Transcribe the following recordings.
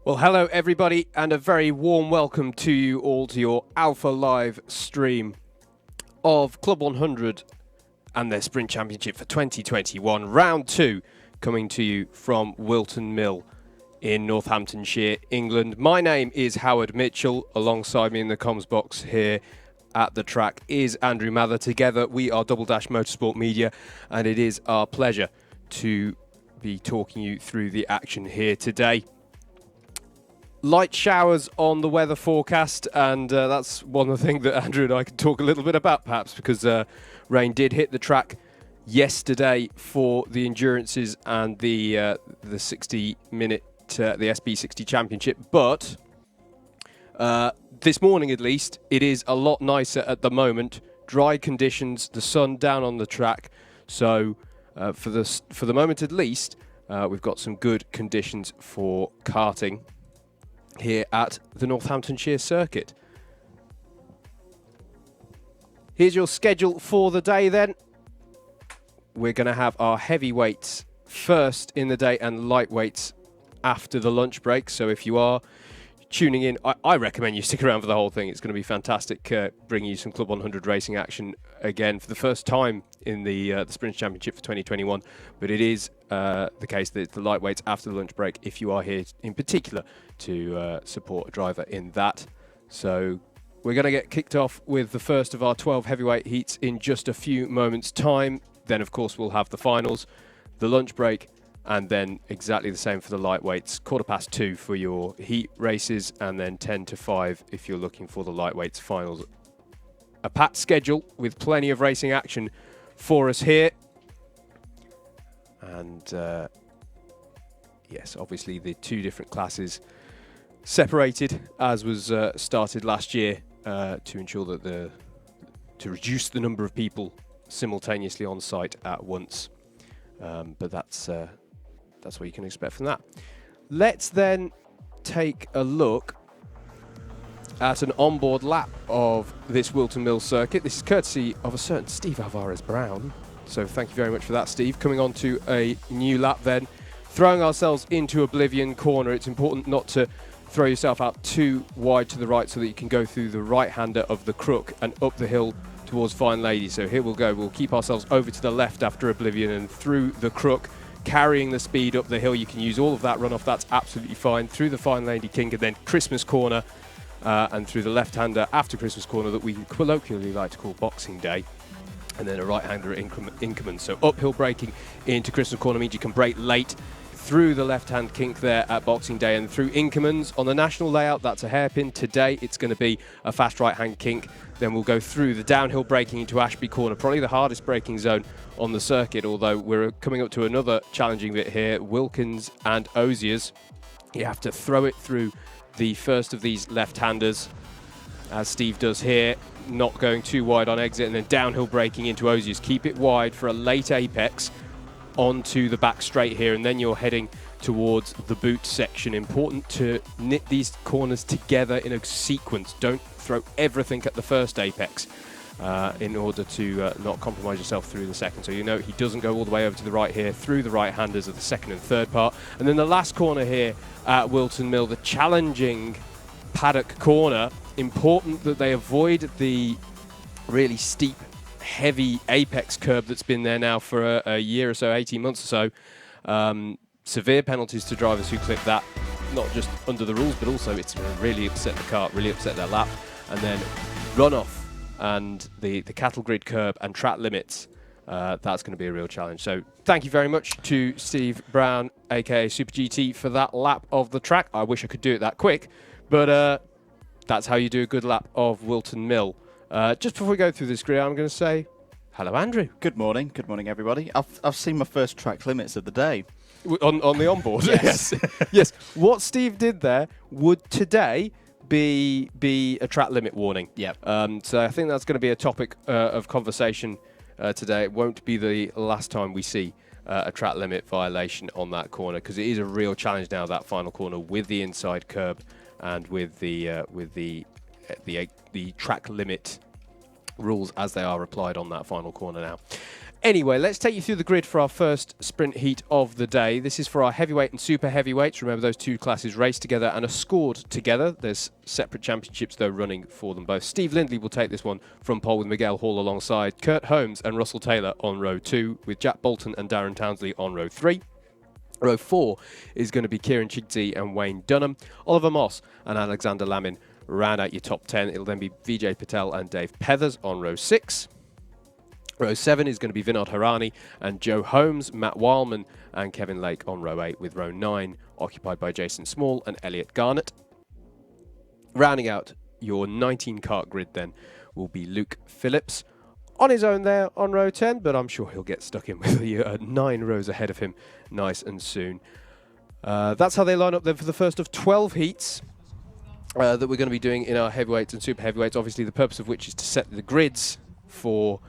Well, hello everybody, and a very warm welcome to you all to your Alpha Live stream of Club 100 and their Sprint Championship for 2021, Round 2, coming to you from Whilton Mill in Northamptonshire, England. My name is Howard Mitchell. Alongside me in the comms box here at the track is Andrew Mather. Together we are Double Dash Motorsport Media, and it is our pleasure to be talking you through the action here today. Light showers on the weather forecast, and that's one of the things that Andrew and I can talk a little bit about, perhaps, because rain did hit the track yesterday for the endurances and the 60-minute the SB60 Championship. But this morning, at least, it is a lot nicer at the moment. Dry conditions, the sun down on the track, so for the moment, at least, we've got some good conditions for karting here at the Northamptonshire circuit. Here's your schedule for the day then. We're going to have our heavyweights first in the day and lightweights after the lunch break. So if you are tuning in, I recommend you stick around for the whole thing. It's going to be fantastic, bringing you some Club 100 racing action again for the first time in the Sprint Championship for 2021. But it is the case that it's the lightweights after the lunch break if you are here in particular to support a driver in that. So we're going to get kicked off with the first of our 12 heavyweight heats in just a few moments' time. Then, of course, we'll have the finals, the lunch break, and then exactly the same for the lightweights. 2:15 for your heat races, and then 10 to 5 if you're looking for the lightweights finals. A packed schedule with plenty of racing action for us here. And yes, obviously the two different classes separated, as was started last year, to ensure that to reduce the number of people simultaneously on site at once. But that's what you can expect from that. Let's then take a look at an onboard lap of this Whilton Mill circuit. This is courtesy of a certain Steve Alvarez-Brown. So thank you very much for that, Steve. Coming on to a new lap then. Throwing ourselves into Oblivion Corner. It's important not to throw yourself out too wide to the right so that you can go through the right-hander of the crook and up the hill towards Fine Lady. So here we'll go. We'll keep ourselves over to the left after Oblivion and through the crook, carrying the speed up the hill. You can use all of that runoff. That's absolutely fine. Through the Fine Lady King and then Christmas Corner and through the left-hander after Christmas Corner that we colloquially like to call Boxing Day. And then a right-hander at Inkerman. So uphill braking into Christmas Corner means you can brake late through the left-hand kink there at Boxing Day and through Inkerman's. On the national layout, that's a hairpin. Today, it's going to be a fast right-hand kink. Then we'll go through the downhill braking into Ashby Corner, probably the hardest braking zone on the circuit, although we're coming up to another challenging bit here, Wilkins and Osiers. You have to throw it through the first of these left-handers, as Steve does here, not going too wide on exit, and then downhill braking into Osiers. Keep it wide for a late apex onto the back straight here, and then you're heading towards the boot section. Important to knit these corners together in a sequence. Don't throw everything at the first apex in order to not compromise yourself through the second. So you know he doesn't go all the way over to the right here through the right-handers of the second and third part. And then the last corner here at Whilton Mill, the challenging paddock corner. Important that they avoid the really steep, heavy apex curb that's been there now for a year or so, 18 months or so. Severe penalties to drivers who clip that, not just under the rules, but also it's really upset the kart, really upset their lap. And then runoff and the cattle grid curb and track limits, that's going to be a real challenge. So thank you very much to Steve Brown, aka Super GT, for that lap of the track. I wish I could do it that quick, but that's how you do a good lap of Whilton Mill. Just before we go through this grid, I'm going to say hello, Andrew. Good morning, everybody. I've seen my first track limits of the day. On the onboard? Yes. Yes. What Steve did there would today be a track limit warning. Yeah. So I think that's going to be a topic of conversation today. It won't be the last time we see a track limit violation on that corner, because it is a real challenge now, that final corner, with the inside curb and with the track limit rules as they are applied on that final corner now. Anyway, let's take you through the grid for our first sprint heat of the day. This is for our heavyweight and super heavyweights. Remember, those two classes race together and are scored together. There's separate championships, though, running for them both. Steve Lindley will take this one from pole with Miguel Hall alongside Kurt Holmes and Russell Taylor on row 2, with Jack Bolton and Darren Townsley on row 3. Row 4 is going to be Kieran Chigty and Wayne Dunham. Oliver Moss and Alexander Lamin round out your top 10. It'll then be Vijay Patel and Dave Pethers on row 6. Row 7 is going to be Vinod Harani and Joe Holmes, Matt Wildman and Kevin Lake on row 8, with row 9 occupied by Jason Small and Elliot Garnett. Rounding out your 19 kart grid then will be Luke Phillips on his own there on row 10, but I'm sure he'll get stuck in with the 9 rows ahead of him nice and soon. That's how they line up then for the first of 12 heats that we're going to be doing in our heavyweights and super heavyweights, obviously the purpose of which is to set the grids for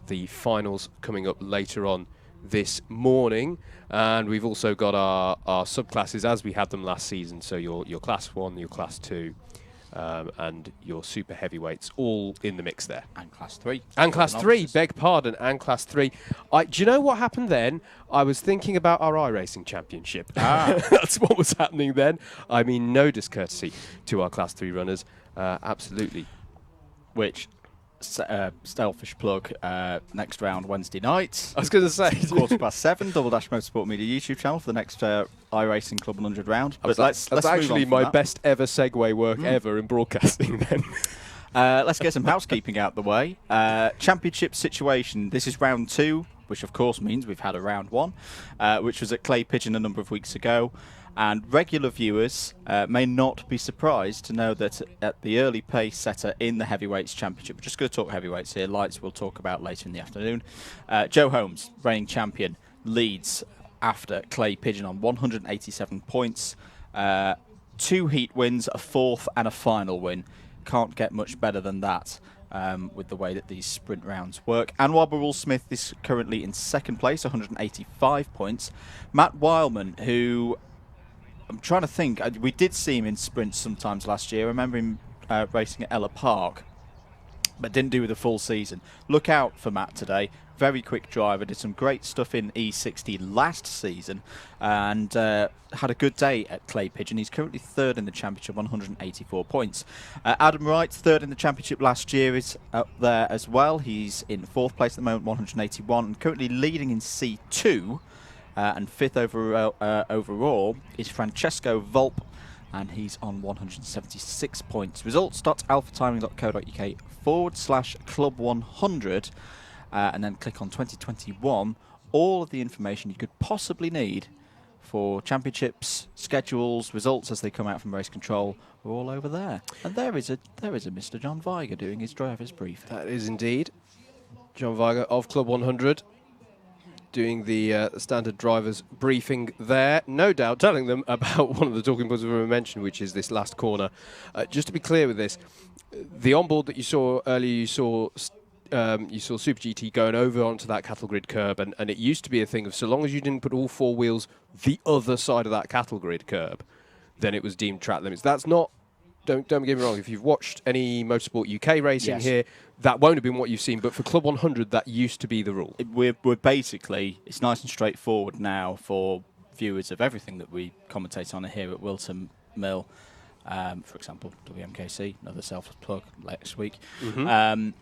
the finals coming up later on this morning. And we've also got our subclasses as we had them last season, so your class 1, your class 2 and your super heavyweights all in the mix there. And class 3. And class 3, beg pardon, and class 3. Do you know what happened then? I was thinking about our iRacing Championship. That's what was happening then. I mean, no discourtesy to our class 3 runners. Absolutely. Which, selfish plug, next round Wednesday night. I was going to say. 7:15, Double Dash Motorsport Media YouTube channel for the next iRacing Club 100 round. But let's actually move on my best ever segue work ever in broadcasting then. Let's get some housekeeping out the way. Championship situation. This is round 2, which of course means we've had a round 1, which was at Clay Pigeon a number of weeks ago. And regular viewers may not be surprised to know that at the early pace setter in the Heavyweights Championship, we're just going to talk heavyweights here, lights we'll talk about later in the afternoon, Joe Holmes, reigning champion, leads after Clay Pigeon on 187 points. 2 heat wins, a 4th and a final win. Can't get much better than that with the way that these sprint rounds work. Anwar Barul Smith is currently in 2nd place, 185 points. Matt Wildman, who... I'm trying to think. We did see him in sprints sometimes last year. I remember him racing at Ella Park, but didn't do the full season. Look out for Matt today. Very quick driver. Did some great stuff in E60 last season and had a good day at Clay Pigeon. He's currently 3rd in the championship, 184 points. Adam Wright, 3rd in the championship last year, is up there as well. He's in 4th place at the moment, 181, and currently leading in C2. And 5th overall is Francesco Volpe, and he's on 176 points. Results.alphatiming.co.uk/club100, and then click on 2021. All of the information you could possibly need for championships, schedules, results as they come out from race control are all over there. And there is a Mr. John Viger doing his driver's brief. That is indeed John Viger of Club 100. Doing the standard driver's briefing there, no doubt telling them about one of the talking points we mentioned, which is this last corner. Just to be clear with this, the onboard that you saw earlier, you saw Super GT going over onto that cattle grid curb, and it used to be a thing of so long as you didn't put all 4 wheels the other side of that cattle grid curb, then it was deemed track limits. That's not. Don't get me wrong. If you've watched any Motorsport UK racing here, that won't have been what you've seen. But for Club 100, that used to be the rule. We're basically, it's nice and straightforward now for viewers of everything that we commentate on here at Whilton Mill. For example, WMKC, another self plug next week. We're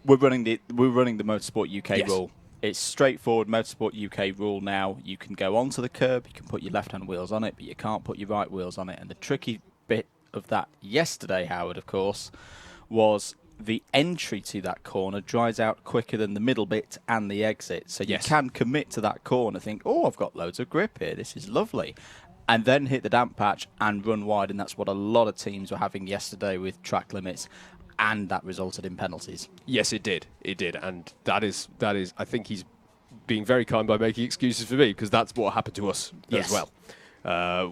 running the Motorsport UK rule. It's straightforward Motorsport UK rule now. You can go onto the curb, you can put your left-hand wheels on it, but you can't put your right wheels on it. And the tricky bit of that yesterday, Howard, of course, was the entry to that corner dries out quicker than the middle bit and the exit. So you can commit to that corner, think, oh, I've got loads of grip here, this is lovely, and then hit the damp patch and run wide. And that's what a lot of teams were having yesterday with track limits, and that resulted in penalties. Yes, it did. It did. And that is. I think he's being very kind by making excuses for me, because that's what happened to us as well.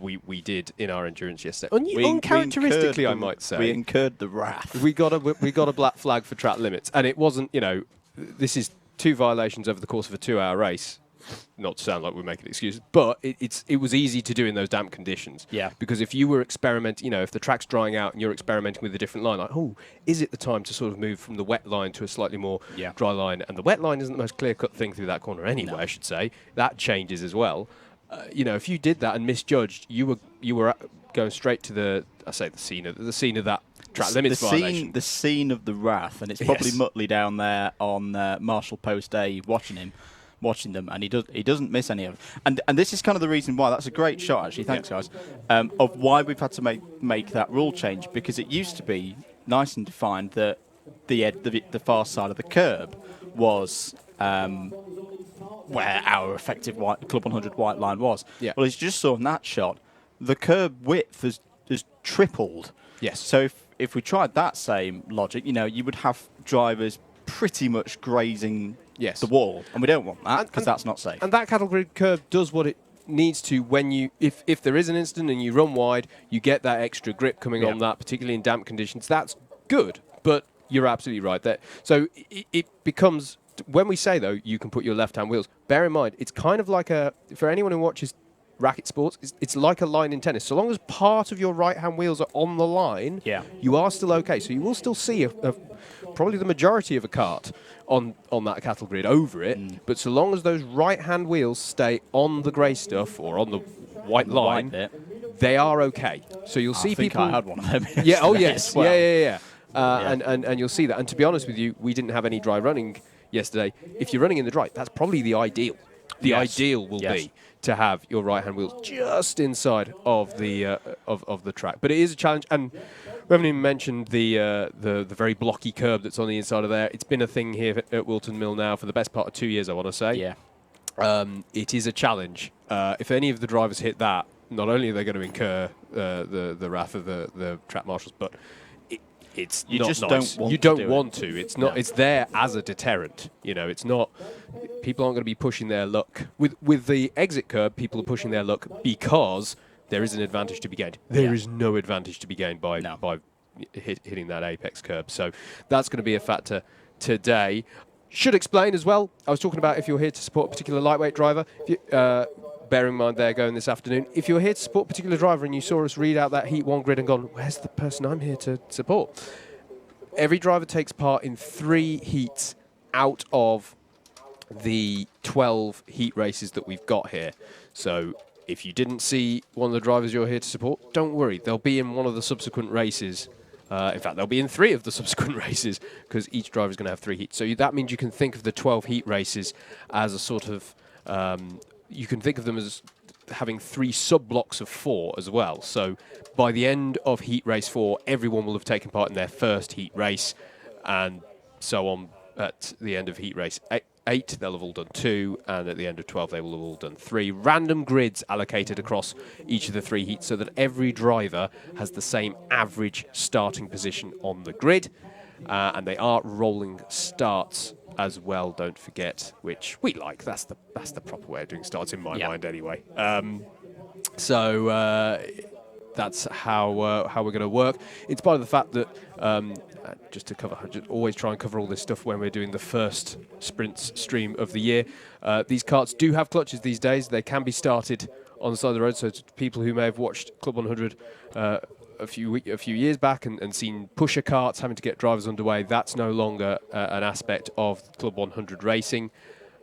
We did in our endurance yesterday. Uncharacteristically, I might say. We incurred the wrath. We got a black flag for track limits, and it wasn't, this is 2 violations over the course of a 2-hour race. not to sound like we're making excuses, but it was easy to do in those damp conditions. Yeah. Because if you were experimenting, if the track's drying out and you're experimenting with a different line, like, oh, is it the time to sort of move from the wet line to a slightly more dry line? And the wet line isn't the most clear-cut thing through that corner anyway, I should say. That changes as well. If you did that and misjudged, you were going straight to the scene of that track limits violation. The scene of the wrath, and it's probably Muttley down there on Marshall Post A watching them, and he doesn't miss any of it. And this is kind of the reason why. That's a great shot, actually. Thanks, guys. Of why we've had to make that rule change, because it used to be nice and defined that the far side of the curb was where our effective Club 100 white line was. Yeah. Well, as you just saw in that shot, the curb width has tripled. Yes. So if we tried that same logic, you would have drivers pretty much grazing the wall, and we don't want that because that's not safe. And that cattle grid curb does what it needs to when if there is an incident and you run wide, you get that extra grip coming on that, particularly in damp conditions. That's good, but you're absolutely right there. So it becomes, when we say though, you can put your left-hand wheels, bear in mind, it's kind of like for anyone who watches racket sports, it's like a line in tennis. So long as part of your right-hand wheels are on the line, you are still okay. So you will still see probably the majority of a kart on that cattle grid over it. But so long as those right-hand wheels stay on the grey stuff or on the white line, they are okay. So you'll see people. I had one of them. Yeah. Oh yes. Well. Yeah. And you'll see that. And to be honest with you, we didn't have any dry running yesterday. If you're running in the dry, that's probably the ideal. The ideal will be to have your right-hand wheels just inside of the of the track. But it is a challenge, and we haven't even mentioned the very blocky curb that's on the inside of there. It's been a thing here at Whilton Mill now for the best part of 2 years, I want to say. Yeah. It is a challenge. If any of the drivers hit that, not only are they going to incur the wrath of the track marshals, but it's you not just nice. don't You don't want to. It's not. No. It's there as a deterrent. It's not. People aren't going to be pushing their luck with the exit curb. People are pushing their luck because there is an advantage to be gained. There is no advantage to be gained by hitting that apex curb. So that's going to be a factor today. Should explain as well. I was talking about if you're here to support a particular lightweight driver. Bearing in mind they're going this afternoon. If you're here to support a particular driver and you saw us read out that Heat 1 grid and gone, where's the person I'm here to support? Every driver takes part in 3 heats out of the 12 heat races that we've got here. So if you didn't see one of the drivers you're here to support, don't worry. They'll be in one of the subsequent races. In fact, they'll be in 3 of the subsequent races because each driver is going to have 3 heats. So that means you can think of the 12 heat races as a sort of... you can think of them as having 3 sub-blocks of 4 as well. So by the end of heat race 4, everyone will have taken part in their first heat race, and so on. At the end of heat race 8, they'll have all done 2, and at the end of 12, they will have all done 3. Random grids allocated across each of the 3 heats so that every driver has the same average starting position on the grid, and they are rolling starts as well, don't forget, which we like. That's the proper way of doing starts in my mind anyway. So that's how we're going to work. In spite of the fact that just always try and cover all this stuff when we're doing the first sprints stream of the year. These karts do have clutches these days. They can be started on the side of the road. So to people who may have watched Club 100 a few years back and seen pusher karts having to get drivers underway, that's no longer an aspect of Club 100 racing.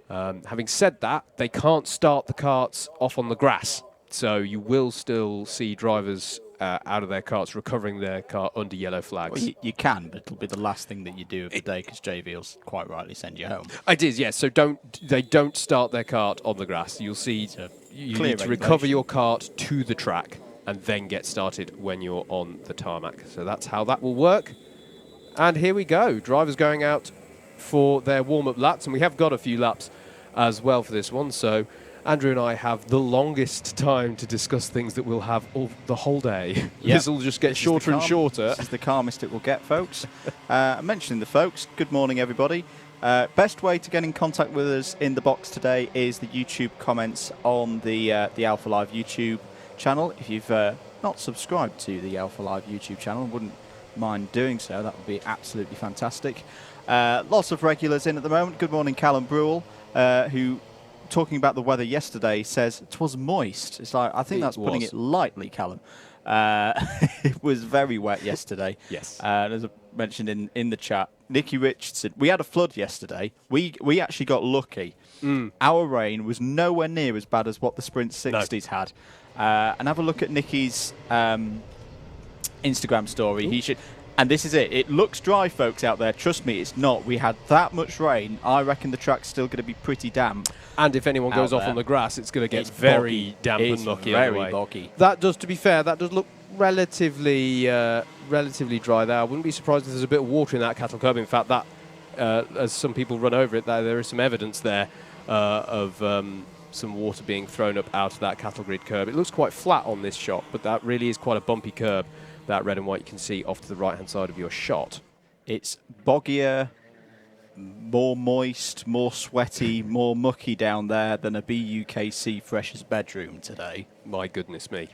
Having said that, they can't start the karts off on the grass, so you will still see drivers out of their karts recovering their car under yellow flags. Well, you can, but it'll be the last thing that you do of the day because JV will quite rightly send you home. It is, yes. So they don't start their kart on the grass. You'll see you need to recover your kart to the track and then get started when you're on the tarmac. So that's how that will work. And here we go. Drivers going out for their warm-up laps, and we have got a few laps as well for this one. So Andrew and I have the longest time to discuss things that we'll have the whole day. Yep. This will just get shorter and shorter. This is the calmest it will get, folks. Mentioning the folks, good morning, everybody. Best way to get in contact with us in the box today is the YouTube comments on the Alpha Live YouTube channel. If you've not subscribed to the Alpha Live YouTube channel, wouldn't mind doing so. That would be absolutely fantastic. Lots of regulars in at the moment. Good morning, Callum Brewell, who talking about the weather yesterday, says it was moist. It's like, I think that's putting it lightly, Callum. It was very wet yesterday. Yes. As I mentioned in the chat, Nicky Richardson, we had a flood yesterday. We actually got lucky. Our rain was nowhere near as bad as what the Sprint 60s had. And have a look at Nicky's Instagram story. He should... And this is it. It looks dry, folks out there. Trust me, it's not. We had that much rain. I reckon the track's still going to be pretty damp. And if anyone goes off on the grass, it's going to get very damp and mucky. Very boggy. That does, to be fair, that does look relatively dry there. I wouldn't be surprised if there's a bit of water in that cattle curb. In fact, that as some people run over it, there is some evidence there of some water being thrown up out of that cattle grid curb. It looks quite flat on this shot, but that really is quite a bumpy curb. That red and white you can see off to the right-hand side of your shot. It's boggier, more moist, more sweaty, more mucky down there than a ABkC Freshers bedroom today. My goodness me.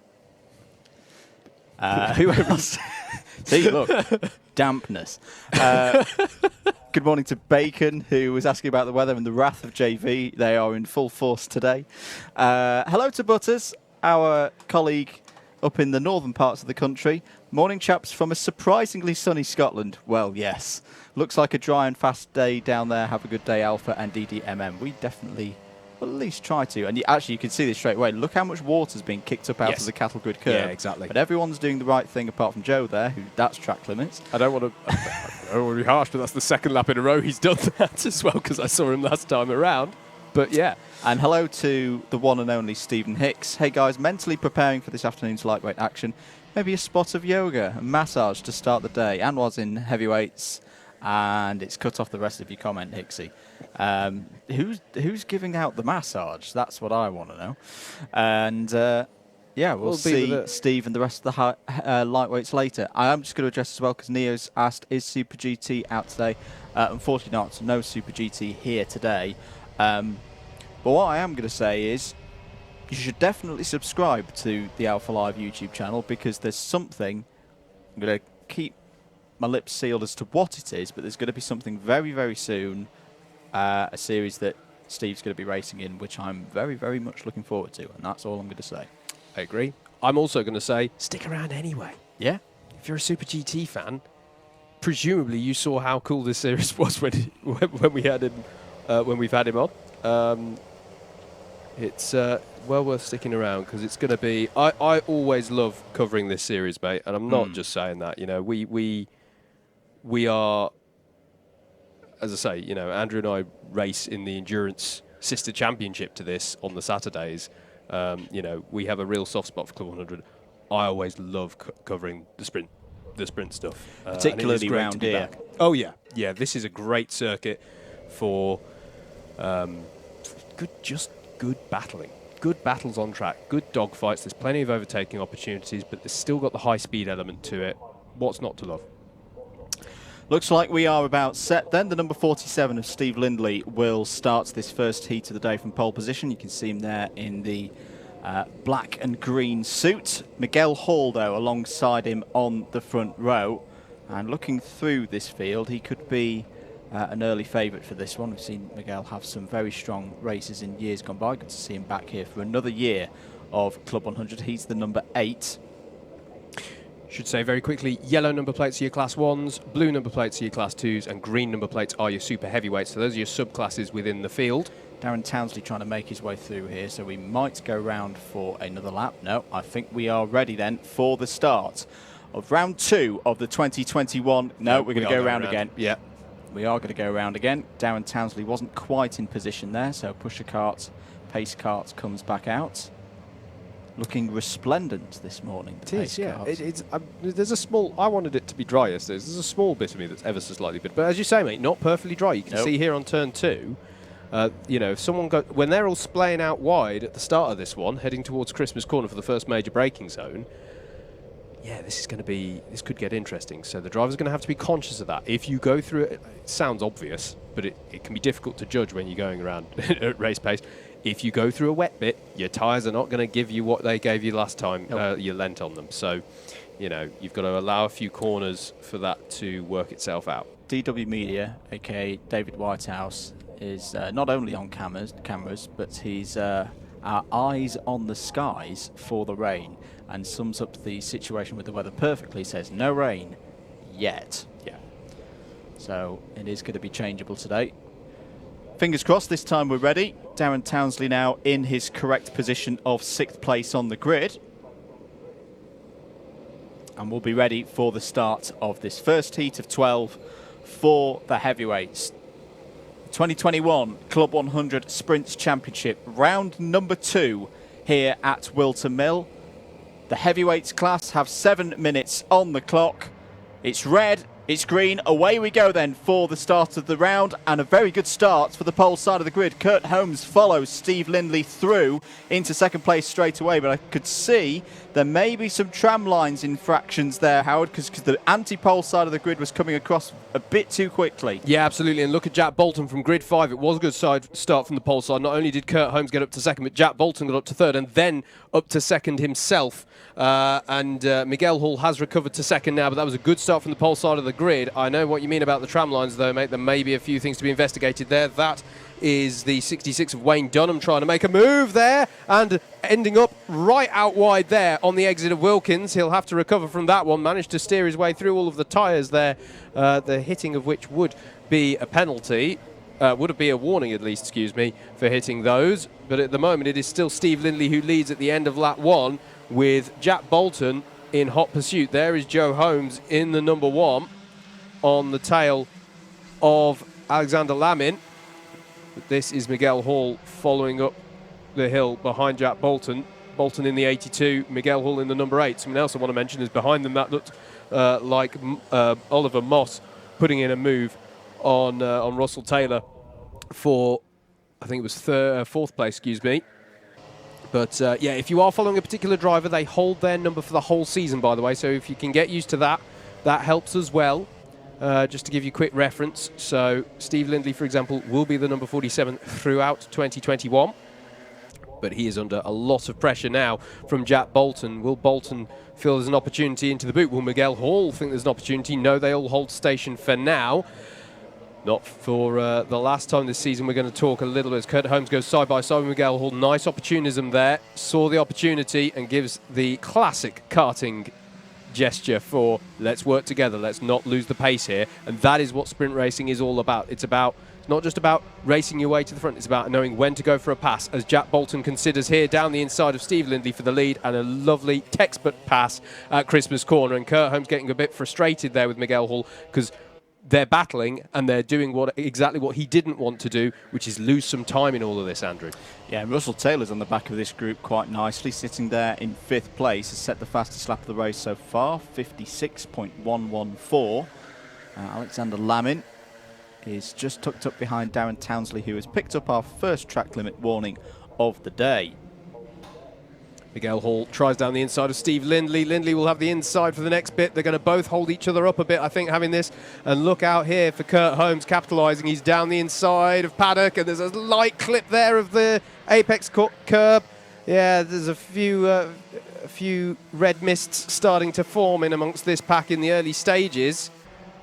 See, look, dampness. Good morning to Bacon, who was asking about the weather and the wrath of JV. They are in full force today. Hello to Butters, our colleague up in the northern parts of the country. Morning, chaps, from a surprisingly sunny Scotland. Well, yes. Looks like a dry and fast day down there. Have a good day, Alpha and DDMM. We definitely will at least try to. And you can see this straight away. Look how much water's being kicked up out of the cattle grid curb. Yeah, exactly. But everyone's doing the right thing apart from Joe there, who that's track limits. I don't want to be harsh, but that's the second lap in a row he's done that as well, because I saw him last time around. But yeah. And hello to the one and only Stephen Hicks. Hey guys, mentally preparing for this afternoon's lightweight action. Maybe a spot of yoga and massage to start the day. Anwar's in heavyweights, and it's cut off the rest of your comment, Hicksy. Who's giving out the massage? That's what I want to know. And yeah, we'll see Steve and the rest of the lightweights later. I am just going to address as well, because Neo's asked, is Super GT out today? Unfortunately not. No Super GT here today. But what I am going to say is you should definitely subscribe to the Alpha Live YouTube channel, because there's something, I'm going to keep my lips sealed as to what it is, but there's going to be something very, very soon, a series that Steve's going to be racing in, which I'm very, very much looking forward to, and that's all I'm going to say. I agree. I'm also going to say, stick around anyway. Yeah? If you're a Super GT fan, presumably you saw how cool this series was when we had him, when we've had him on. It's well worth sticking around, because it's going to be... I always love covering this series, mate, and I'm not just saying that. You know, we are, as I say, you know, Andrew and I race in the Endurance Sister Championship to this on the Saturdays. You know, we have a real soft spot for Club 100. I always love covering the sprint stuff. Particularly round here. Oh, yeah. Yeah, this is a great circuit for good battling. Good battles on track, good dogfights. There's plenty of overtaking opportunities, but there's still got the high-speed element to it. What's not to love? Looks like we are about set then. The number 47 of Steve Lindley will start this first heat of the day from pole position. You can see him there in the black and green suit. Miguel Hall, though, alongside him on the front row. And looking through this field, he could be an early favourite for this one. We've seen Miguel have some very strong races in years gone by. Good to see him back here for another year of Club 100. He's the number 8. Should say very quickly, yellow number plates are your Class 1s, blue number plates are your Class 2s, and green number plates are your Super Heavyweights. So those are your subclasses within the field. Darren Townsley trying to make his way through here, so we might go round for another lap. No, I think we are ready then for the start of round 2 of the 2021. No, we're going to go round again. Yeah. We are going to go around again. Darren Townsley wasn't quite in position there, so pusher cart, pace cart comes back out. Looking resplendent this morning. It is, yeah. There's a small... I wanted it to be dry yesterday. There's a small bit of me that's ever so slightly bit. But as you say, mate, not perfectly dry. You can see here on turn 2, you know, if someone when they're all splaying out wide at the start of this one, heading towards Christmas Corner for the first major braking zone, yeah, this could get interesting. So the driver's going to have to be conscious of that. If you go through it, it sounds obvious, but it can be difficult to judge when you're going around at race pace. If you go through a wet bit, your tyres are not going to give you what they gave you last time you lent on them. So, you know, you've got to allow a few corners for that to work itself out. DW Media, a.k.a. David Whitehouse, is not only on cameras, but he's our eyes on the skies for the rain, and sums up the situation with the weather perfectly. Says no rain yet. Yeah. So it is going to be changeable today. Fingers crossed this time we're ready. Darren Townsley now in his correct position of 6th place on the grid. And we'll be ready for the start of this first heat of 12 for the heavyweights. 2021 Club 100 Sprints Championship, round number 2 here at Whilton Mill. The heavyweights class have 7 minutes on the clock. It's red, it's green, away we go then for the start of the round, and a very good start for the pole side of the grid. Kurt Holmes follows Steve Lindley through into 2nd place straight away, but I could see there may be some tram lines infractions there, Howard, because the anti-pole side of the grid was coming across a bit too quickly. Yeah, absolutely. And look at Jack Bolton from grid 5. It was a good start from the pole side. Not only did Kurt Holmes get up to 2nd, but Jack Bolton got up to 3rd and then up to 2nd himself. Miguel Hall has recovered to 2nd now, but that was a good start from the pole side of the grid. I know what you mean about the tram lines, though, mate. There may be a few things to be investigated there. That is the 66 of Wayne Dunham trying to make a move there and ending up right out wide there on the exit of Wilkins. He'll have to recover from that one. Managed to steer his way through all of the tyres there, the hitting of which would be a penalty. Would it be a warning, at least, excuse me, for hitting those. But at the moment, it is still Steve Lindley who leads at the end of lap 1 with Jack Bolton in hot pursuit. There is Joe Holmes in the number 1 on the tail of Alexander Lamin. This is Miguel Hall following up the hill behind Jack Bolton. Bolton in the 82, Miguel Hall in the number 8. Something else I want to mention is behind them that looked like Oliver Moss putting in a move on Russell Taylor for, I think it was 4th place, excuse me. But yeah, if you are following a particular driver, they hold their number for the whole season, by the way. So if you can get used to that, that helps as well. Just to give you a quick reference, so Steve Lindley, for example, will be the number 47 throughout 2021. But he is under a lot of pressure now from Jack Bolton. Will Bolton feel there's an opportunity into the boot? Will Miguel Hall think there's an opportunity? No, they all hold station for now. Not for the last time this season. We're going to talk a little bit as Kurt Holmes goes side by side with Miguel Hall. Nice opportunism there. Saw the opportunity and gives the classic karting gesture for let's work together, let's not lose the pace here. And that is what sprint racing is all about. It's not just about racing your way to the front, it's about knowing when to go for a pass, as Jack Bolton considers here down the inside of Steve Lindley for the lead, and a lovely textbook pass at Christmas corner. And Kurt Holmes getting a bit frustrated there with Miguel Hall because they're battling and they're doing exactly what he didn't want to do, which is lose some time in all of this, Andrew. Yeah, and Russell Taylor's on the back of this group quite nicely, sitting there in 5th place. Has set the fastest lap of the race so far, 56.114. Alexander Lamin is just tucked up behind Darren Townsley, who has picked up our first track limit warning of the day. Miguel Hall tries down the inside of Steve Lindley. Lindley will have the inside for the next bit. They're going to both hold each other up a bit, I think, having this. And look out here for Kurt Holmes capitalising. He's down the inside of Paddock, and there's a light clip there of the apex curb. Yeah, there's a few red mists starting to form in amongst this pack in the early stages.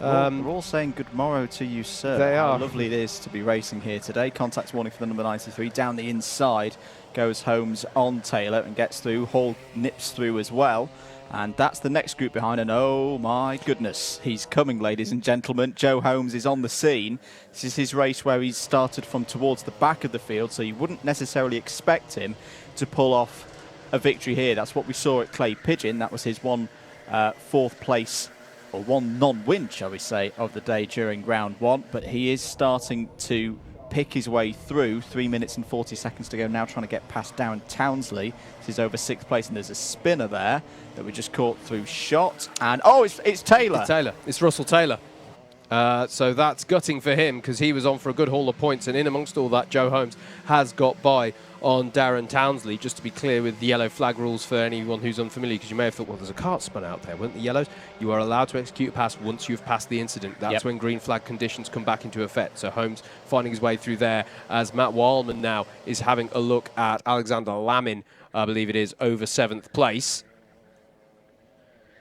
We're all saying good morrow to you, sir. They are. How lovely it is to be racing here today. Contact warning for the number 93. Down the inside goes Holmes on Taylor and gets through. Hall nips through as well. And that's the next group behind. And oh my goodness, he's coming, ladies and gentlemen. Joe Holmes is on the scene. This is his race where he's started from towards the back of the field, so you wouldn't necessarily expect him to pull off a victory here. That's what we saw at Clay Pigeon. That was his 4th place, or one non-win, shall we say, of the day during round 1. But he is starting to pick his way through. 3 minutes and 40 seconds to go now, trying to get past Darren Townsley. This is over 6th place, and there's a spinner there that we just caught through shot. And oh, it's Taylor. It's Taylor. It's Russell Taylor. So that's gutting for him, because he was on for a good haul of points, and in amongst all that, Joe Holmes has got by on Darren Townsley. Just to be clear with the yellow flag rules for anyone who's unfamiliar, because you may have thought, well, there's a kart spun out there, weren't the yellows? You are allowed to execute a pass once you've passed the incident. That's when green flag conditions come back into effect. So Holmes finding his way through there, as Matt Wildman now is having a look at Alexander Lamin, I believe it is, over 7th place.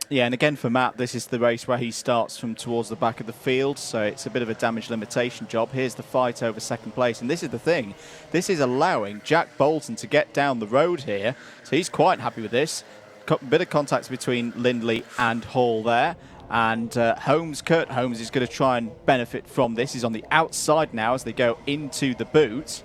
Yeah, and again for Matt, this is the race where he starts from towards the back of the field, so it's a bit of a damage limitation job. Here's the fight over second place, and this is the thing. This is allowing Jack Bolton to get down the road here, so he's quite happy with this. Bit of contact between Lindley and Hall there, and Kurt Holmes is going to try and benefit from this. He's on the outside now as they go into the boot.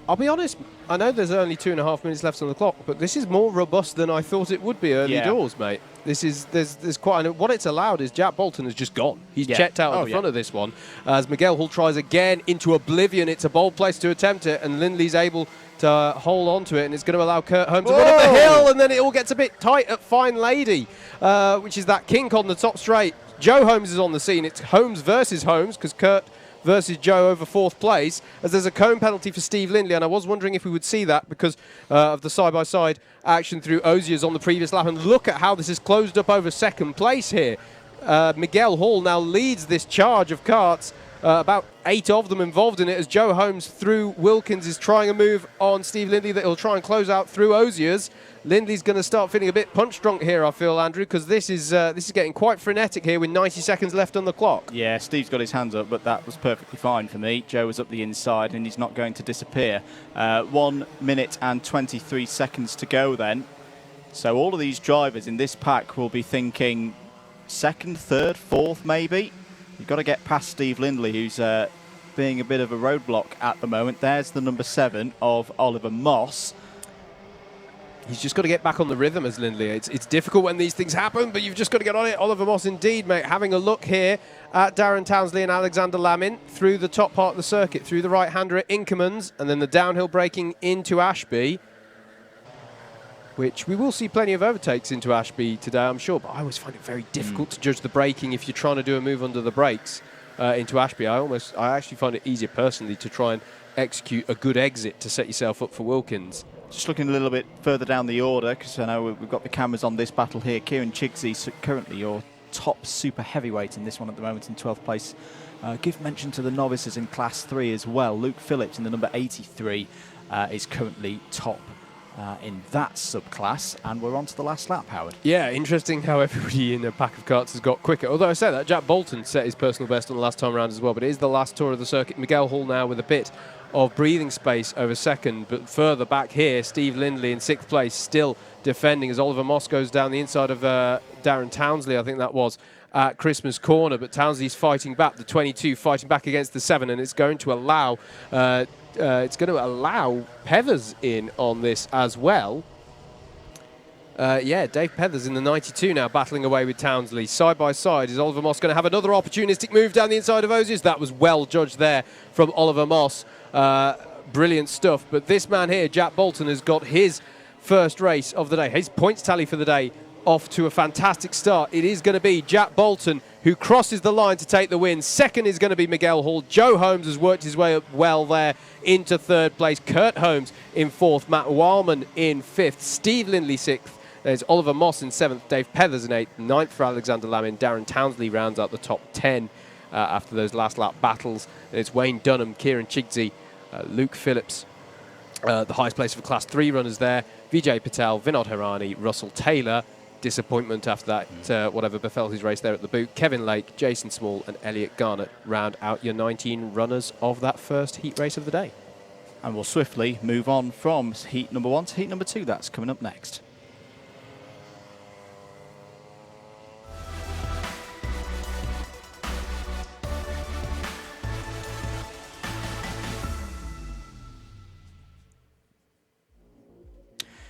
I'll be honest, I know there's only 2.5 minutes left on the clock, but this is more robust than I thought it would be early doors, mate. This is there's quite what it's allowed is Jack Bolton has just gone. He's checked out at the front of this one as Miguel Hall tries again into oblivion. It's a bold place to attempt it, and Lindley's able to hold on to it, and it's going to allow Kurt Holmes to run up the hill, and then it all gets a bit tight at Fine Lady, which is that kink on the top straight. Joe Holmes is on the scene. It's Holmes versus Holmes because Kurt versus Joe over fourth place, as there's a cone penalty for Steve Lindley, and I was wondering if we would see that because of the side-by-side action through Ozier's on the previous lap, and look at how this is closed up over second place here. Miguel Hall now leads this charge of karts, about 8 of them involved in it, as Joe Holmes through Wilkins is trying a move on Steve Lindley that he'll try and close out through Ozier's. Lindley's going to start feeling a bit punch drunk here, I feel, Andrew, because this is getting quite frenetic here with 90 seconds left on the clock. Yeah, Steve's got his hands up, but that was perfectly fine for me. Joe was up the inside, and he's not going to disappear. 1 minute and 23 seconds to go then. So all of these drivers in this pack will be thinking second, third, fourth maybe. You've got to get past Steve Lindley, who's being a bit of a roadblock at the moment. There's the number 7 of Oliver Moss. He's just got to get back on the rhythm as Lindley. It's difficult when these things happen, but you've just got to get on it. Oliver Moss indeed, mate. Having a look here at Darren Townsley and Alexander Lamin through the top part of the circuit, through the right-hander at Inkermans, and then the downhill braking into Ashby, which we will see plenty of overtakes into Ashby today, I'm sure, but I always find it very difficult to judge the braking if you're trying to do a move under the brakes into Ashby. I actually find it easier personally to try and execute a good exit to set yourself up for Wilkins. Just looking a little bit further down the order, because I know we've got the cameras on this battle here. Kieran Chigsey, currently your top super heavyweight in this one at the moment in 12th place. Give mention to the novices in Class 3 as well. Luke Phillips in the number 83 is currently top in that subclass, and we're on to the last lap, Howard. Yeah, interesting how everybody in a pack of karts has got quicker. Although I say that, Jack Bolton set his personal best on the last time around as well, but it is the last tour of the circuit. Miguel Hall now with a bit of breathing space over second, but further back here, Steve Lindley in 6th place, still defending as Oliver Moss goes down the inside of Darren Townsley, I think that was, at Christmas corner, but Townsley's fighting back, the 22 fighting back against the 7, and it's going to allow Pethers in on this as well. Dave Pethers in the 92 now battling away with Townsley. Side by side, is Oliver Moss going to have another opportunistic move down the inside of Ozier's? That was well judged there from Oliver Moss. Brilliant stuff. But this man here, Jack Bolton, has got his first race of the day. His points tally for the day off to a fantastic start. It is going to be Jack Bolton who crosses the line to take the win. Second is going to be Miguel Hall. Joe Holmes has worked his way up well there into 3rd place. Kurt Holmes in 4th. Matt Wildman in 5th. Steve Lindley 6th. There's Oliver Moss in 7th. Dave Pethers in 8th. 9th for Alexander Lamin. Darren Townsley rounds out the top 10 after those last lap battles. And it's Wayne Dunham, Kieran Chigsey, Luke Phillips, the highest place for Class 3 runners there. Vijay Patel, Vinod Hirani, Russell Taylor. Disappointment after that, whatever befell his race there at the boot. Kevin Lake, Jason Small and Elliot Garnett round out your 19 runners of that first heat race of the day. And we'll swiftly move on from heat number 1 to heat number 2. That's coming up next.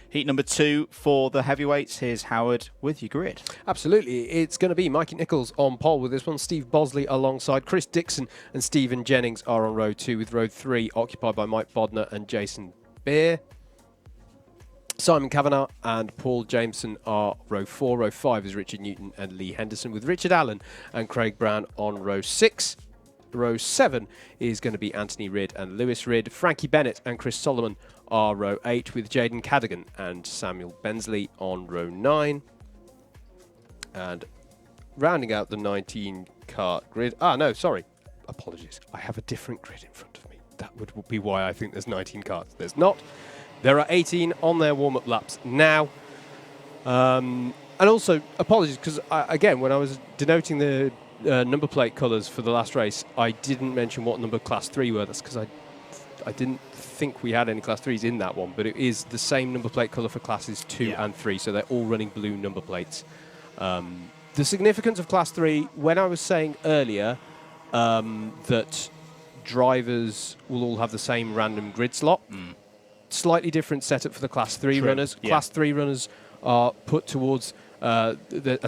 Heat number 2 for the heavyweights. Here's Howard with your grid. Absolutely. It's going to be Mikey Nichols on pole with this one. Steve Bosley alongside Chris Dixon and Stephen Jennings are on row 2, with row 3 occupied by Mike Bodner and Jason Beer. Simon Kavanagh and Paul Jameson are row 4. Row 5 is Richard Newton and Lee Henderson, with Richard Allen and Craig Brown on row 6. Row 7 is going to be Anthony Ridd and Lewis Ridd. Frankie Bennett and Chris Solomon are row 8, with Jaden Cadigan and Samuel Bensley on row 9. And rounding out the 19 kart grid. Apologies. I have a different grid in front of me. That would be why I think there's 19 karts. There's not. There are 18 on their warm-up laps now. And also, apologies, because again, when I was denoting the number plate colours for the last race, I didn't mention what number Class 3 were. That's because I didn't think we had any Class 3s in that one, but it is the same number plate colour for Classes 2 and 3, so they're all running blue number plates. The significance of Class 3, when I was saying earlier that drivers will all have the same random grid slot, slightly different setup for the Class 3 runners. Class 3 runners are put towards, are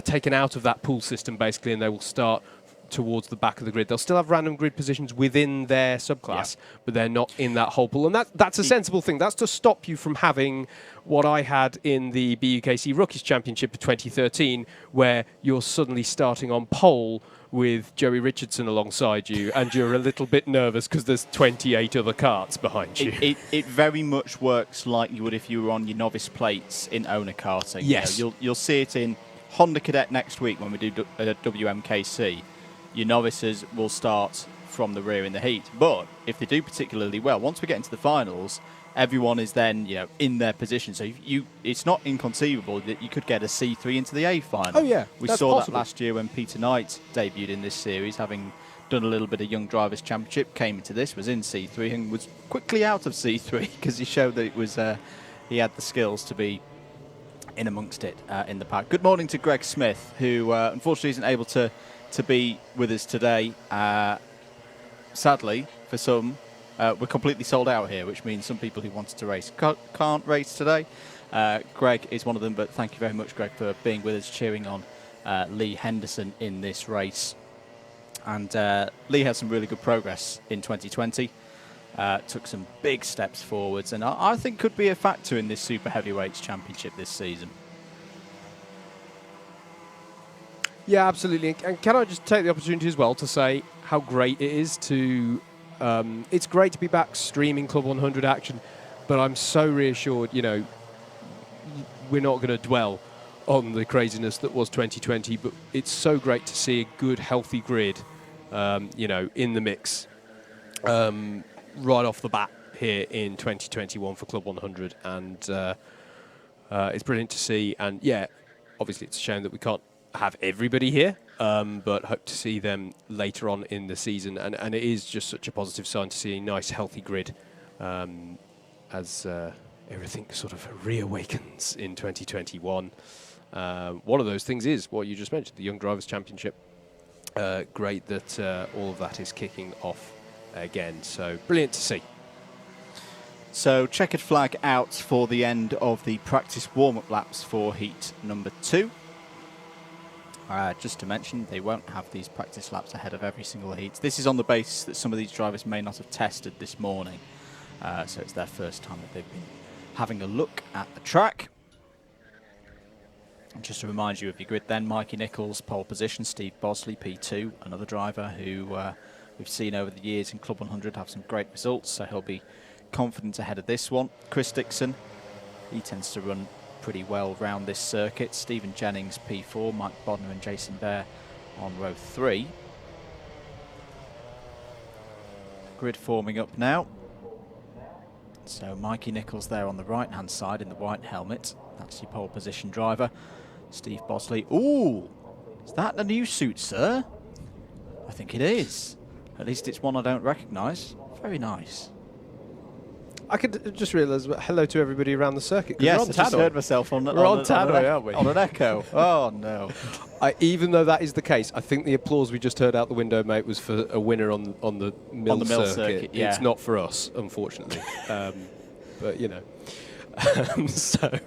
taken out of that pool system basically, and they will start towards the back of the grid. They'll still have random grid positions within their subclass, but they're not in that whole pool. And that's a sensible thing. That's to stop you from having what I had in the ABkC Rookies Championship of 2013, where you're suddenly starting on pole with Joey Richardson alongside you, and you're a little bit nervous because there's 28 other karts behind you. It very much works like you would if you were on your novice plates in owner karting. Yes. You know, you'll see it in Honda Cadet next week when we do WMKC. Your novices will start from the rear in the heat, but if they do particularly well, once we get into the finals, everyone is then in their position. So it's not inconceivable that you could get a C3 into the A final. Oh yeah, we that's saw possible. that last year when Peter Knight debuted in this series, having done a little bit of Young Drivers Championship, came into this, was in C3 and was quickly out of C3 because he showed that it was he had the skills to be in amongst it in the pack. Good morning to Greg Smith, who unfortunately isn't able to be with us today. Sadly, for some, we're completely sold out here, which means some people who wanted to race can't race today. Greg is one of them, but thank you very much, Greg, for being with us, cheering on Lee Henderson in this race. And Lee had some really good progress in 2020, took some big steps forwards, and I think could be a factor in this Super Heavyweights Championship this season. Yeah, absolutely. And can I just take the opportunity as well to say how great it is to... it's great to be back streaming Club 100 action, but I'm so reassured, we're not going to dwell on the craziness that was 2020, but it's so great to see a good, healthy grid, in the mix right off the bat here in 2021 for Club 100. And it's brilliant to see. And, yeah, obviously it's a shame that we can't have everybody here, but hope to see them later on in the season. And it is just such a positive sign to see a nice, healthy grid as everything sort of reawakens in 2021. One of those things is what you just mentioned, the Young Drivers Championship. Great that all of that is kicking off again. So brilliant to see. So checkered flag out for the end of the practice warm-up laps for heat number 2. Just to mention, they won't have these practice laps ahead of every single heat. This is on the basis that some of these drivers may not have tested this morning. So it's their first time that they've been having a look at the track. And just to remind you of your grid then, Mikey Nichols, pole position, Steve Bosley, P2, another driver who we've seen over the years in Club 100 have some great results, so he'll be confident ahead of this one. Chris Dixon, he tends to run pretty well round this circuit. Stephen Jennings, P4, Mike Bodner and Jason Bear on row 3. Grid forming up now. So Mikey Nichols there on the right hand side in the white helmet. That's your pole position driver. Steve Bosley. Ooh, is that a new suit, sir? I think it is. At least it's one I don't recognise. Very nice. I could just realise, hello to everybody around the circuit. Yes, I just heard myself on We're on Tannoy, aren't we? On an echo. Oh, no. Even though that is the case, I think the applause we just heard out the window, mate, was for a winner on the Mill circuit. Yeah. It's not for us, unfortunately. But, so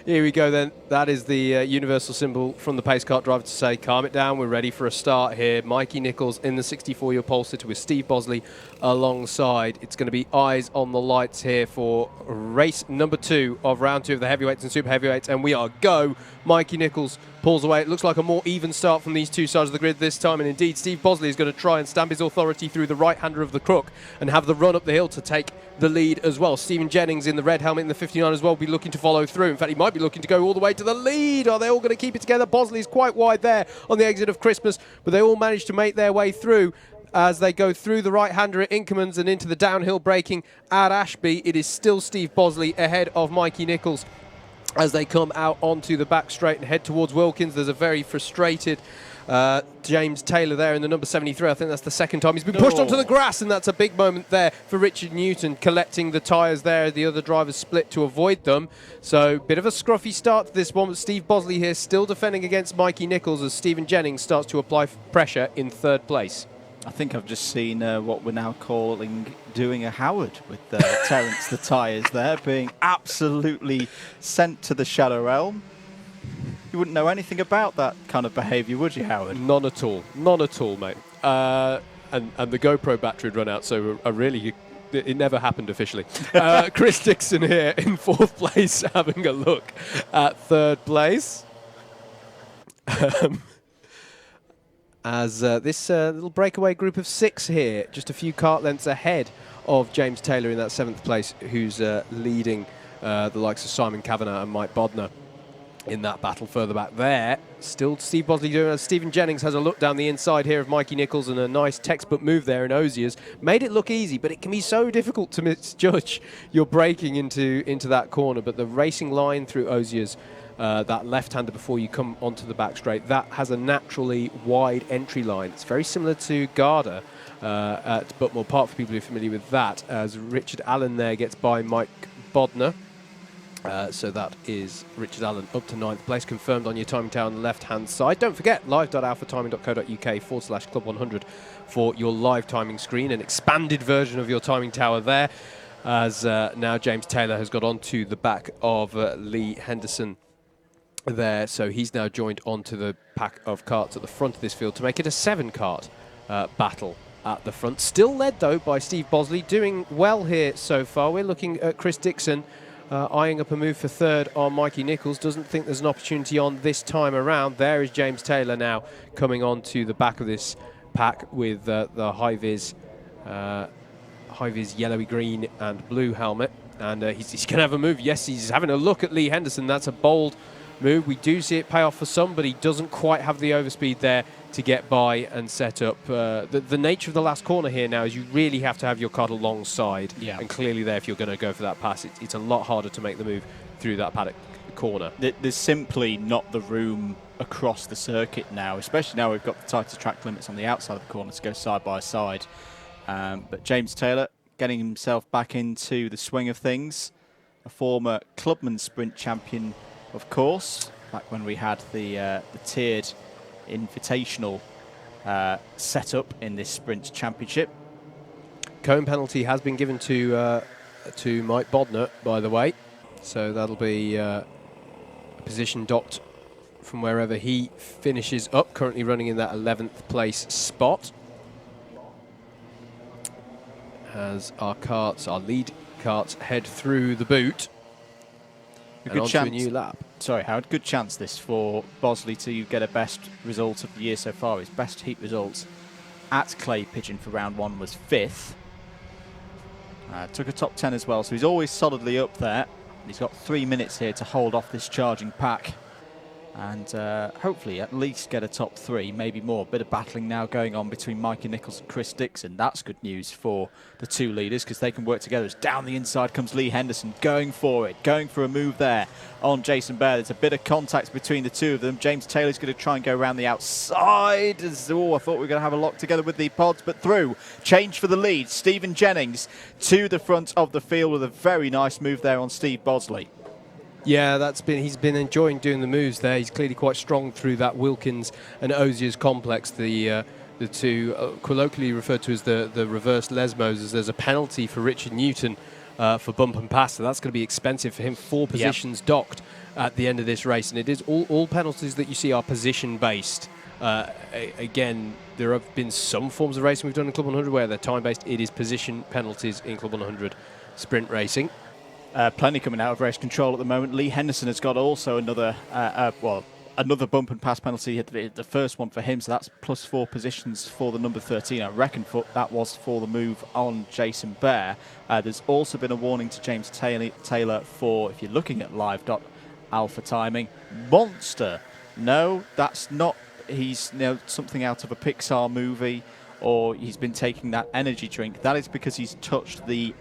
here we go then. That is the universal symbol from the pace kart driver to say, calm it down, we're ready for a start here. Mikey Nichols in the 64-year pole sitter with Steve Bosley alongside. It's going to be eyes on the lights here for race number 2 of round 2 of the heavyweights and super heavyweights, and we are go. Mikey Nichols pulls away. It looks like a more even start from these two sides of the grid this time, and indeed Steve Bosley is going to try and stamp his authority through the right-hander of the crook and have the run up the hill to take the lead as well. Stephen Jennings in the red helmet in the 59 as well will be looking to follow through. In fact, he might be looking to go all the way to the lead. Are they all going to keep it together? Bosley's quite wide there on the exit of Christmas, but they all managed to make their way through as they go through the right-hander at Inkermans and into the downhill braking at Ashby. It is still Steve Bosley ahead of Mikey Nichols as they come out onto the back straight and head towards Wilkins. There's a very frustrated James Taylor there in the number 73. I think that's the second time he's been pushed onto the grass, and that's a big moment there for Richard Newton, collecting the tyres there. The other drivers split to avoid them. So bit of a scruffy start to this one, but Steve Bosley here still defending against Mikey Nichols as Stephen Jennings starts to apply pressure in third place. I think I've just seen what we're now calling doing a Howard with Terence the tyres there, being absolutely sent to the shadow realm. You wouldn't know anything about that kind of behaviour, would you, Howard? None at all. None at all, mate. And the GoPro battery had run out, so it never happened officially. Chris Dixon here in fourth place, having a look at third place. As this little breakaway group of 6 here, just a few kart lengths ahead of James Taylor in that 7th place, who's leading the likes of Simon Kavanagh and Mike Bodner in that battle further back there. Still Steve Bosley doing it. Stephen Jennings has a look down the inside here of Mikey Nichols, and a nice textbook move there in Ozier's. Made it look easy, but it can be so difficult to misjudge your braking into that corner. But the racing line through Ozier's, that left-hander before you come onto the back straight, that has a naturally wide entry line. It's very similar to Garda at Butmore Park, for people who are familiar with that, as Richard Allen there gets by Mike Bodner. So that is Richard Allen up to 9th place, confirmed on your timing tower on the left-hand side. Don't forget, live.alphatiming.co.uk/club100 for your live timing screen, an expanded version of your timing tower there, as now James Taylor has got onto the back of Lee Henderson there, so he's now joined onto the pack of karts at the front of this field to make it a 7-kart battle at the front. Still led, though, by Steve Bosley, doing well here so far. We're looking at Chris Dixon eyeing up a move for third on Mikey Nichols. Doesn't think there's an opportunity on this time around. There is James Taylor now coming on to the back of this pack with the high-vis yellowy green and blue helmet, and he's going to have a move. Yes, he's having a look at Lee Henderson. That's a bold move. We do see it pay off for some, but he doesn't quite have the overspeed there to get by and set up. The nature of the last corner here now is you really have to have your kart alongside, and clearly there, if you're going to go for that pass, it's a lot harder to make the move through that paddock corner. There's simply not the room across the circuit now, especially now we've got the tighter track limits on the outside of the corner to go side by side. But James Taylor getting himself back into the swing of things, a former Clubman Sprint champion, of course, back when we had the tiered invitational set up in this Sprint Championship. Cone penalty has been given to Mike Bodner, by the way, so that'll be a position docked from wherever he finishes up, currently running in that 11th place spot. As our lead karts head through the boot. A good chance. A new lap. Sorry, Howard. Good chance this for Bosley to get a best result of the year so far. His best heat results at Clay Pigeon for round 1 was 5th. Took a top 10 as well, so he's always solidly up there. He's got 3 minutes here to hold off this charging pack and hopefully at least get a top 3, maybe more. Bit of battling now going on between Mikey Nichols and Chris Dixon. That's good news for the 2 leaders because they can work together. As down the inside comes Lee Henderson, going for it, going for a move there on Jason Baer. There's a bit of contact between the 2 of them. James Taylor's going to try and go around the outside. I thought we were going to have a lock together with the pods, but through. Change for the lead. Stephen Jennings to the front of the field with a very nice move there on Steve Bosley. Yeah, he's been enjoying doing the moves there. He's clearly quite strong through that Wilkins and Ozier's complex, the 2 colloquially referred to as the reverse Lesmos, as there's a penalty for Richard Newton for bump and pass, so that's going to be expensive for him. 4 positions docked at the end of this race, and it is all penalties that you see are position based. Again, there have been some forms of racing we've done in Club 100 where they're time based. It is position penalties in Club 100 sprint racing. Plenty coming out of race control at the moment. Lee Henderson has got also another bump and pass penalty, the first one for him, so that's plus 4 positions for the number 13. I reckon that was for the move on Jason Baer. There's also been a warning to James Taylor for, if you're looking at live.alpha timing, monster. No, that's not. He's something out of a Pixar movie, or he's been taking that energy drink. That is because he's touched the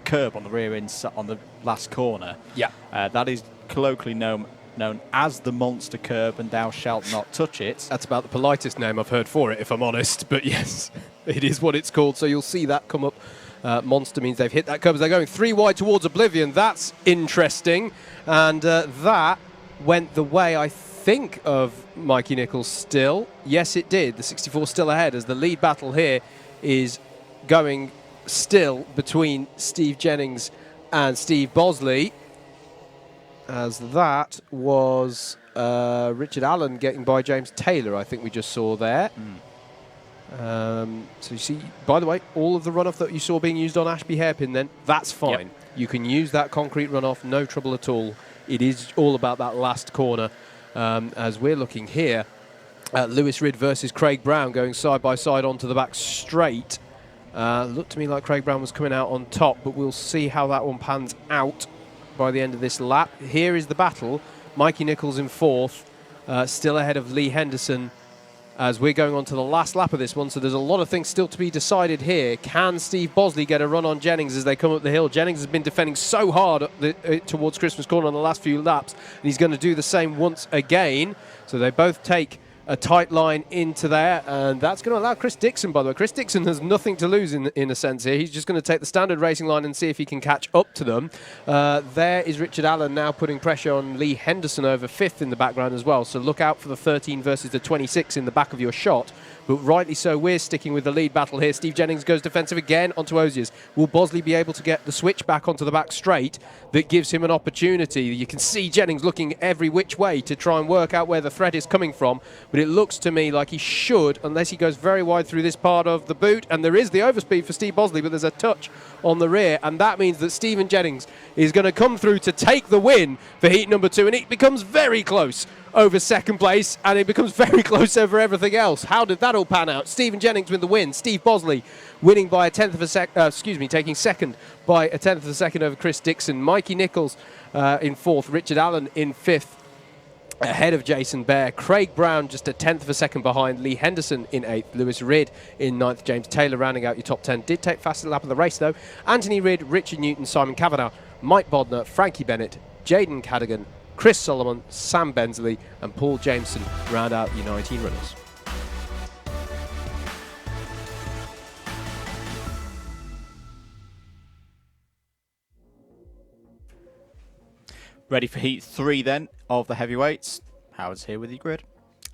curb on the rear end on the last corner. Yeah. That is colloquially known as the monster curb, and thou shalt not touch it. That's about the politest name I've heard for it, if I'm honest. But yes, it is what it's called. So you'll see that come up. Monster means they've hit that curb as they're going 3 wide towards Oblivion. That's interesting. And that went the way, I think, of Mikey Nichols still. Yes, it did. The 64 still ahead as the lead battle here is going still between Steve Jennings and Steve Bosley, as that was Richard Allen getting by James Taylor, I think we just saw there. So you see, by the way, all of the runoff that you saw being used on Ashby Hairpin then, that's fine. Yep. You can use that concrete runoff, no trouble at all. It is all about that last corner. As we're looking here at Lewis Ridd versus Craig Brown going side by side onto the back straight. Looked to me like Craig Brown was coming out on top, but we'll see how that one pans out by the end of this lap. Here is the battle. Mikey Nichols in fourth, still ahead of Lee Henderson as we're going on to the last lap of this one. So there's a lot of things still to be decided here. Can Steve Bosley get a run on Jennings as they come up the hill? Jennings has been defending so hard towards Christmas Corner on the last few laps, and he's going to do the same once again. So they both take a tight line into there, and that's going to allow Chris Dixon, by the way. Chris Dixon has nothing to lose in a sense here. He's just going to take the standard racing line and see if he can catch up to them. There is Richard Allen now putting pressure on Lee Henderson over fifth in the background as well, so look out for the 13 versus the 26 in the back of your shot. But rightly so, we're sticking with the lead battle here. Steve Jennings goes defensive again onto Oziers. Will Bosley be able to get the switch back onto the back straight that gives him an opportunity? You can see Jennings looking every which way to try and work out where the threat is coming from, but it looks to me like he should, unless he goes very wide through this part of the boot. And there is the overspeed for Steve Bosley, but there's a touch on the rear, and that means that Stephen Jennings is going to come through to take the win for heat number 2, and it becomes very close over second place, and it becomes very close over everything else. How did that all pan out? Stephen Jennings with the win. Steve Bosley winning by a tenth of a second, taking second by a tenth of a second over Chris Dixon. Mikey Nichols in fourth. Richard Allen in fifth, ahead of Jason Bear. Craig Brown just a tenth of a second behind. Lee Henderson in eighth. Lewis Ridd in ninth. James Taylor rounding out your top 10. Did take fastest lap of the race though. Anthony Ridd, Richard Newton, Simon Kavanagh, Mike Bodner, Frankie Bennett, Jaden Cadigan, Chris Solomon, Sam Bensley and Paul Jameson round out your 19 runners. Ready for heat 3 then of the heavyweights. Howard's here with your grid.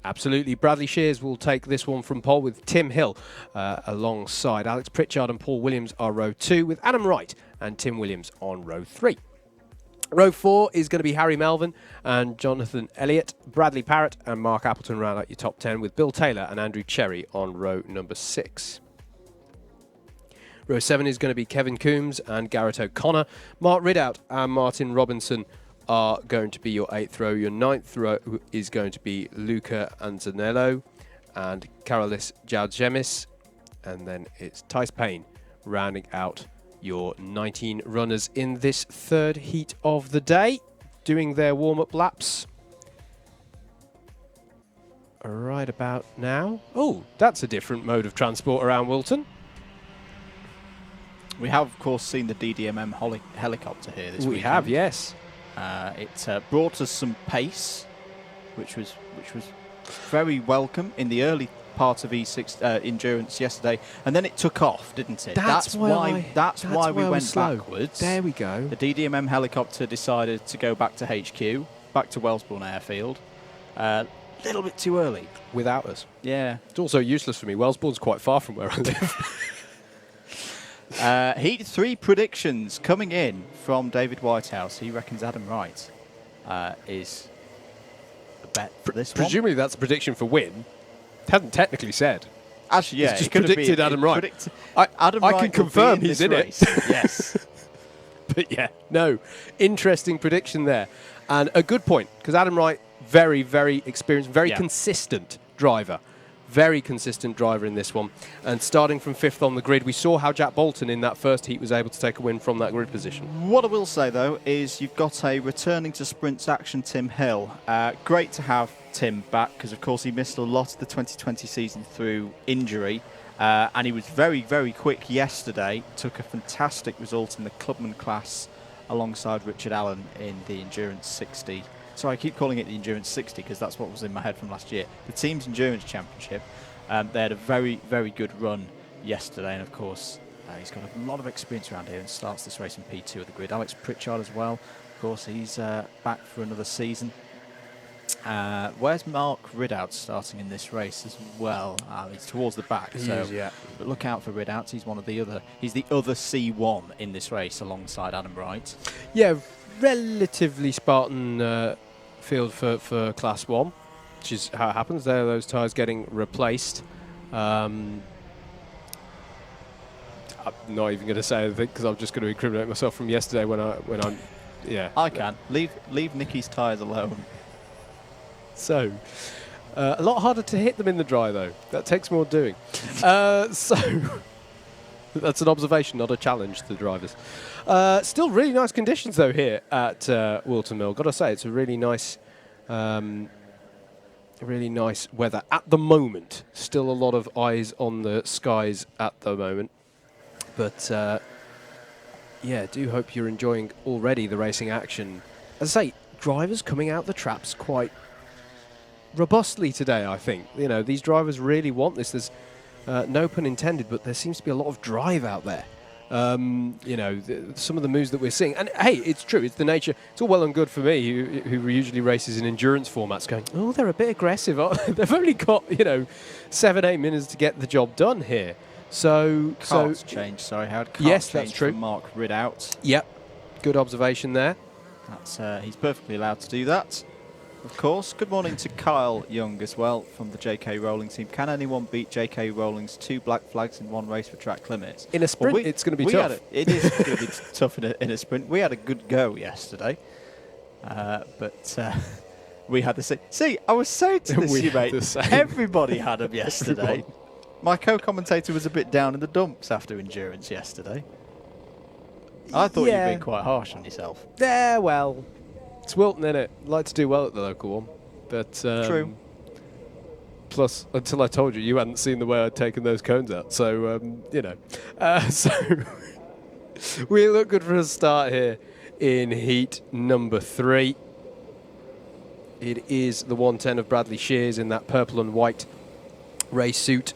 Absolutely. Bradley Shears will take this one from pole with Tim Hill alongside Alex Pritchard, and Paul Williams are row 2 with Adam Wright and Tim Williams on row 3. Row 4 is going to be Harry Melvin and Jonathan Elliott, Bradley Parrott and Mark Appleton round out your top 10 with Bill Taylor and Andrew Cherry on row number 6. Row 7 is going to be Kevin Coombs and Garrett O'Connor. Mark Ridout and Martin Robinson are going to be your 8th row. Your 9th row is going to be Luca Anzanello and Karolis Jalgemis. And then it's Tice Payne rounding out your 19 runners in this third heat of the day, doing their warm-up laps right about now. Oh, that's a different mode of transport around Wilton. We have, of course, seen the DDMM helicopter here this week. We have, yes. It brought us some pace, which was very welcome in the early part of E6 endurance yesterday, and then it took off, didn't it? That's why we went backwards. There we go. The DDMM helicopter decided to go back to HQ, back to Wellesbourne Airfield. A little bit too early. Without us. Yeah. It's also useless for me. Wellesbourne's quite far from where I live. Heat 3 predictions coming in from David Whitehouse. He reckons Adam Wright is the bet for this one. Presumably that's a prediction for win. Hasn't technically said. Actually, yeah, it's just predicted Adam Wright. Adam I Wright can confirm in he's in race. it. Yes. But yeah, no, interesting prediction there. And a good point, because Adam Wright, very, very experienced, very consistent driver. Very consistent driver in this one. And starting from 5th on the grid, we saw how Jack Bolton in that first heat was able to take a win from that grid position. What I will say, though, is you've got a returning to sprints action Tim Hill. Great to have Tim back, because, of course, he missed a lot of the 2020 season through injury. And he was very, very quick yesterday. Took a fantastic result in the clubman class alongside Richard Allen in the Endurance 60. Sorry, I keep calling it the Endurance 60 because that's what was in my head from last year. The Team's Endurance Championship. They had a very, very good run yesterday, and of course, he's got a lot of experience around here and starts this race in P2 of the grid. Alex Pritchard as well. Of course, he's back for another season. Where's Mark Ridout starting in this race as well? He's towards the back, but look out for Ridout. He's he's the other C1 in this race alongside Adam Wright. Yeah, relatively Spartan field for Class 1, which is how it happens. There are those tyres getting replaced. I'm not even going to say anything because I'm just going to incriminate myself from yesterday when I'm I can leave Nicky's tyres alone. So a lot harder to hit them in the dry though. That takes more doing. So that's an observation, not a challenge to the drivers. Still really nice conditions though here at Whilton Mill. Got to say, it's a really nice weather at the moment. Still a lot of eyes on the skies at the moment. But yeah, do hope you're enjoying already the racing action. As I say, drivers coming out the traps quite robustly today, I think. You know, these drivers really want this. There's no pun intended, but there seems to be a lot of drive out there. You know, some of the moves that we're seeing. And hey, it's true, it's the nature. It's all well and good for me, who usually races in endurance formats, going, oh, they're a bit aggressive. They've only got, 7-8 minutes to get the job done here. Cart's changed, sorry, Howard. Yes, that's true. Mark Ridout. Yep, good observation there. That's he's perfectly allowed to do that, of course. Good morning to Kyle Young as well from the JK Rolling team. Can anyone beat JK Rolling's 2 black flags in one race for track limits? In a sprint, it's going to be tough. It is going to be tough in a sprint. We had a good go yesterday, but we had the same. See, I was saying to this, mate, everybody had them yesterday. My co-commentator was a bit down in the dumps after endurance yesterday. I thought you'd been quite harsh on yourself. Yeah, well, it's Whilton, innit? Like to do well at the local one. But true. Plus, until I told you hadn't seen the way I'd taken those cones out. So, so we look good for a start here in heat number 3. It is the 110 of Bradley Shears in that purple and white race suit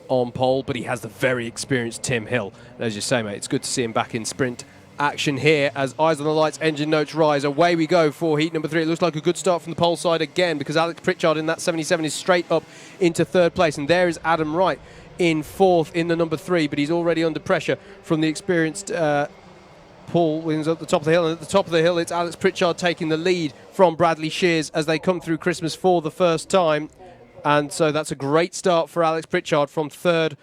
on pole, but he has the very experienced Tim Hill. And as you say, mate, it's good to see him back in sprint action here as eyes on the lights, engine notes rise. Away we go for heat number 3. It looks like a good start from the pole side again because Alex Pritchard in that 77 is straight up into 3rd place. And there is Adam Wright in 4th in the number 3, but he's already under pressure from the experienced Paul Williams at the top of the hill. And at the top of the hill, it's Alex Pritchard taking the lead from Bradley Shears as they come through Christmas for the first time. And so that's a great start for Alex Pritchard from 3rd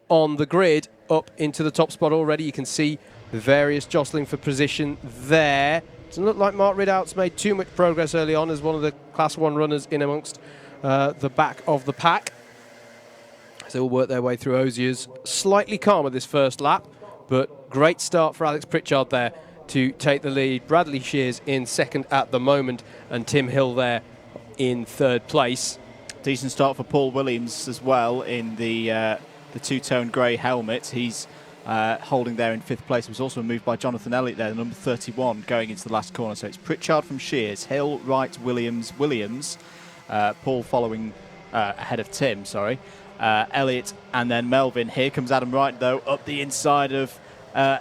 on the grid up into the top spot already. You can see the various jostling for position there. Doesn't look like Mark Ridout's made too much progress early on as one of the Class 1 runners in amongst the back of the pack. So they'll work their way through Osiers. Slightly calmer this first lap, but great start for Alex Pritchard there to take the lead. Bradley Shears in 2nd at the moment and Tim Hill there in 3rd place. Decent start for Paul Williams as well in the two-tone grey helmet. He's holding there in 5th place. He was also moved by Jonathan Elliott there, the number 31, going into the last corner. So it's Pritchard from Shears, Hill, Wright, Williams, Paul following ahead of Tim, Elliott, and then Melvin. Here comes Adam Wright, though, up the inside of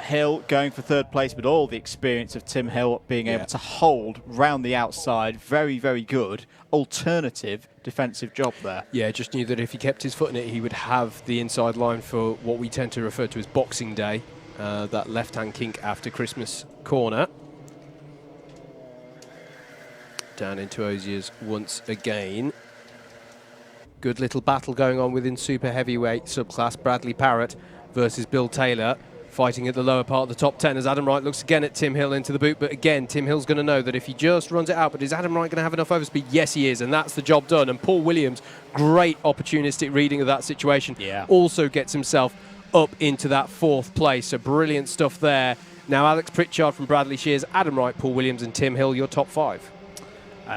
Hill, going for 3rd place, but all the experience of Tim Hill being able to hold round the outside. Very, very good alternative defensive job there. Yeah, just knew that if he kept his foot in it, he would have the inside line for what we tend to refer to as Boxing Day, that left-hand kink after Christmas corner. Down into Osiers once again. Good little battle going on within super heavyweight subclass. Bradley Parrott versus Bill Taylor, fighting at the lower part of the top 10 as Adam Wright looks again at Tim Hill into the boot. But again, Tim Hill's going to know that if he just runs it out, but is Adam Wright going to have enough overspeed? Yes, he is, and that's the job done. And Paul Williams, great opportunistic reading of that situation, also gets himself up into that 4th place. So brilliant stuff there. Now Alex Pritchard from Bradley Shears, Adam Wright, Paul Williams and Tim Hill, your top 5.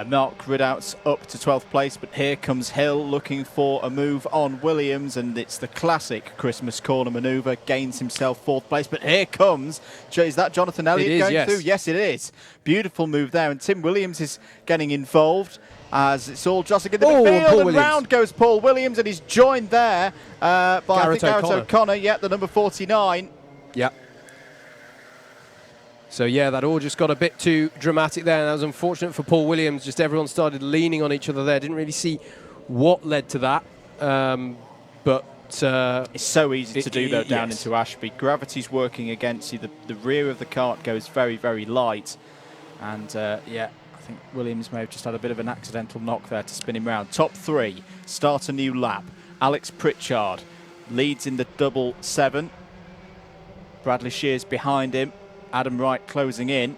Mark Ridout's up to 12th place, but here comes Hill looking for a move on Williams, and it's the classic Christmas corner manoeuvre. Gains himself 4th place, but here comes, is that Jonathan Elliott going through? Yes, it is. Beautiful move there, and Tim Williams is getting involved as it's all jostling in the midfield, and round goes Paul Williams, and he's joined there by Garrett O'Connor, the number 49. Yeah. So, yeah, that all just got a bit too dramatic there, and that was unfortunate for Paul Williams. Just everyone started leaning on each other there. Didn't really see what led to that. But it's so easy to do, though, down into Ashby. Gravity's working against you. The rear of the kart goes very, very light. And, I think Williams may have just had a bit of an accidental knock there to spin him round. Top 3, start a new lap. Alex Pritchard leads in the double 7. Bradley Shears behind him. Adam Wright closing in.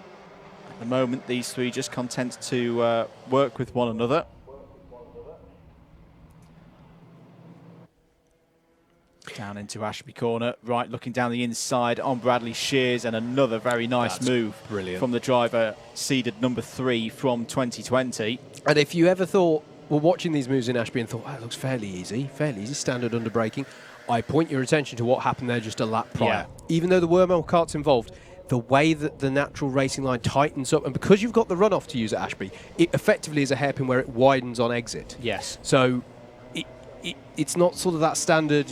At the moment, these 3 just content to work with one another. Down into Ashby corner. Wright looking down the inside on Bradley Shears, and another very nice move from the driver, seeded number 3 from 2020. And if you ever thought, watching these moves in Ashby and thought, it looks fairly easy, standard under braking, I point your attention to what happened there just a lap prior. Even though there were more karts involved, the way that the natural racing line tightens up, and because you've got the runoff to use at Ashby, it effectively is a hairpin where it widens on exit. Yes. So it's not sort of that standard,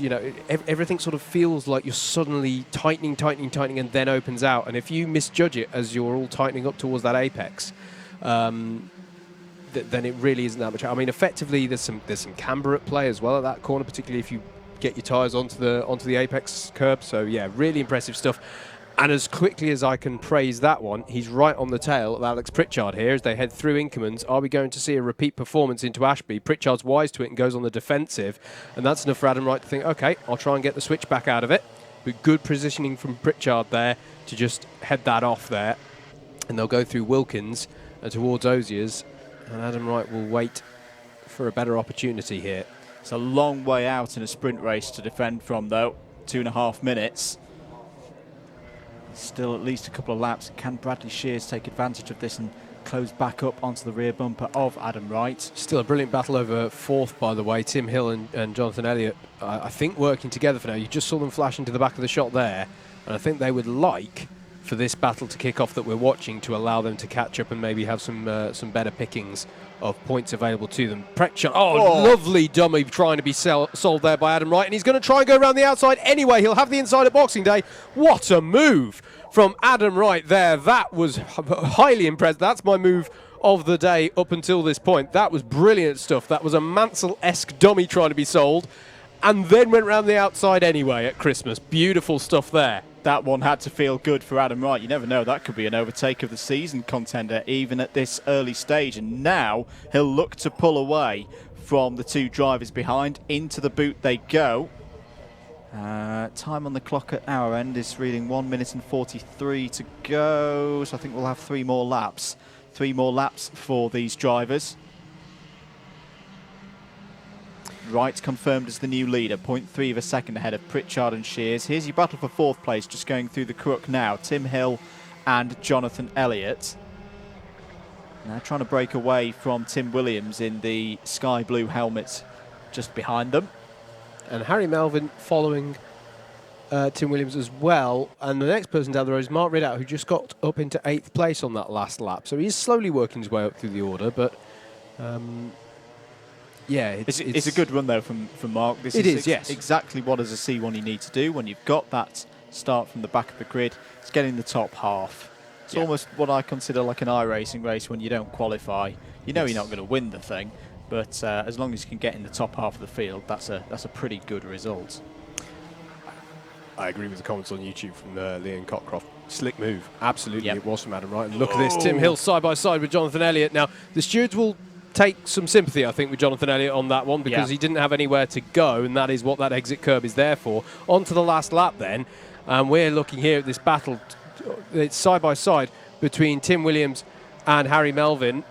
everything sort of feels like you're suddenly tightening, and then opens out. And if you misjudge it as you're all tightening up towards that apex, then it really isn't that much. I mean, effectively, there's some camber at play as well at that corner, particularly if you get your tyres onto the apex curb. So yeah, really impressive stuff. And as quickly as I can praise that one, he's right on the tail of Alex Pritchard here as they head through Inkermans. Are we going to see a repeat performance into Ashby? Pritchard's wise to it and goes on the defensive, and that's enough for Adam Wright to think, OK, I'll try and get the switch back out of it. But good positioning from Pritchard there to just head that off there. And they'll go through Wilkins and towards Osiers, and Adam Wright will wait for a better opportunity here. It's a long way out in a sprint race to defend from, though. 2.5 minutes. Still at least a couple of laps. Can Bradley Shears take advantage of this and close back up onto the rear bumper of Adam Wright? Still a brilliant battle over 4th, by the way. Tim Hill and Jonathan Elliott, I think, working together for now. You just saw them flash into the back of the shot there, and I think they would like for this battle to kick off that we're watching to allow them to catch up and maybe have some better pickings of points available to them. Pritchard, lovely dummy trying to be sold there by Adam Wright, and he's going to try and go around the outside anyway. He'll have the inside at Boxing Day. What a move from Adam Wright there. That was highly impressive. That's my move of the day up until this point. That was brilliant stuff. That was a Mansell-esque dummy trying to be sold, and then went round the outside anyway at Christmas. Beautiful stuff there. That one had to feel good for Adam Wright. You never know, that could be an overtake of the season contender even at this early stage. And now he'll look to pull away from the 2 drivers behind. Into the boot they go. Time on the clock at our end is reading 1 minute and 43 to go. So I think we'll have 3 more laps. 3 more laps for these drivers. Wright confirmed as the new leader, 0.3 of a second ahead of Pritchard and Shears. Here's your battle for 4th place, just going through the crook now. Tim Hill and Jonathan Elliott. Now trying to break away from Tim Williams in the sky blue helmet just behind them. And Harry Melvin following Tim Williams as well. And the next person down the road is Mark Ridout, who just got up into 8th place on that last lap. So he's slowly working his way up through the order, but... yeah, it's a good run, though, from Mark. This is exactly what, as a C1, you need to do when you've got that start from the back of the grid. It's getting the top half. It's almost what I consider like an iRacing race when you don't qualify. You know you're not going to win the thing, but as long as you can get in the top half of the field, that's a pretty good result. I agree with the comments on YouTube from Leon Cockcroft. Slick move. Absolutely, it was from Adam Wright. And look at this, Tim Hill side by side with Jonathan Elliott. Now, the stewards will take some sympathy, I think, with Jonathan Elliott on that one because he didn't have anywhere to go, and that is what that exit curb is there for. On to the last lap then, and we're looking here at this battle. It's side by side between Tim Williams and Harry Melvin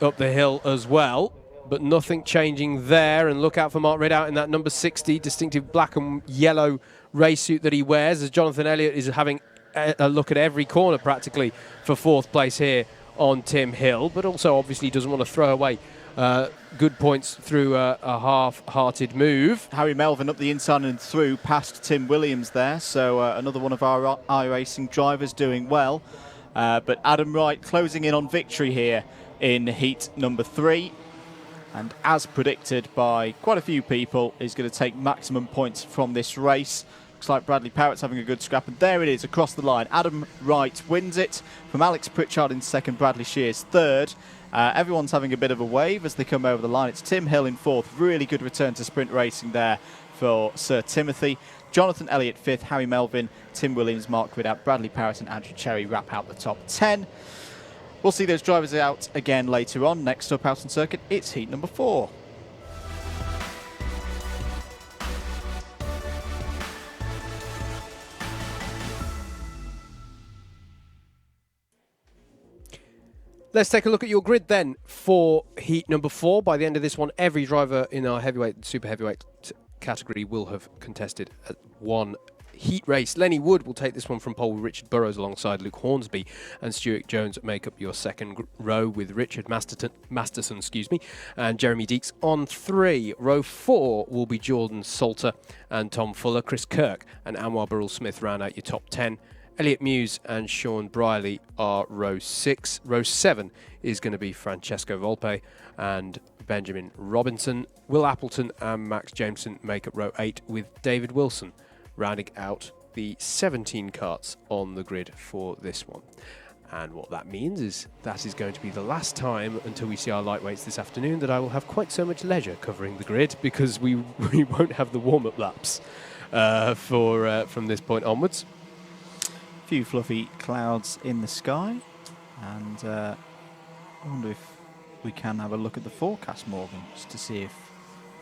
up the hill as well, but nothing changing there. And look out for Mark Ridout in that number 60 distinctive black and yellow race suit that he wears, as Jonathan Elliott is having a look at every corner practically for 4th place here on Tim Hill, but also obviously doesn't want to throw away good points through a half-hearted move. Harry Melvin up the inside and through past Tim Williams there, so another one of our iRacing drivers doing well. But Adam Wright closing in on victory here in heat number 3. And as predicted by quite a few people, is going to take maximum points from this race. Looks like Bradley Parrott's having a good scrap, and there it is across the line. Adam Wright wins it from Alex Pritchard in second, Bradley Shears third. Everyone's having a bit of a wave as they come over the line. It's Tim Hill in fourth. Really good return to sprint racing there for Sir Timothy. Jonathan Elliott fifth, Harry Melvin, Tim Williams, Mark Ridout, Bradley Parrott and Andrew Cherry wrap out the top 10. We'll see those drivers out again later on. Next up out on circuit, it's heat number 4. Let's take a look at your grid then for heat number 4. By the end of this one, every driver in our heavyweight and super heavyweight category will have contested one heat race. Lenny Wood will take this one from pole with Richard Burrows alongside Luke Hornsby, and Stuart Jones make up your second row with Richard Masterson, and Jeremy Deeks on 3. Row 4 will be Jordan Salter and Tom Fuller. Chris Kirk and Anwar Burrell Smith round out your top 10. Elliot Muse and Sean Briley are row 6. Row 7 is going to be Francesco Volpe and Benjamin Robinson. Will Appleton and Max Jameson make up row 8 with David Wilson rounding out the 17 karts on the grid for this one. And what that means is that is going to be the last time until we see our lightweights this afternoon that I will have quite so much leisure covering the grid, because we won't have the warm-up laps from this point onwards. A few fluffy clouds in the sky, and I wonder if we can have a look at the forecast, Morgan, just to see if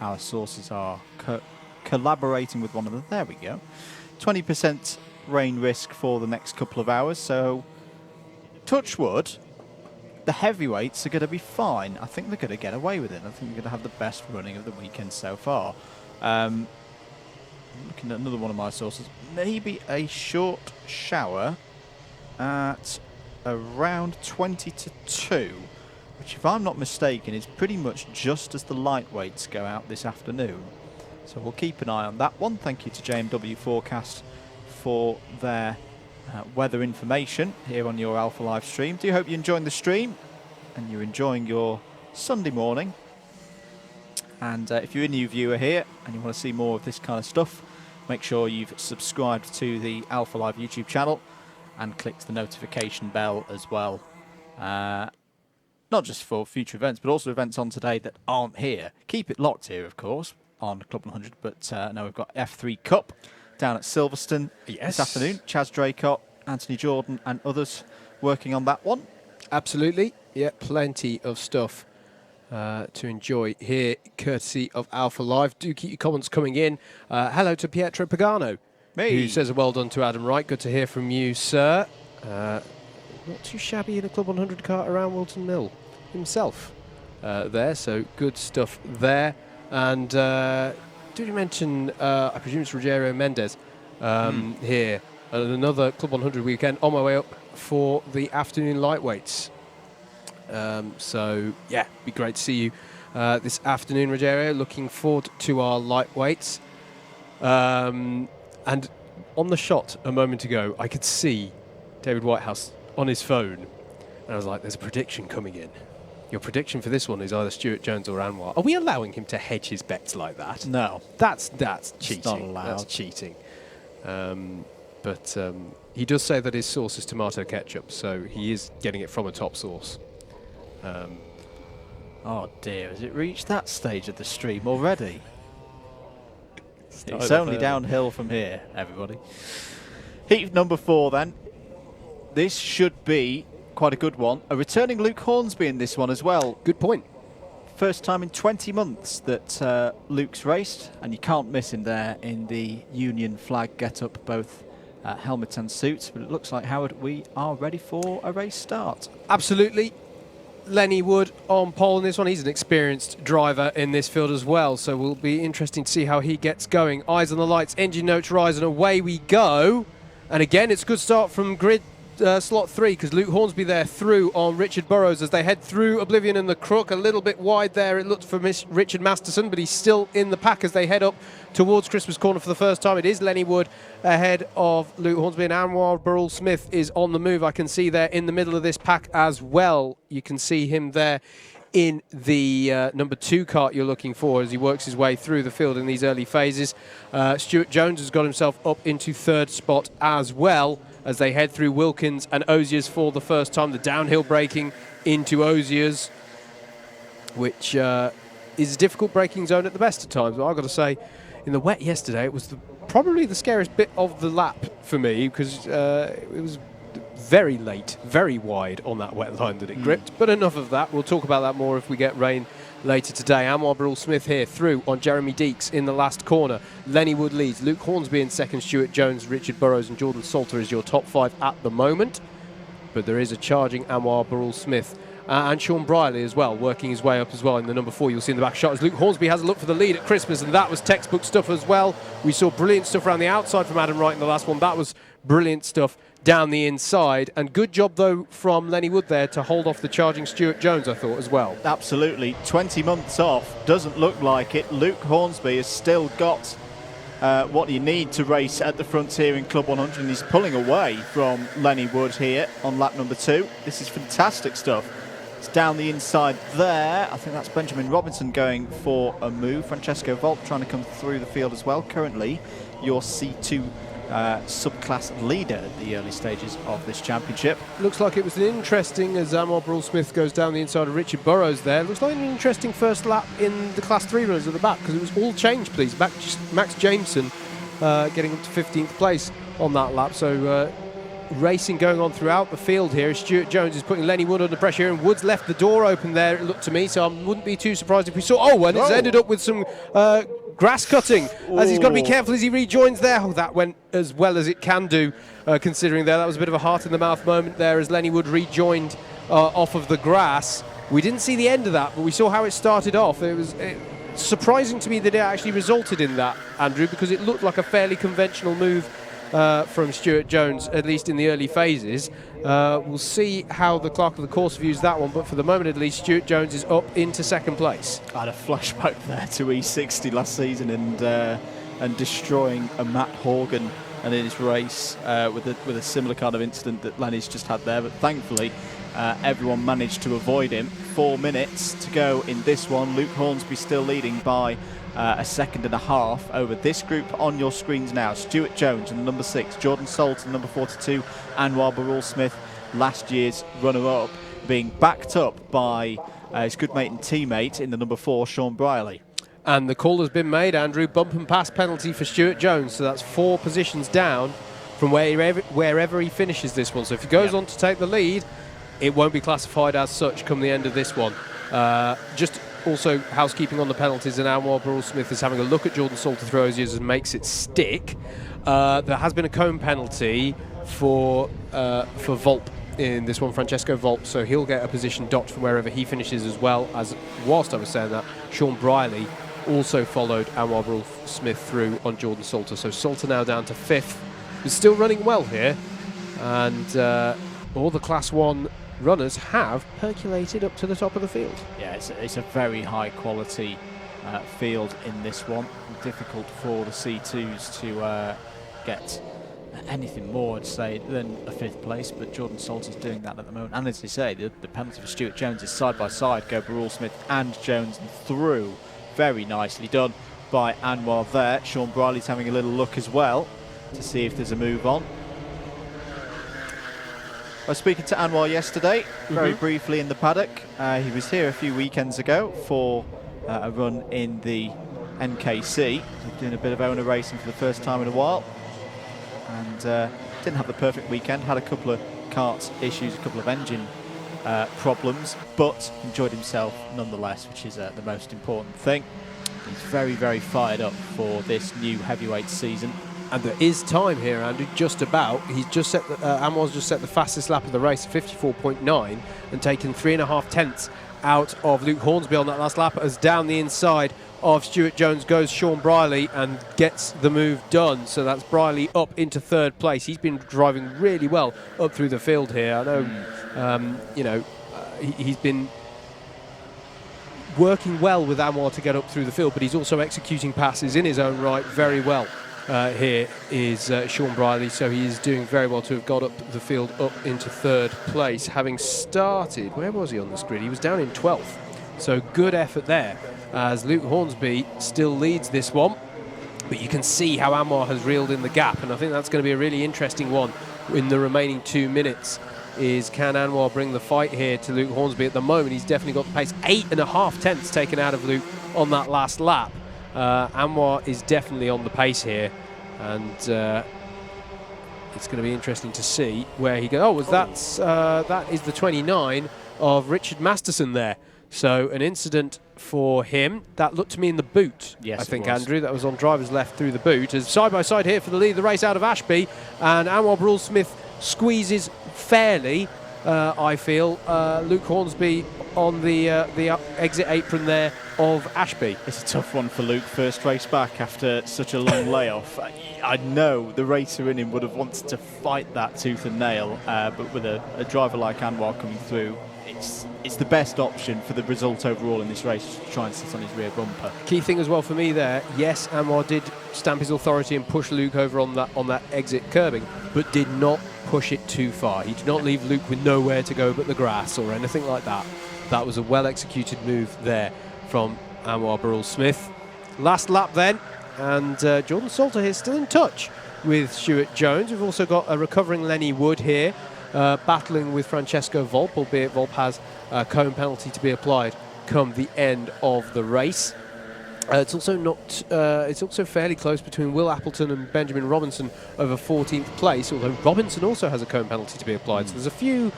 our sources are collaborating with one another. There we go. 20% rain risk for the next couple of hours, so touch wood, the heavyweights are going to be fine. I think they're going to get away with it. I think they're going to have the best running of the weekend so far. Looking at another one of my sources, maybe a short shower at around 20 to 2, which, if I'm not mistaken, is pretty much just as the lightweights go out this afternoon. So we'll keep an eye on that one. Thank you to JMW Forecast for their weather information here on your Alpha Live stream. Do hope you're enjoying the stream and you're enjoying your Sunday morning. And if you're a new viewer here and you want to see more of this kind of stuff, make sure you've subscribed to the Alpha Live YouTube channel and clicked the notification bell as well. Not just for future events, but also events on today that aren't here. Keep it locked here, of course, on Club 100. But now we've got F3 Cup down at Silverstone this afternoon. Chaz Draycott, Anthony Jordan and others working on that one. Absolutely. Yeah, plenty of stuff to enjoy here, courtesy of Alpha Live. Do keep your comments coming in. Hello to Pietro Pagano, who says a well done to Adam Wright. Good to hear from you, sir. Not too shabby in a Club 100 kart around Whilton Mill himself there, so good stuff there. And did you mention, I presume it's Rogério Mendes here, at another Club 100 weekend on my way up for the afternoon lightweights. So, yeah, be great to see you this afternoon, Rogério. Looking forward to our lightweights. And on the shot a moment ago, I could see David Whitehouse on his phone. And I was like, there's a prediction coming in. Your prediction for this one is either Stuart Jones or Anwar. Are we allowing him to hedge his bets like that? No. That's cheating. It's not allowed. That's cheating. But he does say that his sauce is tomato ketchup, so he is getting it from a top source. Oh dear, has it reached that stage of the stream already? It's over only downhill from here, everybody. Heat number 4 then. This should be quite a good one. A returning Luke Hornsby in this one as well. Good point. First time in 20 months that Luke's raced, and you can't miss him there in the Union flag get-up, both helmet and suits. But it looks like, Howard, we are ready for a race start. Absolutely. Lenny Wood on pole in this one. He's an experienced driver in this field as well, so will be interesting to see how he gets going. Eyes on the lights, engine notes rise, and away we go. And again, it's a good start from grid slot 3, because Luke Hornsby there through on Richard Burrows as they head through Oblivion and the Crook. A little bit wide there, it looked for Richard Masterson, but he's still in the pack as they head up towards Christmas Corner for the first time. It is Lenny Wood ahead of Luke Hornsby, and Anwar Birel Smith is on the move. I can see there in the middle of this pack as well. You can see him there in the number 2 kart you're looking for as he works his way through the field in these early phases. Stuart Jones has got himself up into 3rd spot as well as they head through Wilkins and Oziers for the first time. The downhill braking into Oziers, which is a difficult braking zone at the best of times. But I've got to say, in the wet yesterday, it was probably the scariest bit of the lap for me, because it was very late, very wide on that wet line that it gripped. But enough of that. We'll talk about that more if we get rain later today. Anwar Birel Smith here through on Jeremy Deeks in the last corner. Lenny Wood leads. Luke Hornsby in second. Stuart Jones, Richard Burrows and Jordan Salter is your top 5 at the moment. But there is a charging Anwar Birel Smith. And Sean Briley as well, working his way up as well in the number 4. You'll see in the back shot as Luke Hornsby has a look for the lead at Christmas, and that was textbook stuff as well. We saw brilliant stuff around the outside from Adam Wright in the last one. That was brilliant stuff down the inside, and good job though from Lenny Wood there to hold off the charging Stuart Jones, I thought, as well. Absolutely. 20 months off, doesn't look like it. Luke Hornsby has still got what you need to race at the frontier in Club 100, and he's pulling away from Lenny Wood here on lap number 2. This is fantastic stuff. It's down the inside there. I think that's Benjamin Robinson going for a move. Francesco Volp trying to come through the field as well. Currently your C2 subclass leader at the early stages of this championship. Looks like it was an interesting, as Anwar Birel Smith goes down the inside of Richard Burrows there. Looks like an interesting first lap in the Class 3 runners at the back, because it was all change, please. Max Jameson getting up to 15th place on that lap. So racing going on throughout the field here. Stuart Jones is putting Lenny Wood under pressure, and Wood's left the door open there, it looked to me, so I wouldn't be too surprised if we saw... Oh, and it's ended up with some grass cutting, as he's got to be careful as he rejoins there. Oh, that went as well as it can do, considering there. That was a bit of a heart-in-the-mouth moment there as Lenny Wood rejoined off of the grass. We didn't see the end of that, but we saw how it started off. It was surprising to me that it actually resulted in that, Andrew, because it looked like a fairly conventional move from Stuart Jones, at least in the early phases. We'll see how the clerk of the course views that one, but for the moment at least, Stuart Jones is up into 2nd place. I had a flashback there to E60 last season and destroying a Matt Horgan and in his race with a similar kind of incident that Lenny's just had there, but thankfully everyone managed to avoid him. 4 minutes to go in this one. Luke Hornsby still leading by a 2.5 seconds over this group on your screens now. Stuart Jones in the number 6, Jordan Salt in number 42, Anwar Birel Smith, last year's runner-up, being backed up by his good mate and teammate in the number 4, Sean Briley. And the call has been made, Andrew. Bump and pass penalty for Stuart Jones, so that's 4 positions down from wherever he finishes this one. So if he goes on to take the lead, it won't be classified as such come the end of this one. Just also housekeeping on the penalties, and Anwar Birel Smith is having a look at Jordan Salter through Oziers and makes it stick. There has been a cone penalty for Volp in this one, Francesco Volp, so he'll get a position docked from wherever he finishes, as well as, whilst I was saying that, Sean Briley also followed Anwar Birel Smith through on Jordan Salter. So Salter now down to 5th. He's still running well here, and all the Class 1 runners have percolated up to the top of the field. Yeah, it's a very high quality field in this one. Difficult for the C2s to get anything more, I'd say, than a 5th place, but Jordan Salter's doing that at the moment. And as you say, the penalty for Stuart Jones is side by side, go Birel Smith and Jones and through. Very nicely done by Anwar there. Sean Briley's having a little look as well to see if there's a move on. I was speaking to Anwar yesterday, very briefly in the paddock. He was here a few weekends ago for a run in the NKC, doing a bit of owner racing for the first time in a while. And didn't have the perfect weekend, had a couple of kart issues, a couple of engine problems, but enjoyed himself nonetheless, which is the most important thing. He's very, very fired up for this new heavyweight season. And there is time here, Andrew, just about. He's just set Anwar's just set the fastest lap of the race, 54.9, and taken 3.5 tenths out of Luke Hornsby on that last lap, as down the inside of Stuart Jones goes Sean Briley and gets the move done. So that's Briley up into third place. He's been driving really well up through the field here. I know, he's been working well with Anwar to get up through the field, but he's also executing passes in his own right very well. Here is Sean Briley, so he is doing very well to have got up the field up into third place, having started, where was he on this grid? He was down in 12th, so good effort there, as Luke Hornsby still leads this one, but you can see how Anwar has reeled in the gap, and I think that's going to be a really interesting one in the remaining 2 minutes. Is can Anwar bring the fight here to Luke Hornsby? At the moment, he's definitely got the pace. 8.5 tenths taken out of Luke on that last lap. Anwar is definitely on the pace here, and it's going to be interesting to see where he goes. That is the 29 of Richard Masterson there. So an incident for him. That looked to me in the boot, yes, I think, Andrew. That was on driver's left through the boot. As side by side here for the lead of the race out of Ashby, and Anwar Brule-Smith squeezes fairly, I feel, Luke Hornsby on the exit apron there of Ashby. It's a tough one for Luke, first race back after such a long layoff. I know the racer in him would have wanted to fight that tooth and nail, but with a driver like Anwar coming through, it's the best option for the result overall in this race, to try and sit on his rear bumper. Key thing as well for me there, yes, Anwar did stamp his authority and push Luke over on that exit curbing, but did not push it too far. He did not leave Luke with nowhere to go but the grass or anything like that. That was a well-executed move there from Anwar Brule-Smith. Last lap then, and Jordan Salter here still in touch with Stuart Jones. We've also got a recovering Lenny Wood here, battling with Francesco Volpe, albeit Volpe has a cone penalty to be applied come the end of the race. It's also fairly close between Will Appleton and Benjamin Robinson over 14th place, although Robinson also has a cone penalty to be applied. So there's a few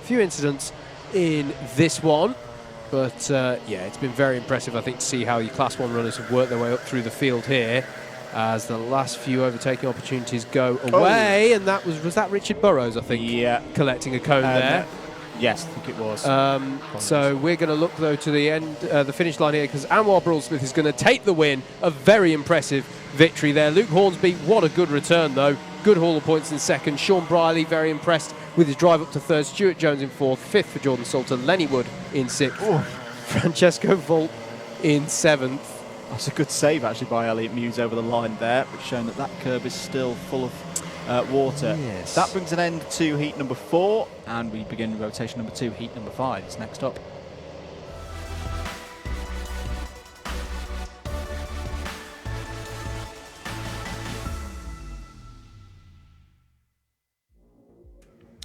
incidents in this one, but yeah, it's been very impressive, I think, to see how the Class 1 runners have worked their way up through the field here as the last few overtaking opportunities go away. And that was that Richard Burrows, I think, collecting a cone there. Yes, I think it was. So we're going to look, though, to the end, the finish line here, because Anwar Brule-Smith is going to take the win. A very impressive victory there. Luke Hornsby, what a good return, though. Good haul of points in second. Sean Briley, very impressed with his drive up to third. Stuart Jones in fourth. Fifth for Jordan Salter. Lenny Wood in sixth. Ooh. Francesco Volpe in seventh. That's a good save, actually, by Elliot Muse over the line there, but showing that curb is still full of water. Yes. That brings an end to heat number 4, and we begin rotation number 2. Heat number 5 is next up.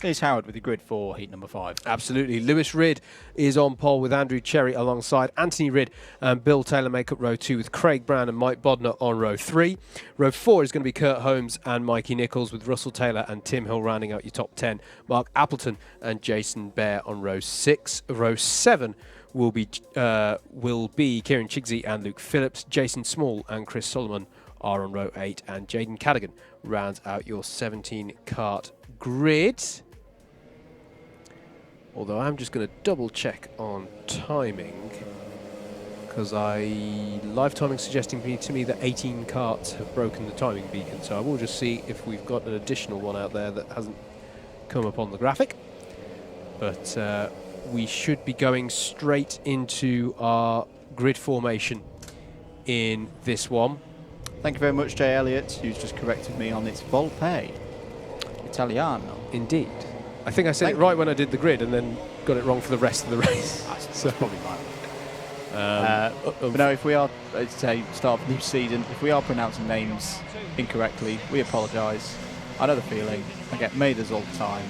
Here's Howard with the grid for heat number 5. Absolutely. Lewis Ridd is on pole with Andrew Cherry alongside Anthony Ridd and Bill Taylor make up row 2 with Craig Brown and Mike Bodner on row 3. Row 4 is going to be Kurt Holmes and Mikey Nichols with Russell Taylor and Tim Hill rounding out your top 10. Mark Appleton and Jason Bear on row 6. Row 7 will be Kieran Chigsey and Luke Phillips. Jason Small and Chris Solomon are on row 8, and Jaden Cadigan rounds out your 17 kart grid. Although I'm just going to double check on timing, because live timing suggesting to me that 18 karts have broken the timing beacon. So I will just see if we've got an additional one out there that hasn't come up on the graphic. But we should be going straight into our grid formation in this one. Thank you very much, Jay Elliott, who's just corrected me on its Volpe Italiano. Indeed. I think I said it right when I did the grid and then got it wrong for the rest of the race. So probably right. But no, if we are, say, start of the new season, if we are pronouncing names incorrectly, we apologise. I know the feeling. I get made this all the time.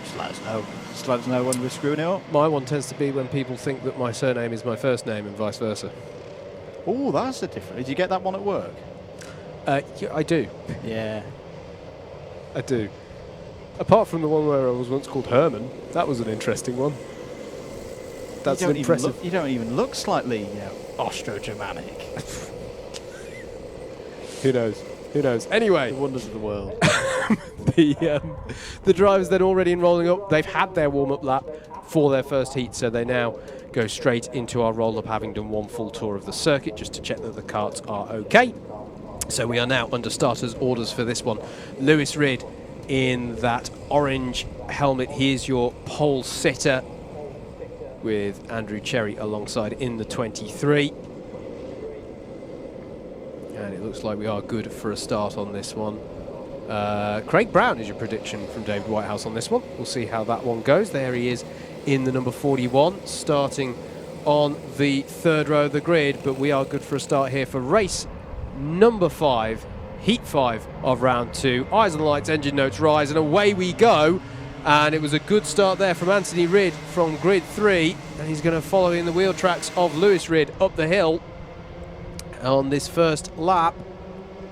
Just let us know. Just let us know when we're screwing it up. My one tends to be when people think that my surname is my first name and vice versa. Oh, that's a different. Did you get that one at work? Yeah, I do. Yeah. I do. Apart from the one where I was once called Herman, that was an interesting one. That's impressive. You don't even look slightly, Austro-Germanic. Who knows? Who knows? Anyway, the wonders of the world. the drivers then already enrolling up. They've had their warm-up lap. for their first heat, so they now go straight into our roll-up, having done one full tour of the circuit, just to check that the karts are okay. So we are now under starters orders for this one. Lewis Ridd in that orange helmet. He is your pole sitter, with Andrew Cherry alongside in the 23. And it looks like we are good for a start on this one. Craig Brown is your prediction from David Whitehouse on this one. We'll see how that one goes. There he is in the number 41, starting on the third row of the grid. But we are good for a start here for race number 5, heat 5 of round 2. Eyes on the lights, engine notes rise, and away we go. And it was a good start there from Anthony Ridd from grid 3, and he's going to follow in the wheel tracks of Lewis Ridd up the hill on this first lap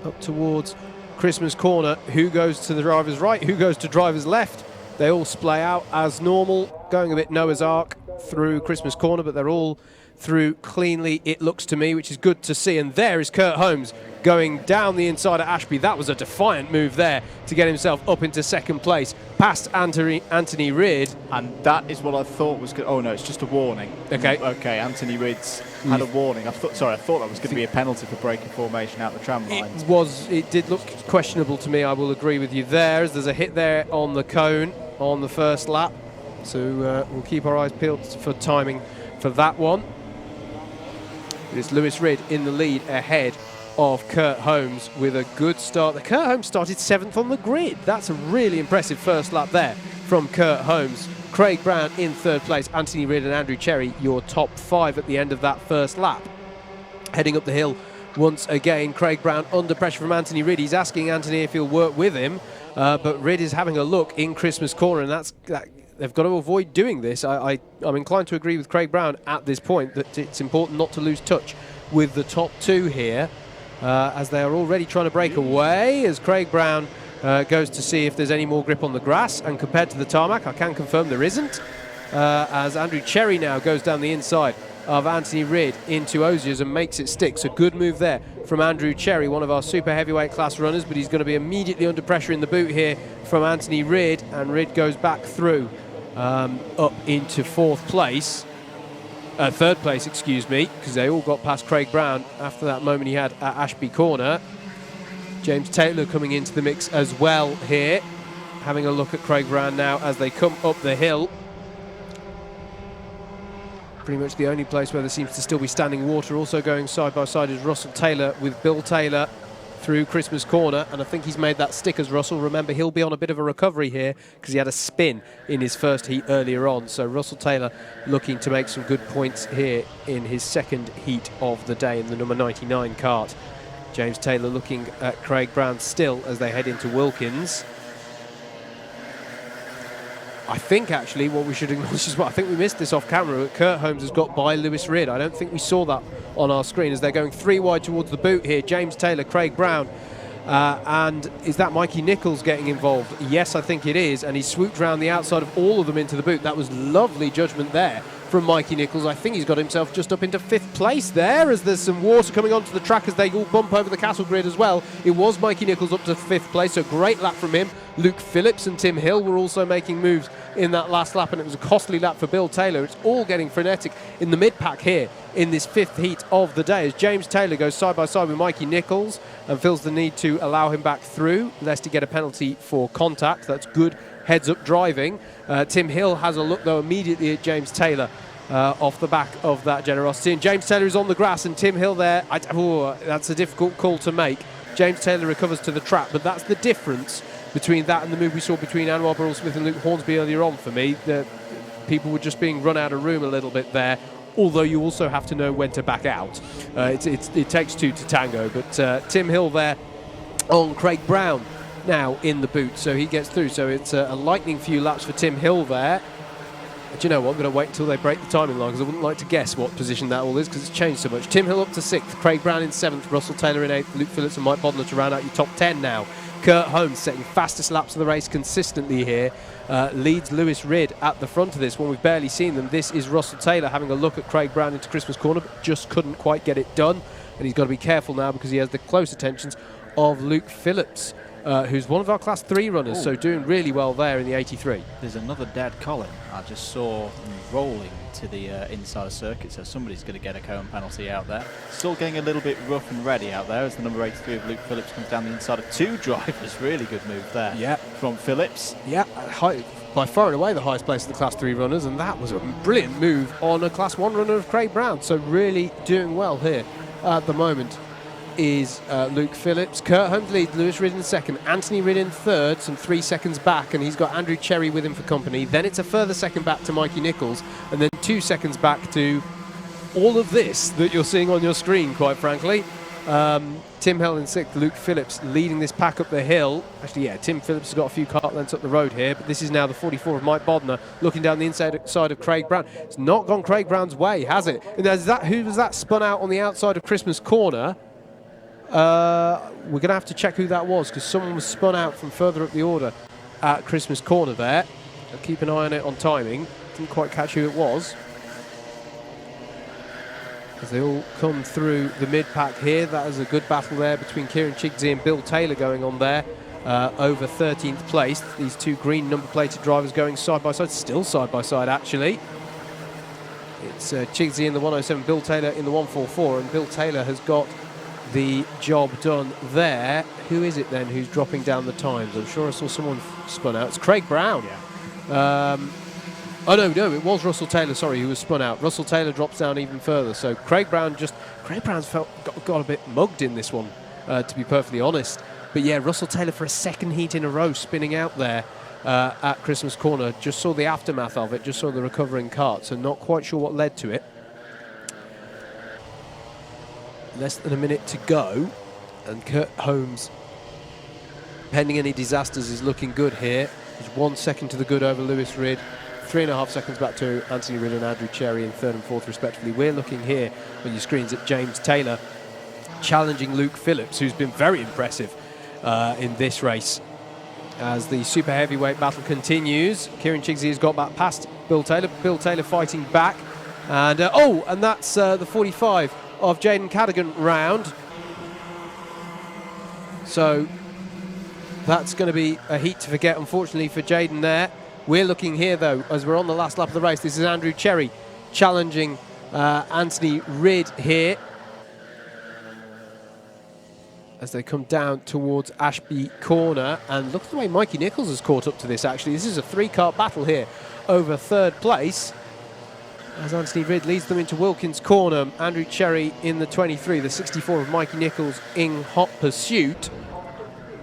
up towards Christmas Corner. Who goes to the driver's right, who goes to driver's left? They all splay out as normal, going a bit Noah's Ark through Christmas Corner, but they're all through cleanly, it looks to me, which is good to see. And there is Kurt Holmes going down the inside of Ashby. That was a defiant move there to get himself up into second place, past Anthony Ridd. And that is what I thought was good. Oh no, it's just a warning. Okay. Okay, Anthony Ridd's had a warning. I thought that was going to be a penalty for breaking formation out the tram lines. It did look questionable to me, I will agree with you there, as there's a hit there on the cone on the first lap. So we'll keep our eyes peeled for timing for that one. It's Lewis Ridd in the lead ahead of Kurt Holmes with a good start. Kurt Holmes started 7th on the grid. That's a really impressive first lap there from Kurt Holmes. Craig Brown in 3rd place. Anthony Ridd and Andrew Cherry, your top 5 at the end of that first lap. Heading up the hill once again, Craig Brown under pressure from Anthony Ridd. He's asking Anthony if he'll work with him, but Ridd is having a look in Christmas Corner, and they've got to avoid doing this. I'm inclined to agree with Craig Brown at this point that it's important not to lose touch with the top 2 here, as they are already trying to break away, as Craig Brown goes to see if there's any more grip on the grass, and compared to the tarmac, I can confirm there isn't, as Andrew Cherry now goes down the inside of Anthony Ridd into Osiers and makes it stick. So good move there from Andrew Cherry, one of our super heavyweight class runners, but he's going to be immediately under pressure in the boot here from Anthony Ridd, and Ridd goes back through up into 4th place. 3rd place, excuse me, because they all got past Craig Brown after that moment he had at Ashby Corner. James Taylor coming into the mix as well here, having a look at Craig Brown now as they come up the hill. Pretty much the only place where there seems to still be standing water. Also going side by side is Russell Taylor with Bill Taylor through Christmas Corner, and I think he's made that stick as Russell. Remember, he'll be on a bit of a recovery here because he had a spin in his first heat earlier on. So Russell Taylor looking to make some good points here in his second heat of the day in the number 99 kart. James Taylor looking at Craig Brown still as they head into Wilkins. I think actually what we should acknowledge is, I think we missed this off camera, but Kurt Holmes has got by Lewis Ridd. I don't think we saw that on our screen as they're going 3 wide towards the boot here. James Taylor, Craig Brown, and is that Mikey Nichols getting involved? Yes, I think it is, and he swooped around the outside of all of them into the boot. That was lovely judgment there from Mikey Nichols. I think he's got himself just up into 5th place there, as there's some water coming onto the track as they all bump over the castle grid as well. It was Mikey Nichols up to 5th place, so great lap from him. Luke Phillips and Tim Hill were also making moves in that last lap, and it was a costly lap for Bill Taylor. It's all getting frenetic in the mid-pack here in this 5th heat of the day, as James Taylor goes side by side with Mikey Nichols and feels the need to allow him back through, lest he get a penalty for contact. That's good heads-up driving. Tim Hill has a look, though, immediately at James Taylor off the back of that generosity. And James Taylor is on the grass, and Tim Hill there, that's a difficult call to make. James Taylor recovers to the trap, but that's the difference between that and the move we saw between Anwar Burrell-Smith and Luke Hornsby earlier on for me. The people were just being run out of room a little bit there, although you also have to know when to back out. It takes 2 to tango, but Tim Hill there on Craig Brown now in the boot, so he gets through. So it's a lightning few laps for Tim Hill there. But you know what, I'm going to wait until they break the timing line, because I wouldn't like to guess what position that all is, because it's changed so much. Tim Hill up to 6th, Craig Brown in 7th, Russell Taylor in 8th, Luke Phillips and Mike Bodler to round out your top 10 now. Kurt Holmes setting fastest laps of the race consistently here, leads Lewis Ridd at the front of this one. We've barely seen them. This is Russell Taylor having a look at Craig Brown into Christmas Corner, but just couldn't quite get it done, and he's got to be careful now because he has the close attentions of Luke Phillips who's one of our Class 3 runners, so doing really well there in the 83. There's another dead Colin. I just saw him rolling to the inside circuit, so somebody's going to get a cone penalty out there. Still getting a little bit rough and ready out there as the number 83 of Luke Phillips comes down the inside of 2 drivers. Really good move there from Phillips. Yeah, by far and away the highest place of the Class 3 runners, and that was a brilliant move on a Class 1 runner of Craig Brown. So really doing well here at the moment is Luke Phillips. Kurt Holmes leads, Lewis Ridd in second, Anthony Ridd in third, some 3 seconds back, and he's got Andrew Cherry with him for company. Then it's a further second back to Mikey Nichols, and then 2 seconds back to all of this that you're seeing on your screen, quite frankly. Tim Hill in sixth, Luke Phillips leading this pack up the hill. Actually, yeah, Tim Phillips has got a few kart lengths up the road here, but this is now the 44 of Mike Bodner looking down the inside side of Craig Brown. It's not gone Craig Brown's way, has it? And who was that spun out on the outside of Christmas Corner? We're going to have to check who that was, because someone was spun out from further up the order at Christmas Corner there. I'll keep an eye on it on timing. Didn't quite catch who it was, as they all come through the mid-pack here. That is a good battle there between Kieran Chigsey and Bill Taylor going on there over 13th place. These 2 green number-plated drivers going side-by-side, still side-by-side actually. It's Chigsey in the 107, Bill Taylor in the 144, and Bill Taylor has got the job done there. Who is it then who's dropping down the times? I'm sure I saw someone spun out. It's Craig Brown. Yeah. Oh no, it was Russell Taylor, sorry, who was spun out. Russell Taylor drops down even further. So Craig Brown's got a bit mugged in this one, to be perfectly honest. But yeah, Russell Taylor for a second heat in a row spinning out there at Christmas Corner. Just saw the aftermath of it, just saw the recovering kart, so not quite sure what led to it. Less than a minute to go, and Kurt Holmes, pending any disasters, is looking good here. There's 1 second to the good over Lewis Ridd, 3.5 seconds back to Anthony Ridd and Andrew Cherry in third and fourth respectively. We're looking here on your screens at James Taylor challenging Luke Phillips, who's been very impressive in this race. As the super heavyweight battle continues, Kieran Chigsey has got back past Bill Taylor. Bill Taylor fighting back, and and that's the 45 of Jaden Cadigan round. So that's going to be a heat to forget, unfortunately, for Jaden there. We're looking here, though, as we're on the last lap of the race. This is Andrew Cherry challenging Anthony Ridd here as they come down towards Ashby Corner. And look at the way Mikey Nichols has caught up to this, actually. This is a 3-kart battle here over third place, as Anthony Ridd leads them into Wilkins Corner. Andrew Cherry in the 23, the 64 of Mikey Nichols in hot pursuit.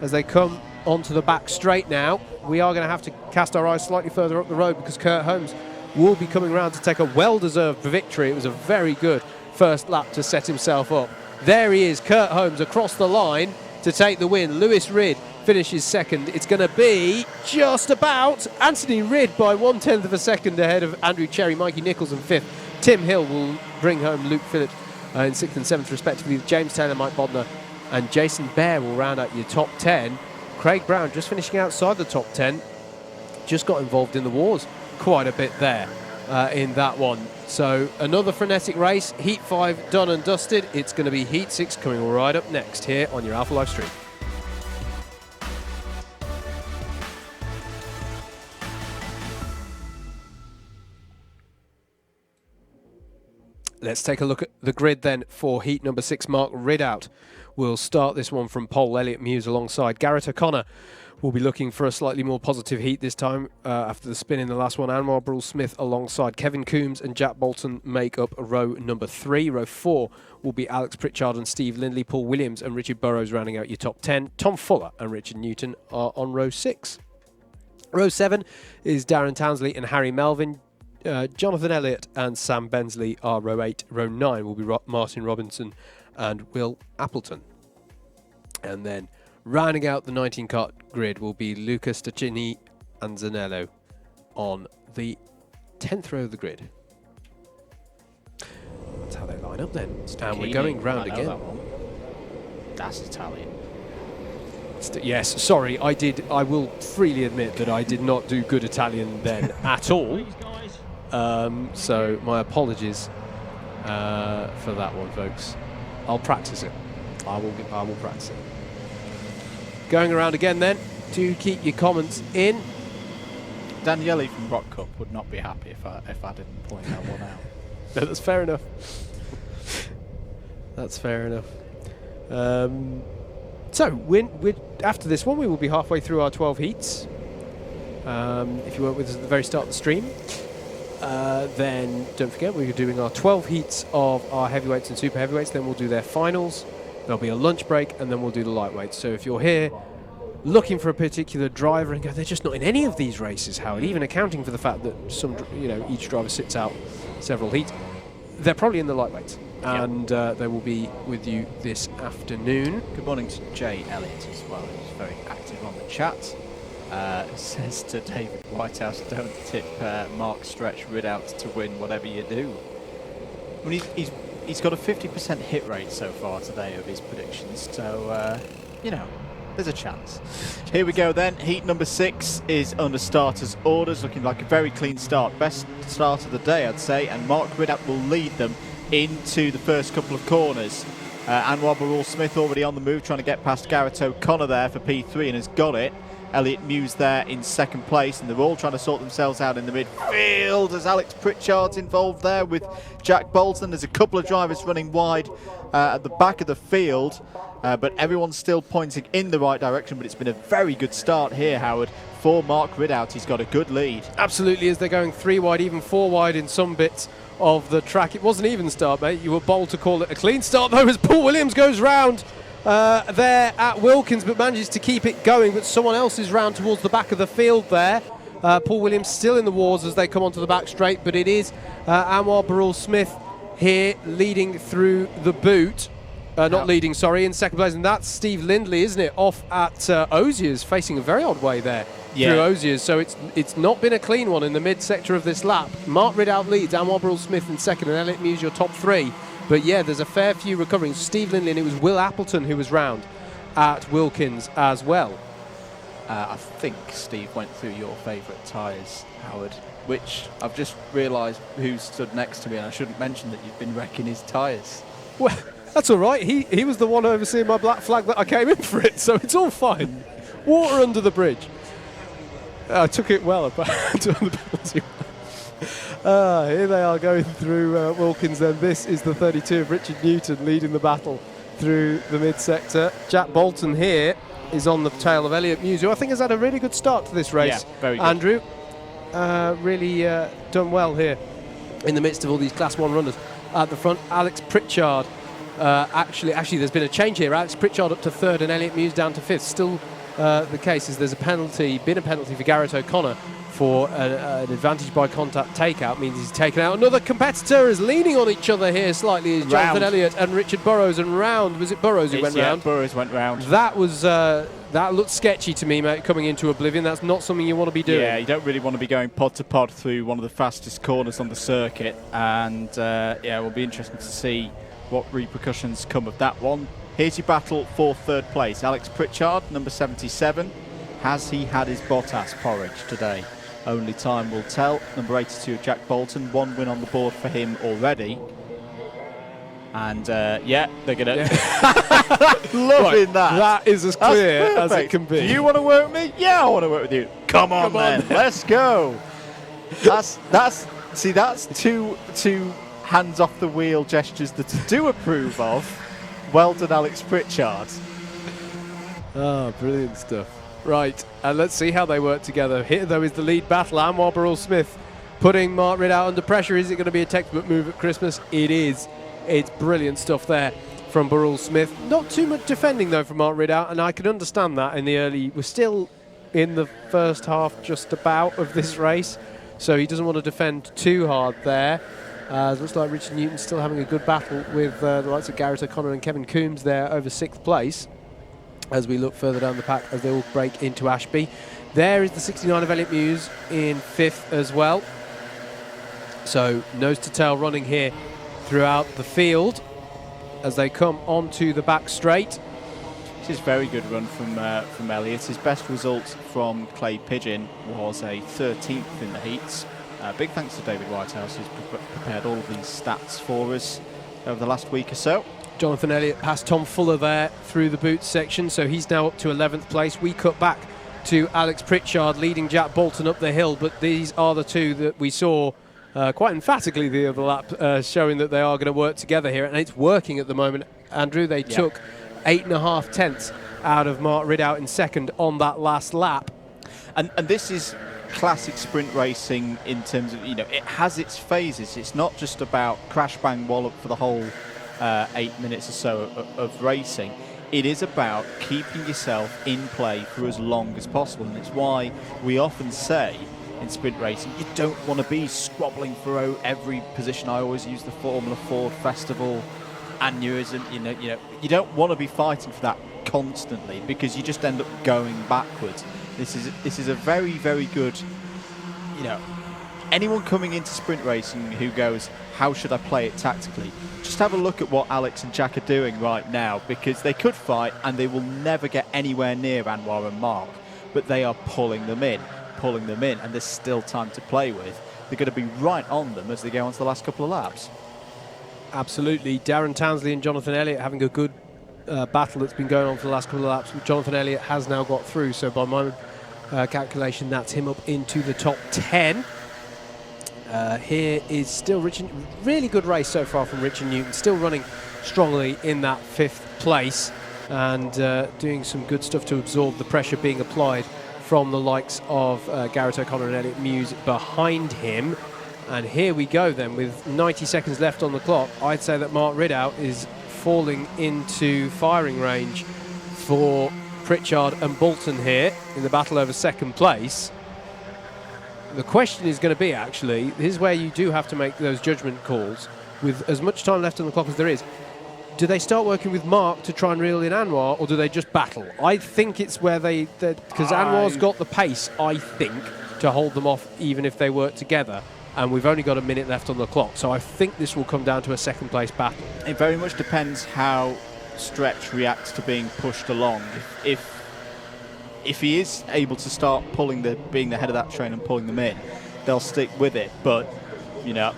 As they come onto the back straight now, we are going to have to cast our eyes slightly further up the road, because Kurt Holmes will be coming around to take a well-deserved victory. It was a very good first lap to set himself up. There he is, Kurt Holmes across the line to take the win. Lewis Ridd finishes second. It's going to be just about Anthony Ridd by 1/10 of a second ahead of Andrew Cherry, Mikey Nichols in fifth. Tim Hill will bring home Luke Phillips in sixth and seventh respectively. James Taylor, Mike Bodner and Jason Bear will round out your top 10. Craig Brown just finishing outside the top 10. Just got involved in the wars quite a bit there in that one. So another frenetic race. Heat 5 done and dusted. It's going to be Heat 6 coming right up next here on your Alpha Live stream. Let's take a look at the grid then for heat number 6. Mark Ridout will start this one from pole. Elliot Muse alongside Garrett O'Connor will be looking for a slightly more positive heat this time after the spin in the last one. Anwar Brule-Smith alongside Kevin Coombs and Jack Bolton make up row number 3. Row 4 will be Alex Pritchard and Steve Lindley. Paul Williams and Richard Burrows rounding out your top 10. Tom Fuller and Richard Newton are on row 6. Row 7 is Darren Townsley and Harry Melvin. Jonathan Elliott and Sam Bensley are row 8. Row 9 will be Martin Robinson and Will Appleton. And then rounding out the 19-kart grid will be Luca Staccini and Zanello on the 10th row of the grid. That's how they line up then. Staccini, and we're going round again. That's Italian. Yes, sorry, I will freely admit that I did not do good Italian then at all. So my apologies for that one, folks. I'll practice it. I will practice it. Going around again then. Do keep your comments in. Daniele from Rock Cup would not be happy if I didn't point that one out. No, that's fair enough. That's fair enough. So, after this one, we will be halfway through our 12 heats. If you weren't with us at the very start of the stream, then don't forget we're doing our 12 heats of our heavyweights and super heavyweights. Then we'll do their finals. There'll be a lunch break, and then we'll do the lightweights. So if you're here looking for a particular driver and go, they're just not in any of these races, Howard, even accounting for the fact that each driver sits out several heats, they're probably in the lightweights. And they will be with you this afternoon. Good morning to Jay Elliott as well, who's very active on the chat. Says to David Whitehouse, don't tip Mark Stretch Ridout to win whatever you do. I mean, he's got a 50% hit rate so far today of his predictions, so, there's a chance. Here we go then. Heat number 6 is under starters' orders, looking like a very clean start. Best start of the day, I'd say, and Mark Ridout will lead them into the first couple of corners. Anwar Birel Smith already on the move, trying to get past Garrett O'Connor there for P3 and has got it. Elliot Muse there in second place, and they're all trying to sort themselves out in the midfield as Alex Pritchard's involved there with Jack Bolton. There's a couple of drivers running wide at the back of the field, but everyone's still pointing in the right direction. But it's been a very good start here, Howard, for Mark Ridout. He's got a good lead. Absolutely, as they're going 3 wide, even 4 wide in some bits of the track. It was an even start, mate. You were bold to call it a clean start, though, as Paul Williams goes round there at Wilkins, but manages to keep it going. But someone else is round towards the back of the field there. Paul Williams still in the wars as they come onto the back straight, but it is Anwar Birel Smith here leading through the boot. Not leading, sorry, in second place. And that's Steve Lindley, isn't it? Off at Ozier's, facing a very odd way there through Ozier's. So it's not been a clean one in the mid-sector of this lap. Mark Ridout leads, Anwar Birel Smith in second, and Elliot Muse your top 3. But yeah, there's a fair few recovering. Steve Lindley, and it was Will Appleton who was round at Wilkins as well. I think Steve went through your favourite tyres, Howard, which I've just realised who stood next to me, and I shouldn't mention that you've been wrecking his tyres. Well, that's all right. He was the one overseeing my black flag that I came in for it, so it's all fine. Water under the bridge. I took it well on the penalty. Here they are going through Wilkins then. This is the 32 of Richard Newton leading the battle through the mid-sector. Jack Bolton here is on the tail of Elliot Muse, who I think has had a really good start to this race. Yeah, very good. Andrew, really done well here in the midst of all these Class 1 runners. At the front, Alex Pritchard. Actually, there's been a change here. Alex Pritchard up to 3rd and Elliot Muse down to 5th. Still the case is there's been a penalty for Garrett O'Connor for an advantage by contact takeout. Means he's taken out another competitor. Is leaning on each other here slightly is Jonathan Elliott and Richard Burrows, and round. Was it Burrows who went round? Burrows went round. That was that looked sketchy to me, mate, coming into oblivion. That's not something you want to be doing. Yeah, you don't really want to be going pod to pod through one of the fastest corners on the circuit, and it will be interesting to see what repercussions come of that one. Here's your battle for 3rd place. Alex Pritchard, number 77. Has he had his Bottas porridge today? Only time will tell. Number 82, Jack Bolton. 1 win on the board for him already. And they're going to... Loving that. That is as clear as it can be. Do you want to work with me? Yeah, I want to work with you. Come on then. Let's go. That's two hands off the wheel gestures that I do approve of. Well done, Alex Pritchard. Brilliant stuff. Right, and let's see how they work together. Here, though, is the lead battle. Anwar Birel Smith putting Mark Ridout under pressure. Is it going to be a textbook move at Christmas? It is. It's brilliant stuff there from Birel Smith. Not too much defending, though, from Mark Ridout, and I can understand that in the early... We're still in the first half just about of this race, so he doesn't want to defend too hard there. It looks like Richard Newton's still having a good battle with the likes of Garrett O'Connor and Kevin Coombs there over 6th place as we look further down the pack as they all break into Ashby. There is the 69 of Elliot Muse in 5th as well. So nose to tail running here throughout the field as they come onto the back straight. This is a very good run from Elliot. His best result from Clay Pigeon was a 13th in the heats. Big thanks to David Whitehouse, who's prepared all of these stats for us. over the last week or so. Jonathan Elliott passed Tom Fuller there through the boot section, so he's now up to 11th place. We cut back to Alex Pritchard leading Jack Bolton up the hill, but these are the two that we saw quite emphatically the other lap, showing that they are going to work together here, and it's working at the moment. Andrew, they took 8.5 tenths out of Mark Ridout in second on that last lap. And this is classic sprint racing in terms of, it has its phases. It's not just about crash bang wallop for the whole 8 minutes or so of racing. It is about keeping yourself in play for as long as possible, and it's why we often say in sprint racing you don't want to be squabbling for every position. I always use the Formula Ford Festival aneurysm. You don't want to be fighting for that constantly, because you just end up going backwards. This is a very, very good, anyone coming into sprint racing who goes, how should I play it tactically? Just have a look at what Alex and Jack are doing right now, because they could fight and they will never get anywhere near Anwar and Mark, but they are pulling them in, and there's still time to play with. They're going to be right on them as they go on to the last couple of laps. Absolutely. Darren Townsley and Jonathan Elliott having a good battle that's been going on for the last couple of laps. Jonathan Elliott has now got through, so by my calculation, that's him up into the top 10. Here is still Richard. Really good race so far from Richard Newton, still running strongly in that 5th place, and doing some good stuff to absorb the pressure being applied from the likes of Garrett O'Connor and Elliot Muse behind him. And here we go then, with 90 seconds left on the clock. I'd say that Mark Ridout is falling into firing range for Pritchard and Bolton here in the battle over 2nd place. The question is going to be, actually, here's where you do have to make those judgment calls with as much time left on the clock as there is. Do they start working with Mark to try and reel in Anwar, or do they just battle? I think it's where because Anwar's got the pace, I think, to hold them off even if they work together. And we've only got a minute left on the clock, so I think this will come down to a 2nd place battle. It very much depends how Stretch reacts to being pushed along. If he is able to start being the head of that train and pulling them in, they'll stick with it. But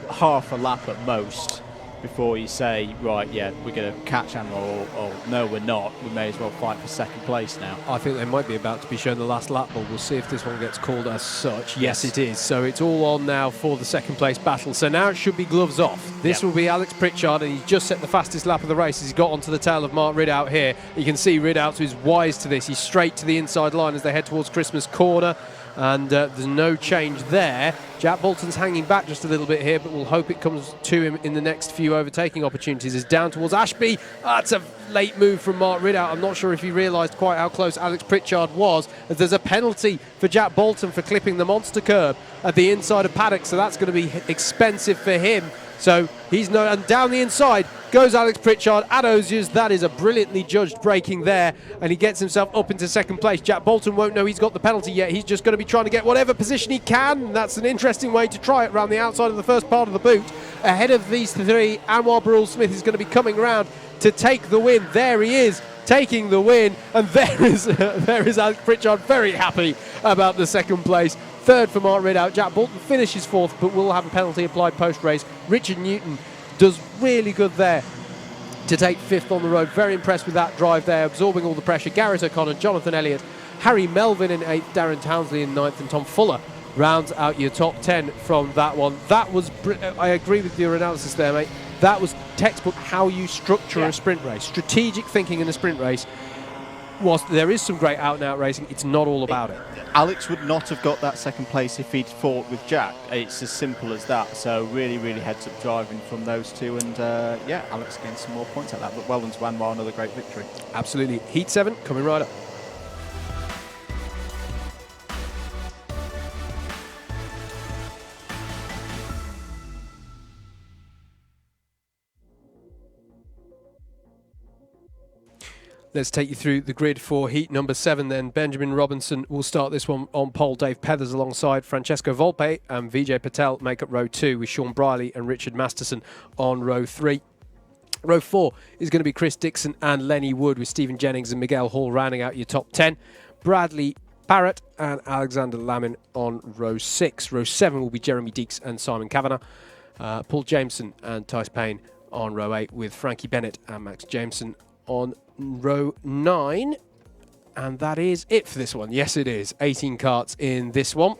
half a lap at most before you say, right, yeah, we're going to catch Anwar, or no, we're not. We may as well fight for 2nd place now. I think they might be about to be shown the last lap ball. We'll see if this one gets called as such. Yes, it is. So it's all on now for the 2nd place battle. So now it should be gloves off. This will be Alex Pritchard, and he's just set the fastest lap of the race as he's got onto the tail of Mark Ridout here. You can see Ridout is wise to this. He's straight to the inside line as they head towards Christmas Corner. And there's no change there. Jack Bolton's hanging back just a little bit here, but we'll hope it comes to him in the next few overtaking opportunities. Is down towards Ashby. That's a late move from Mark Ridout. I'm not sure if he realised quite how close Alex Pritchard was, as there's a penalty for Jack Bolton for clipping the monster curb at the inside of paddock, so that's going to be expensive for him. So he's and down the inside goes Alex Pritchard at Osiers. That is a brilliantly judged braking there, and he gets himself up into 2nd place. Jack Bolton won't know he's got the penalty yet. He's just going to be trying to get whatever position he can, and that's an interesting way to try it around the outside of the first part of the boot. Ahead of these three, Anwar Birel Smith is going to be coming round to take the win. There he is, taking the win, and there is Alex Pritchard, very happy about the 2nd place. 3rd for Mark Ridout. Jack Bolton finishes 4th, but will have a penalty applied post-race. Richard Newton does really good there to take 5th on the road. Very impressed with that drive there, absorbing all the pressure. Garrett O'Connor, Jonathan Elliott, Harry Melvin in 8th, Darren Townsley in 9th, and Tom Fuller rounds out your top 10 from that one. That was, I agree with your analysis there, mate. That was textbook how you structure a sprint race. Strategic thinking in a sprint race. Whilst there is some great out-and-out racing, it's not all about it. Alex would not have got that 2nd place if he'd fought with Jack. It's as simple as that. So really, really heads up driving from those two. And Alex gained some more points at that. But well done to Anwar, another great victory. Absolutely. Heat 7 coming right up. Let's take you through the grid for heat number 7 then. Benjamin Robinson will start this one on pole. Dave Pethers alongside Francesco Volpe and Vijay Patel make up row 2 with Sean Briley and Richard Masterson on row 3. Row 4 is going to be Chris Dixon and Lenny Wood with Stephen Jennings and Miguel Hall rounding out your top 10. Bradley Barrett and Alexander Lamin on row 6. Row 7 will be Jeremy Deeks and Simon Kavanagh. Paul Jameson and Tice Payne on row 8 with Frankie Bennett and Max Jameson on row 9. And that is it for this one. Yes, it is. 18 karts in this one.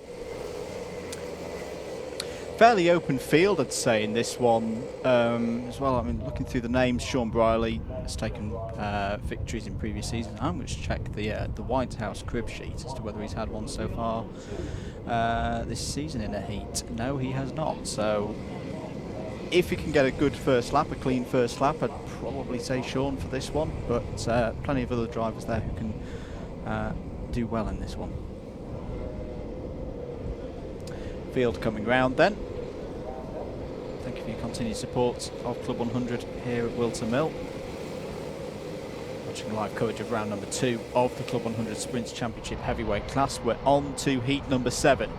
Fairly open field, I'd say, in this one as well. I mean, looking through the names, Sean Briley has taken victories in previous seasons. I'm going to check the White House crib sheet as to whether he's had one so far this season in a heat. No, he has not. So if he can get a good first lap, a clean first lap, I'd probably say Sean for this one. But plenty of other drivers there who can do well in this one. Field coming round then. Thank you for your continued support of Club 100 here at Whilton Mill. Watching live coverage of round number 2 of the Club 100 Sprints Championship Heavyweight class. We're on to heat number 7.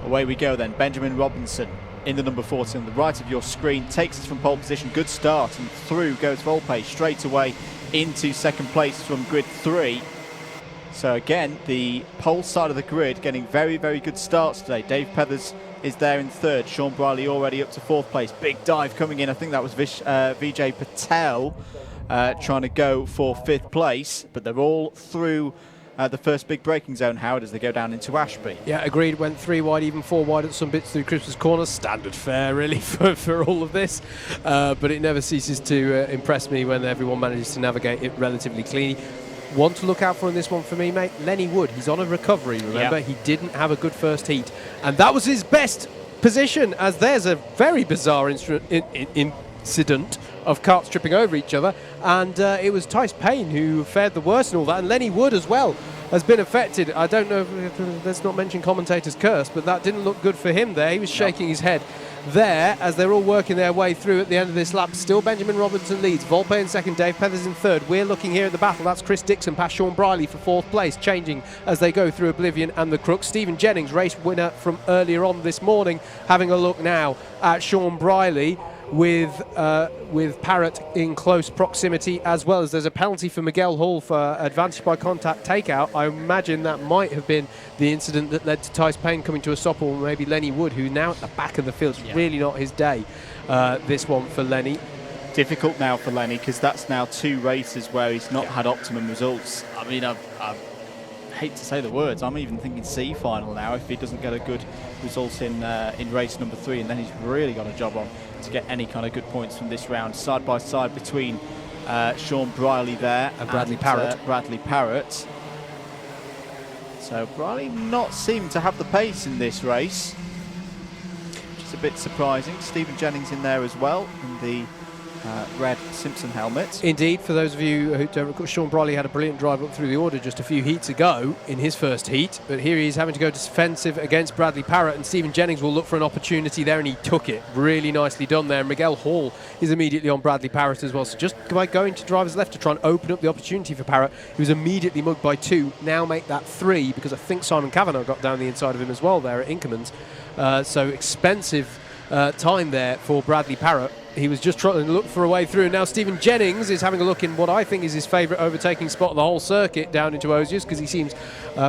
Away we go then. Benjamin Robinson in the number 40 on the right of your screen takes us from pole position. Good start, and through goes Volpe straight away into second place from grid 3. So again, the pole side of the grid getting very, very good starts today. Dave Pethers is there in third. Sean Briley already up to fourth place. Big dive coming in. I think that was Vijay Patel trying to go for fifth place. But they're all through the first big braking zone, Howard, as they go down into Ashby. Yeah, agreed. Went 3 wide, even 4 wide at some bits through Christmas Corner. Standard fare, really, for all of this. But it never ceases to impress me when everyone manages to navigate it relatively cleanly. One to look out for in this one for me, mate, Lenny Wood. He's on a recovery, remember? Yep. He didn't have a good first heat. And that was his best position, as there's a very bizarre incident of karts tripping over each other. And it was Tice Payne who fared the worst in all that. And Lenny Wood as well has been affected. I don't know, let's not mention commentator's curse, but that didn't look good for him there. He was shaking his head there as they're all working their way through at the end of this lap. Still Benjamin Robinson leads, Volpe in second, Dave Pethers in third. We're looking here at the battle. That's Chris Dixon past Sean Briley for fourth place, changing as they go through Oblivion and the Crooks. Stephen Jennings, race winner from earlier on this morning, having a look now at Sean Briley with Parrott in close proximity, as well as there's a penalty for Miguel Hall for advantage by contact takeout. I imagine that might have been the incident that led to Tice Payne coming to a stop, or maybe Lenny Wood, who now at the back of the field. It's really not his day, this one for Lenny. Difficult now for Lenny, because that's now 2 races where he's not had optimum results. I mean, I hate to say the words, I'm even thinking C final now if he doesn't get a good result in race number 3, and then he's really got a job on to get any kind of good points from this round. Side by side between Sean Briley there and Bradley Parrott. Bradley Parrott. So Briley not seeming to have the pace in this race, which is a bit surprising. Stephen Jennings in there as well in the red Simpson helmet. Indeed, for those of you who don't recall, Sean Briley had a brilliant drive up through the order just a few heats ago in his first heat, but here he is having to go defensive against Bradley Parrott, and Stephen Jennings will look for an opportunity there, and he took it. Really nicely done there. Miguel Hall is immediately on Bradley Parrott as well, so just by going to driver's left to try and open up the opportunity for Parrott, he was immediately mugged by 2, now make that 3, because I think Simon Kavanagh got down the inside of him as well there at Inkerman's. So expensive time there for Bradley Parrott. He was just trying to look for a way through. Now Stephen Jennings is having a look in what I think is his favourite overtaking spot of the whole circuit down into Ozius, because he seems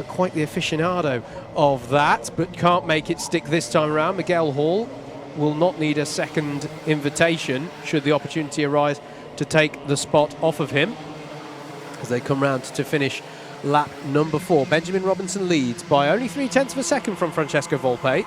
quite the aficionado of that, but can't make it stick this time around. Miguel Hall will not need a second invitation should the opportunity arise to take the spot off of him as they come round to finish lap number 4. Benjamin Robinson leads by only 0.3 of a second from Francesco Volpe.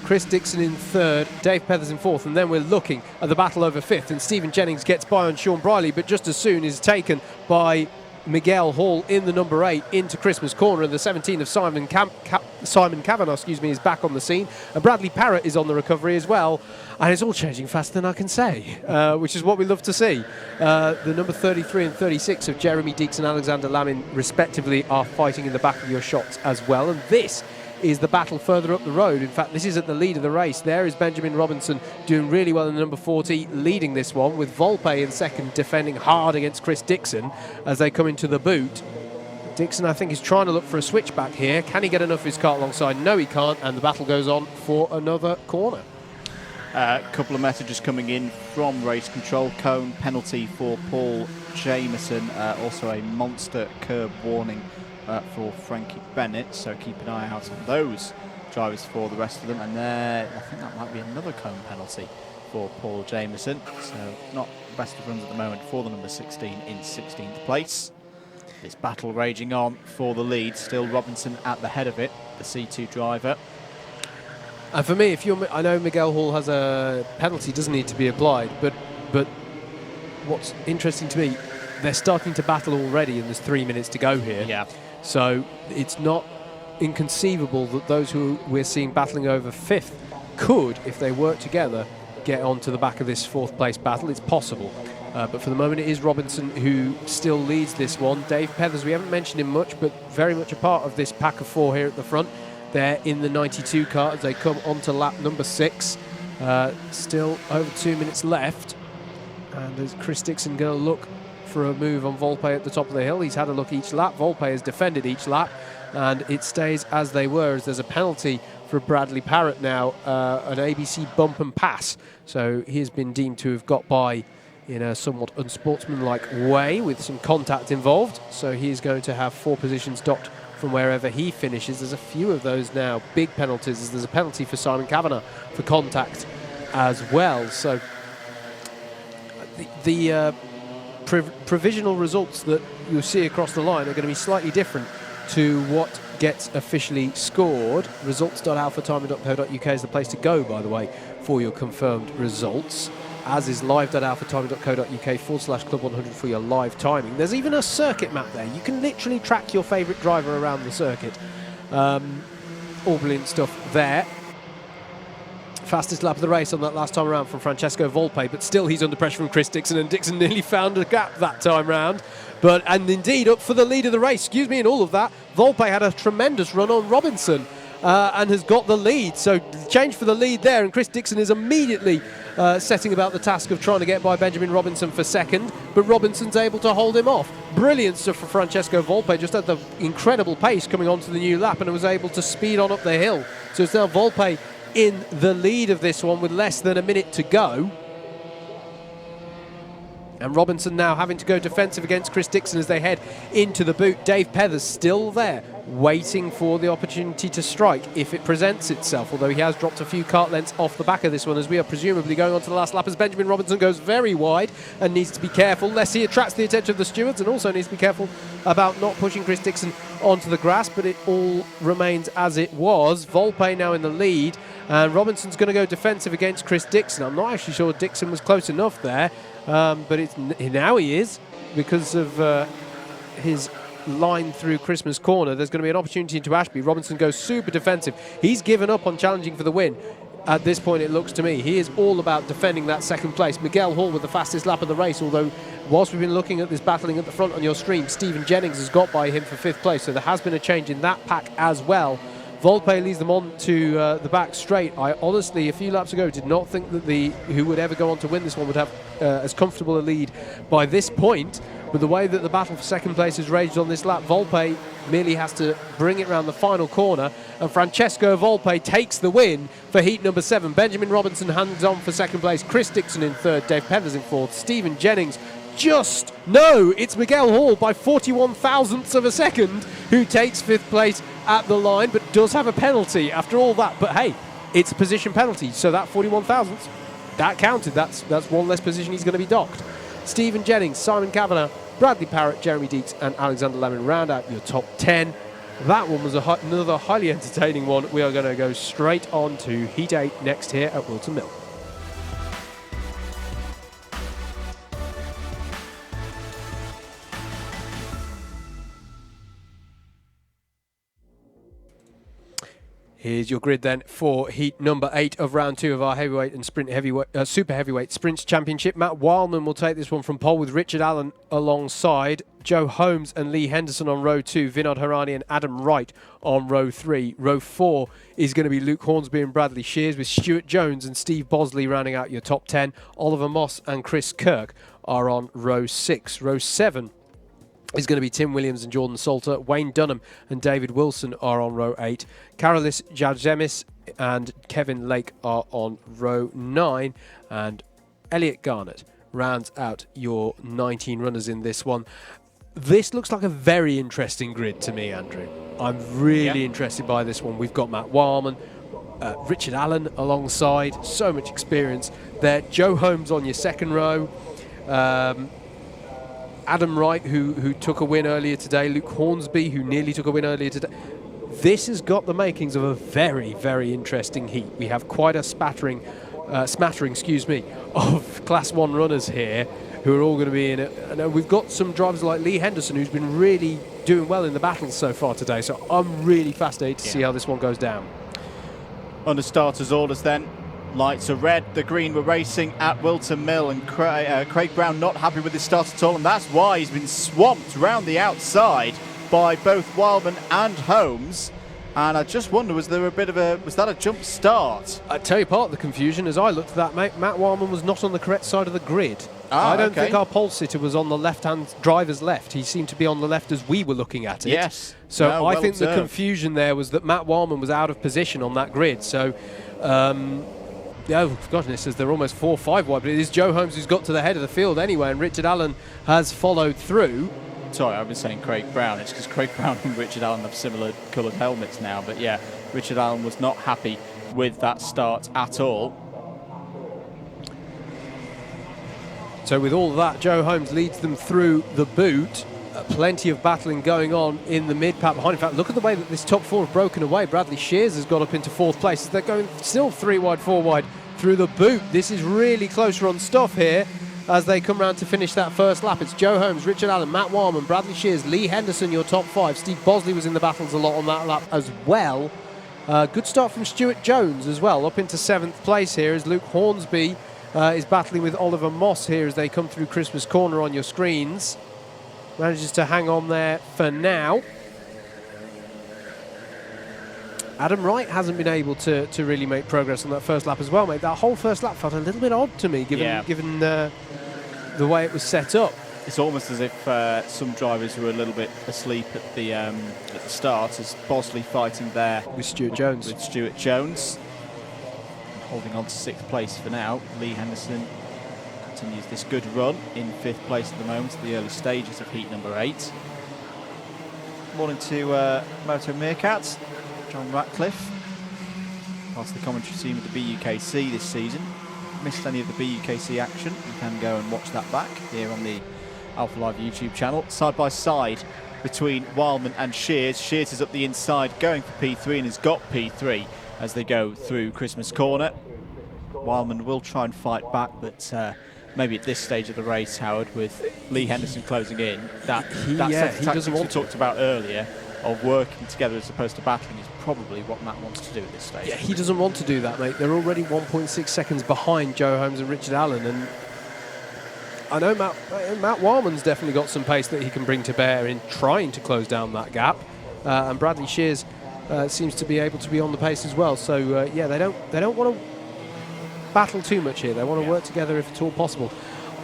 Chris Dixon in third, Dave Pethers in fourth, and then we're looking at the battle over fifth, and Stephen Jennings gets by on Sean Briley, but just as soon is taken by Miguel Hall in the number 8 into Christmas Corner, and the 17 of Simon Kavanagh, is back on the scene, and Bradley Parrott is on the recovery as well, and it's all changing faster than I can say, which is what we love to see. The number 33 and 36 of Jeremy Deeks and Alexander Lamin respectively are fighting in the back of your shots as well, and this is the battle further up the road. In fact, this is at the lead of the race. There is Benjamin Robinson doing really well in the number 40, leading this one, with Volpe in second, defending hard against Chris Dixon as they come into the boot. Dixon, I think, is trying to look for a switchback here. Can he get enough of his kart alongside? No, he can't, and the battle goes on for another corner. A couple of messages coming in from race control. Cone penalty for Paul Jameson. Also a monster curb warning for Frankie Bennett, so keep an eye out on those drivers for the rest of them. And there, I think that might be another cone penalty for Paul Jameson. So not the best of runs at the moment for the number 16 in 16th place. This battle raging on for the lead. Still Robinson at the head of it, the C2 driver. And for me, I know Miguel Hall has a penalty, doesn't need to be applied, but what's interesting to me, they're starting to battle already, and there's 3 minutes to go here. Yeah. So it's not inconceivable that those who we're seeing battling over 5th could, if they work together, get onto the back of this 4th place battle. It's possible. But for the moment, it is Robinson who still leads this one. Dave Pethers, we haven't mentioned him much, but very much a part of this pack of 4 here at the front. They're in the 92 car as they come onto lap number 6. Still over 2 minutes left. And is Chris Dixon going to look for a move on Volpe at the top of the hill? He's had a look each lap. Volpe has defended each lap, and it stays as they were, as there's a penalty for Bradley Parrott now, an ABC bump and pass. So he has been deemed to have got by in a somewhat unsportsmanlike way with some contact involved. So he is going to have 4 positions docked from wherever he finishes. There's a few of those now, big penalties, as there's a penalty for Simon Kavanagh for contact as well. So the provisional results that you'll see across the line are going to be slightly different to what gets officially scored. Results.alphatiming.co.uk is the place to go, by the way, for your confirmed results, as is live.alphatiming.co.uk/club100 for your live timing. There's even a circuit map there. You can literally track your favourite driver around the circuit. All brilliant stuff there. Fastest lap of the race on that last time around from Francesco Volpe, but still he's under pressure from Chris Dixon, and Dixon nearly found a gap that time round. And indeed up for the lead of the race, in all of that. Volpe had a tremendous run on Robinson and has got the lead. So change for the lead there, and Chris Dixon is immediately setting about the task of trying to get by Benjamin Robinson for second, but Robinson's able to hold him off. Brilliant stuff for Francesco Volpe, just at the incredible pace coming onto the new lap, and was able to speed on up the hill. So it's now Volpe in the lead of this one with less than a minute to go. And Robinson now having to go defensive against Chris Dixon as they head into the boot. Dave Pethers still there, waiting for the opportunity to strike if it presents itself, although he has dropped a few kart lengths off the back of this one as we are presumably going on to the last lap, as Benjamin Robinson goes very wide and needs to be careful lest he attracts the attention of the stewards, and also needs to be careful about not pushing Chris Dixon onto the grass, but it all remains as it was. Volpe now in the lead, and Robinson's going to go defensive against Chris Dixon. I'm not actually sure Dixon was close enough there, but now he is, because of his line through Christmas Corner. There's going to be an opportunity into Ashby. Robinson goes super defensive. He's given up on challenging for the win. At this point, it looks to me, he is all about defending that second place. Miguel Hall with the fastest lap of the race, although whilst we've been looking at this battling at the front on your stream, Stephen Jennings has got by him for 5th place, so there has been a change in that pack as well. Volpe leads them on to the back straight. I honestly, a few laps ago, did not think that who would ever go on to win this one would have as comfortable a lead by this point. But the way that the battle for second place has raged on this lap, Volpe merely has to bring it round the final corner, and Francesco Volpe takes the win for heat number 7. Benjamin Robinson hangs on for second place, Chris Dixon in 3rd, Dave Pethers in 4th, Stephen Jennings it's Miguel Hall by 41 thousandths of a second who takes 5th place at the line, but does have a penalty after all that. But hey, it's a position penalty, so that 41 thousandths, that counted. That's one less position he's going to be docked. Stephen Jennings, Simon Kavanagh, Bradley Parrott, Jeremy Deeks and Alexander Lemon round out your top 10. That one was another highly entertaining one. We are going to go straight on to Heat 8 next here at Whilton Mill. Here's your grid then for heat number 8 of round 2 of our heavyweight and super heavyweight sprints championship. Matt Wildman will take this one from pole with Richard Allen alongside Joe Holmes and Lee Henderson on row 2, Vinod Harani and Adam Wright on row 3. Row 4 is going to be Luke Hornsby and Bradley Shears, with Stuart Jones and Steve Bosley rounding out your top 10. Oliver Moss and Chris Kirk are on row 6. Row 7 is going to be Tim Williams and Jordan Salter. Wayne Dunham and David Wilson are on row 8. Karolis Jadzemis and Kevin Lake are on row 9. And Elliot Garnett rounds out your 19 runners in this one. This looks like a very interesting grid to me, Andrew. I'm really interested by this one. We've got Matt Wildman, Richard Allen alongside, so much experience there. Joe Holmes on your second row. Adam Wright, who took a win earlier today. Luke Hornsby, who nearly took a win earlier today. This has got the makings of a very, very interesting heat. We have quite a smattering, of Class 1 runners here who are all going to be in it. And we've got some drivers like Lee Henderson, who's been really doing well in the battles so far today. So I'm really fascinated to see how this one goes down. Under starters orders then. Lights are red, the green were racing at Whilton Mill, and Craig Brown not happy with his start at all, and that's why he's been swamped round the outside by both Wildman and Holmes. And I just wonder, was that a jump start? I tell you, part of the confusion as I looked at that, mate, Matt Wildman was not on the correct side of the grid. I don't think our pole sitter was on the left-hand driver's left. He seemed to be on the left as we were looking at it. Yes. So no, I well think observed. the confusion there was that Matt Wildman was out of position on that grid. So, oh goodness, they're almost 4 or 5 wide, but it is Joe Holmes who's got to the head of the field anyway, and Richard Allen has followed through. Sorry, I've been saying Craig Brown. It's because Craig Brown and Richard Allen have similar coloured helmets now. But yeah, Richard Allen was not happy with that start at all. So with all of that, Joe Holmes leads them through the boot. Plenty of battling going on in the mid-pack behind. In fact, look at the way that this top 4 have broken away. Bradley Shears has got up into 4th place. They're going still 3 wide, 4 wide through the boot. This is really close run stuff here as they come round to finish that first lap. It's Joe Holmes, Richard Allen, Matt Wildman, Bradley Shears, Lee Henderson, your top 5. Steve Bosley was in the battles a lot on that lap as well. Good start from Stuart Jones as well, up into 7th place here as Luke Hornsby is battling with Oliver Moss here as they come through Christmas Corner on your screens. Manages to hang on there for now. Adam Wright hasn't been able to really make progress on that first lap as well, mate. That whole first lap felt a little bit odd to me, given the way it was set up. It's almost as if some drivers were a little bit asleep at the start, as Bosley fighting there with Stuart Jones. With Stuart Jones. Holding on to 6th place for now. Lee Henderson continues this good run in 5th place at the moment, the early stages of heat number 8. Morning to Moto Meerkat, John Ratcliffe, part of the commentary team of the ABkC this season. Missed any of the ABkC action, you can go and watch that back here on the Alpha Live YouTube channel. Side by side between Wildman and Shears. Shears is up the inside going for P3 and has got P3 as they go through Christmas Corner. Wildman will try and fight back, but maybe at this stage of the race, Howard, with Lee Henderson closing in, that tactics we talked about earlier of working together as opposed to battling is probably what Matt wants to do at this stage. Yeah, he doesn't want to do that, mate. They're already 1.6 seconds behind Joe Holmes and Richard Allen, and I know Matt Wildman's definitely got some pace that he can bring to bear in trying to close down that gap, and Bradley Shears seems to be able to be on the pace as well. So yeah, they don't want to battle too much here. They want to work together if at all possible.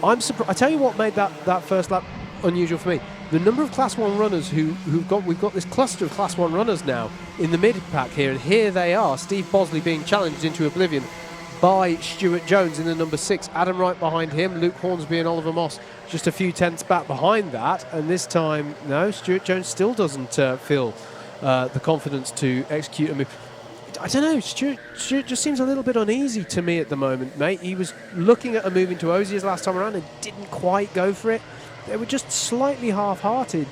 I'm surprised. I tell you what made that first lap unusual for me. The number of Class 1 runners we've got this cluster of Class 1 runners now in the mid-pack here, and here they are. Steve Bosley being challenged into oblivion by Stuart Jones in the number 6. Adam Wright behind him, Luke Hornsby and Oliver Moss just a few tenths back behind that. And this time, no, Stuart Jones still doesn't feel the confidence to execute a move. I don't know, Stuart just seems a little bit uneasy to me at the moment, mate. He was looking at a move into Osiers last time around and didn't quite go for it. They were just slightly half-hearted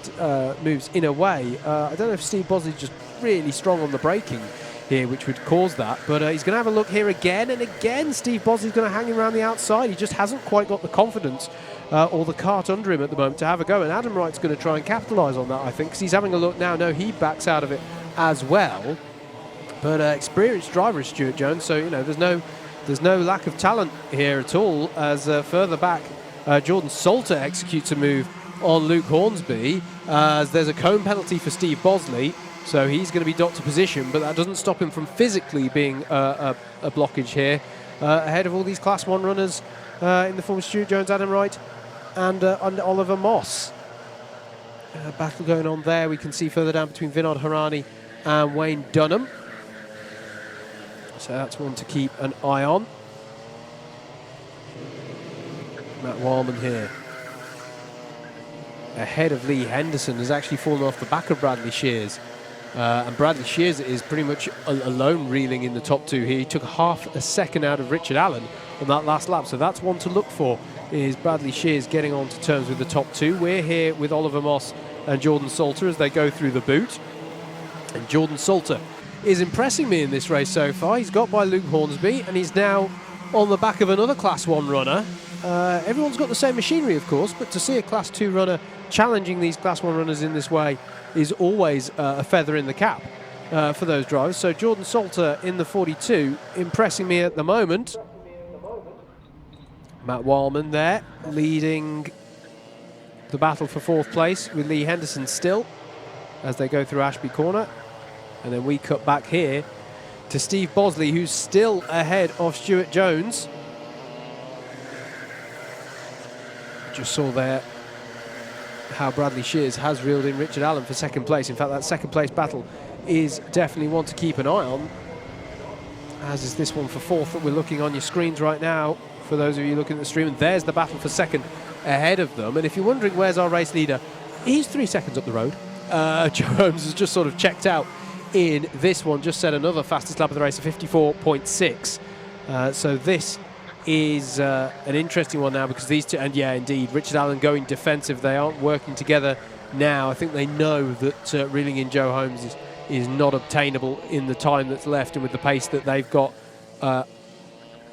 moves in a way. I don't know if Steve Bosley's just really strong on the braking here, which would cause that. But he's going to have a look here again, and again Steve Bosley's going to hang him around the outside. He just hasn't quite got the confidence or the cart under him at the moment to have a go. And Adam Wright's going to try and capitalise on that, I think, because he's having a look now. No, he backs out of it as well. But experienced driver is Stuart Jones, so you know there's no lack of talent here at all. As further back, Jordan Salter executes a move on Luke Hornsby. As there's a cone penalty for Steve Bosley, so he's going to be docked to position, but that doesn't stop him from physically being a blockage here ahead of all these Class 1 runners in the form of Stuart Jones, Adam Wright, and Oliver Moss. Battle going on there. We can see further down between Vinod Harani and Wayne Dunham. So that's one to keep an eye on. Matt Wildman here, ahead of Lee Henderson, has actually fallen off the back of Bradley Shears. And Bradley Shears is pretty much alone reeling in the top two here. He took half a second out of Richard Allen on that last lap, so that's one to look for, is Bradley Shears getting on to terms with the top two. We're here with Oliver Moss and Jordan Salter as they go through the boot. And Jordan Salter is impressing me in this race so far. He's got by Luke Hornsby, and he's now on the back of another Class 1 runner. Everyone's got the same machinery, of course, but to see a Class 2 runner challenging these Class 1 runners in this way is always a feather in the cap for those drivers. So Jordan Salter in the 42, impressing me at the moment. Matt Wildman there, leading the battle for fourth place with Lee Henderson still as they go through Ashby Corner. And then we cut back here to Steve Bosley, who's still ahead of Stuart Jones. Just saw there how Bradley Shears has reeled in Richard Allen for second place. In fact, that second place battle is definitely one to keep an eye on, as is this one for fourth that we're looking on your screens right now for those of you looking at the stream. And there's the battle for second ahead of them. And if you're wondering where's our race leader, he's 3 seconds up the road. Joe Holmes has just sort of checked out in this one, just set another fastest lap of the race of 54.6. So this is an interesting one now, because these two, and yeah, indeed, Richard Allen going defensive. They aren't working together now. I think they know that reeling in Joe Holmes is not obtainable in the time that's left and with the pace that they've got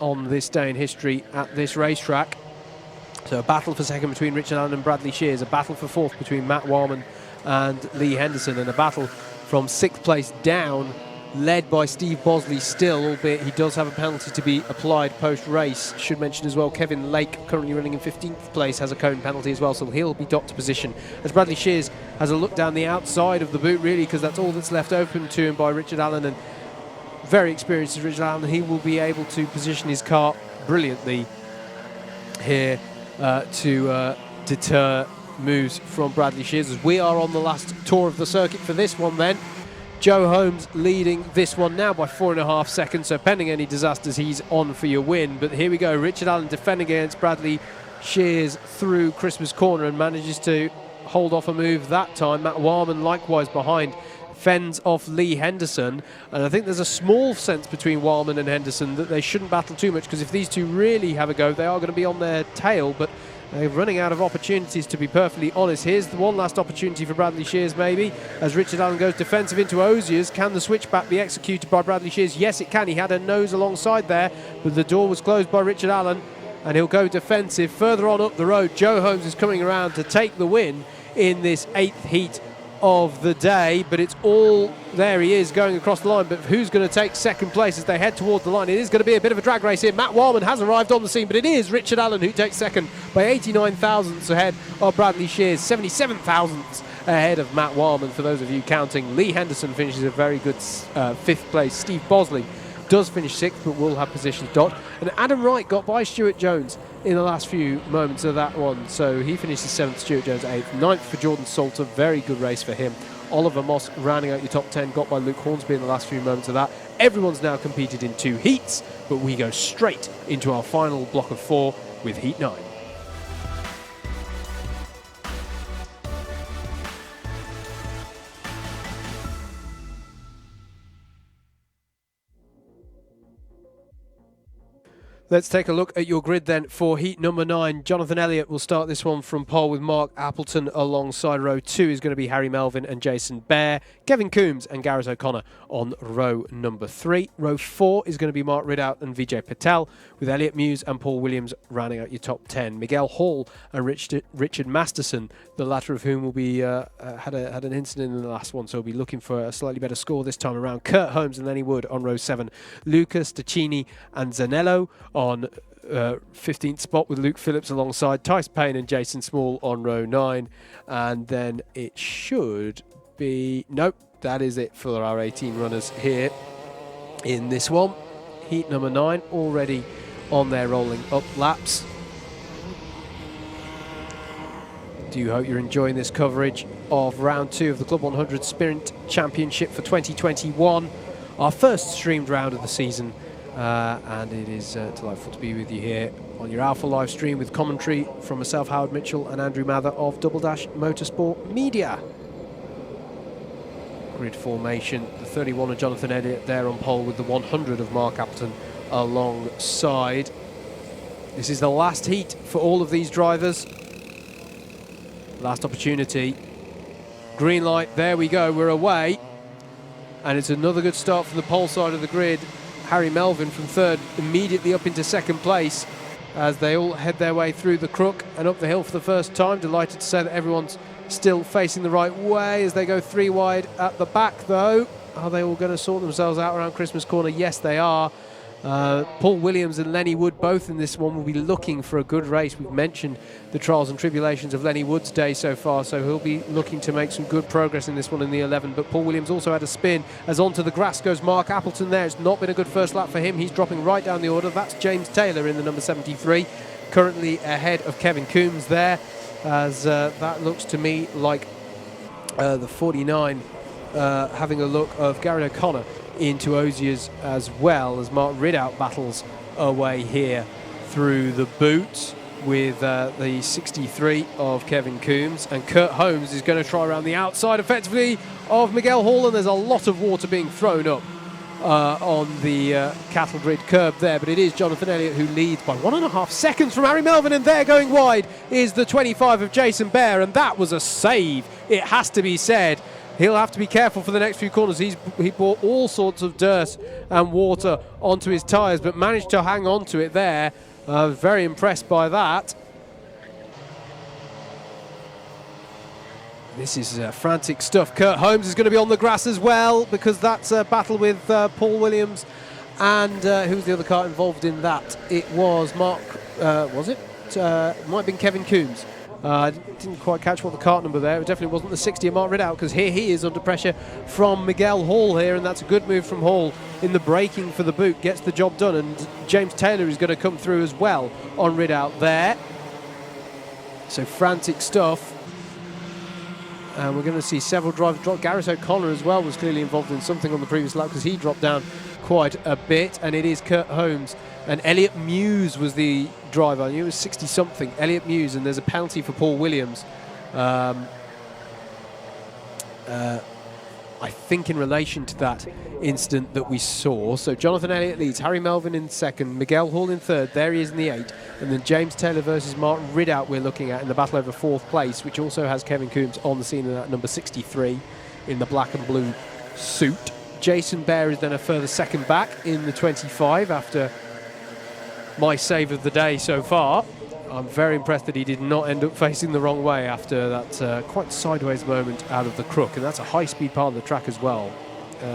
on this day in history at this racetrack. So a battle for second between Richard Allen and Bradley Shears, a battle for fourth between Matt Wildman and Lee Henderson, and a battle from sixth place down, led by Steve Bosley still, albeit he does have a penalty to be applied post-race. Should mention as well, Kevin Lake, currently running in 15th place, has a cone penalty as well, so he'll be docked to position. As Bradley Shears has a look down the outside of the boot, really, because that's all that's left open to him by Richard Allen, and very experienced as Richard Allen, he will be able to position his car brilliantly here to deter moves from Bradley Shears. As we are on the last tour of the circuit for this one then. Joe Holmes leading this one now by 4.5 seconds, so pending any disasters, he's on for your win. But here we go, Richard Allen defending against Bradley Shears through Christmas Corner and manages to hold off a move that time. Matt Warman likewise behind, fends off Lee Henderson, and I think there's a small sense between Wildman and Henderson that they shouldn't battle too much, because if these two really have a go, they are going to be on their tail, but they're running out of opportunities, to be perfectly honest. Here's the one last opportunity for Bradley Shears, maybe, as Richard Allen goes defensive into Oziers. Can the switchback be executed by Bradley Shears? Yes, it can. He had a nose alongside there, but the door was closed by Richard Allen, and he'll go defensive. Further on up the road, Joe Holmes is coming around to take the win in this 8th heat of the day, but it's all, there he is going across the line, but who's going to take second place as they head towards the line? It is going to be a bit of a drag race here. Matt Wildman has arrived on the scene, but it is Richard Allen who takes second by 89 thousandths ahead of Bradley Shears, 77 thousandths ahead of Matt Wildman, for those of you counting. Lee Henderson finishes a very good 5th place. Steve Bosley does finish 6th, but will have positions docked. And Adam Wright got by Stuart Jones in the last few moments of that one, so he finishes 7th, Stuart Jones 8th. 9th for Jordan Salter, very good race for him. Oliver Moss rounding out your top 10, got by Luke Hornsby in the last few moments of that. Everyone's now competed in 2 heats, but we go straight into our final block of 4 with Heat 9. Let's take a look at your grid then for heat number 9. Jonathan Elliott will start this one from pole with Mark Appleton alongside. Row 2 is going to be Harry Melvin and Jason Bear, Kevin Coombs and Gareth O'Connor on row number 3. Row 4 is going to be Mark Ridout and Vijay Patel, with Elliot Muse and Paul Williams rounding out your top 10. Miguel Hall and Richard Masterson, the latter of whom will be had an incident in the last one, so we'll be looking for a slightly better score this time around. Kurt Holmes and Lenny Wood on row 7. Lucas Taccini and Zanello on 15th spot, with Luke Phillips alongside. Tice Payne and Jason Small on row 9. And then it should be... Nope, that is it for our 18 runners here in this one. Heat number 9 already on their rolling up laps. Do hope you're enjoying this coverage of round 2 of the Club 100 Sprint Championship for 2021. Our first streamed round of the season. And it is delightful to be with you here on your Alpha live stream, with commentary from myself, Howard Mitchell, and Andrew Mather of Double Dash Motorsport Media. grid formation. The 31 of Jonathan Elliott there on pole with the 100 of Mark Appleton alongside. This is the last heat for all of these drivers. Last opportunity. Green light, there we go, we're away. And it's another good start from the pole side of the grid. Harry Melvin from third, immediately up into second place as they all head their way through the crook and up the hill for the first time. Delighted to say that everyone's still facing the right way as they go 3 wide at the back, though. Are they all going to sort themselves out around Christmas corner? Yes, they are. Paul Williams and Lenny Wood both in this one will be looking for a good race. We've mentioned the trials and tribulations of Lenny Wood's day so far, so he'll be looking to make some good progress in this one in the 11. But Paul Williams also had a spin as onto the grass goes Mark Appleton there. It's not been a good first lap for him. He's dropping right down the order. That's James Taylor in the number 73, currently ahead of Kevin Coombs there, as that looks to me like the 49 having a look of Gary O'Connor into Osiers, as well as Mark Ridout battles away here through the boot with the 63 of Kevin Coombs, and Kurt Holmes is going to try around the outside effectively of Miguel Hall, and there's a lot of water being thrown up on the cattle grid curb there, but it is Jonathan Elliott who leads by 1.5 seconds from Harry Melvin, and there going wide is the 25 of Jason Bear, and that was a save, it has to be said. He'll have to be careful for the next few corners. He brought all sorts of dirt and water onto his tyres, but managed to hang on to it there. Very impressed by that. This is frantic stuff. Kurt Holmes is going to be on the grass as well, because that's a battle with Paul Williams. And who's the other car involved in that? It was Mark, was it? It might have been Kevin Coombs. I didn't quite catch what the kart number there. It definitely wasn't the 60 of Mark Ridout, because here he is under pressure from Miguel Hall here, and that's a good move from Hall in the braking for the boot. Gets the job done, and James Taylor is going to come through as well on Ridout there. So frantic stuff. And we're going to see several drivers drop. Gareth O'Connor as well was clearly involved in something on the previous lap, because he dropped down quite a bit, and it is Kurt Holmes. And Elliot Muse was the driver. I knew it was 60-something. Elliot Muse, and there's a penalty for Paul Williams. I think in relation to that incident that we saw. So Jonathan Elliott leads, Harry Melvin in second, Miguel Hall in third, there he is in the 8, and then James Taylor versus Mark Ridout we're looking at in the battle over 4th place, which also has Kevin Coombs on the scene in that number 63 in the black and blue suit. Jason Bear is then a further second back in the 25 after my save of the day so far. I'm very impressed that he did not end up facing the wrong way after that quite sideways moment out of the crook, and that's a high-speed part of the track as well.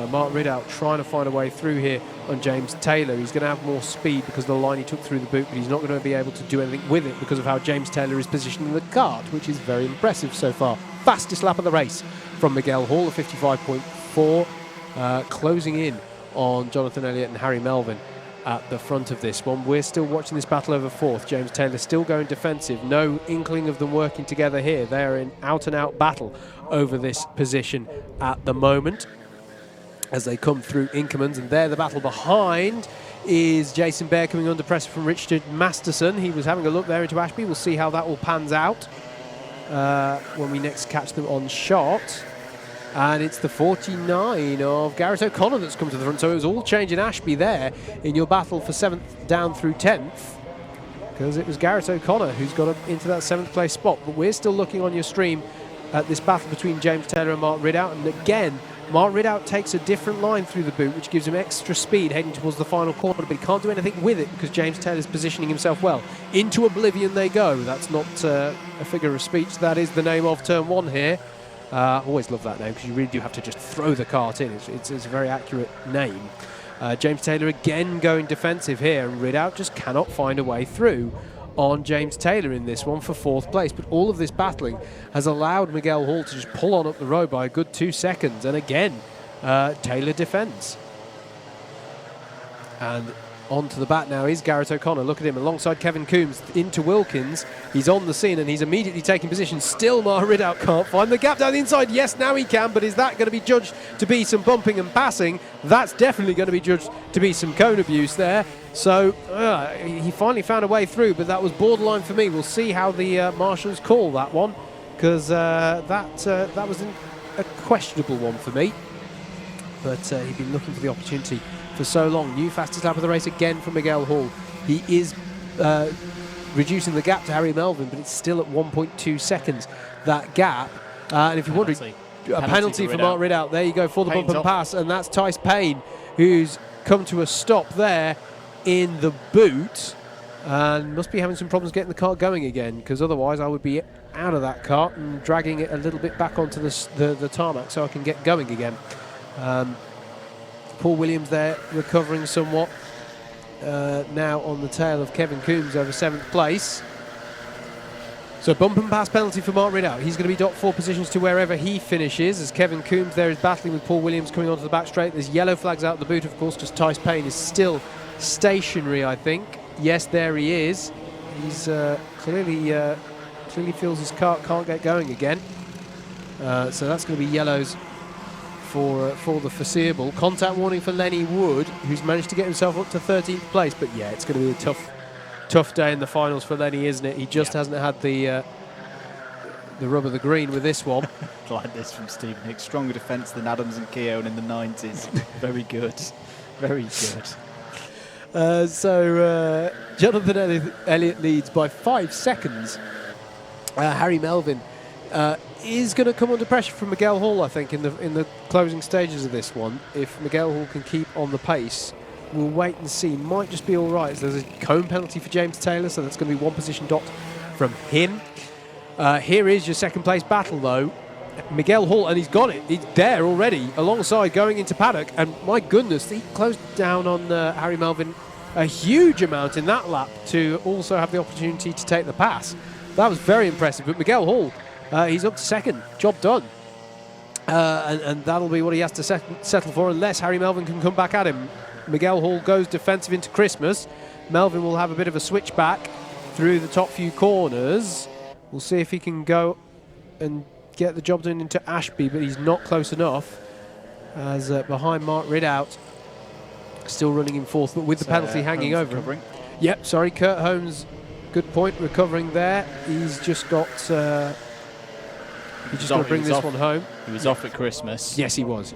Mark Ridout trying to find a way through here on James Taylor. He's going to have more speed because of the line he took through the boot, but he's not going to be able to do anything with it because of how James Taylor is positioned in the kart, which is very impressive so far. Fastest lap of the race from Miguel Hall, a 55.4, closing in on Jonathan Elliott and Harry Melvin at the front of this one. We're still watching this battle over 4th. James Taylor still going defensive. No inkling of them working together here. They're in out-and-out battle over this position at the moment as they come through Inkermans. And there the battle behind is Jason Bear coming under pressure from Richard Masterson. He was having a look there into Ashby. We'll see how that all pans out when we next catch them on shot. And it's the 49 of Gareth O'Connor that's come to the front. So it was all change in Ashby there in your battle for 7th down through 10th, because it was Gareth O'Connor who's got up into that 7th place spot. But we're still looking on your stream at this battle between James Taylor and Mark Ridout. And again, Mark Ridout takes a different line through the boot, which gives him extra speed heading towards the final corner, but he can't do anything with it because James Taylor's positioning himself well. Into oblivion they go. That's not a figure of speech. That is the name of turn 1 here. Always love that name because you really do have to just throw the kart in. It's a very accurate name. James Taylor again going defensive here, and Ridout just cannot find a way through on James Taylor in this one for 4th place. But all of this battling has allowed Miguel Hall to just pull on up the road by a good 2 seconds. And again, Taylor defends. And on to the bat now is Gareth O'Connor. Look at him alongside Kevin Coombs into Wilkins. He's on the scene and he's immediately taking position. Still Mark Ridout can't find the gap down the inside. Yes, now he can, but is that going to be judged to be some bumping and passing? That's definitely going to be judged to be some cone abuse there. So he finally found a way through, but that was borderline for me. We'll see how the marshals call that one, because that was a questionable one for me. but he'd been looking for the opportunity for so long. New fastest lap of the race again for Miguel Hall. He is reducing the gap to Harry Melvin, but it's still at 1.2 seconds, that gap. And if you're wondering, a penalty for Mark Ridout. There you go, for the bump and pass, and that's Tice Payne, who's come to a stop there in the boot, and must be having some problems getting the car going again, because otherwise I would be out of that car and dragging it a little bit back onto the tarmac so I can get going again. Paul Williams there recovering somewhat, now on the tail of Kevin Coombs over 7th place. So bump and pass penalty for Mark Ridout. He's going to be docked 4 positions to wherever he finishes, as Kevin Coombs there is battling with Paul Williams coming onto the back straight. There's yellow flags out the boot, of course, because Tice Payne is still stationary, I think. Yes, there he is. He's clearly feels his car can't get going again. So that's going to be yellows for the foreseeable. Contact warning for Lenny Wood, who's managed to get himself up to 13th place. But yeah, it's going to be a tough day in the finals for Lenny, isn't it? He just hasn't had the rub of the green with this one. Like this from Stephen Hicks. Stronger defence than Adams and Keown in the 90s. Very good. Very good. So Jonathan Elliott leads by 5 seconds. Harry Melvin is going to come under pressure from Miguel Hall, I think, in the closing stages of this one. If Miguel Hall can keep on the pace, we'll wait and see. Might just be all right. So there's a cone penalty for James Taylor, so that's going to be 1 position docked from him. Here is your second place battle, though. Miguel Hall, and he's got it. He's there already, alongside going into paddock. And my goodness, he closed down on Harry Melvin a huge amount in that lap to also have the opportunity to take the pass. That was very impressive. But Miguel Hall, he's up to second. Job done. And that'll be what he has to settle for, unless Harry Melvin can come back at him. Miguel Hall goes defensive into Christmas. Melvin will have a bit of a switch back through the top few corners. We'll see if he can go and get the job done into Ashby, but he's not close enough, as behind Mark Ridout, still running in 4th, but with the penalty hanging over him. Yep, sorry, Kurt Holmes, good point, recovering there. He's just got... He's just going to bring this one home. He was off at Christmas. Yes, he was.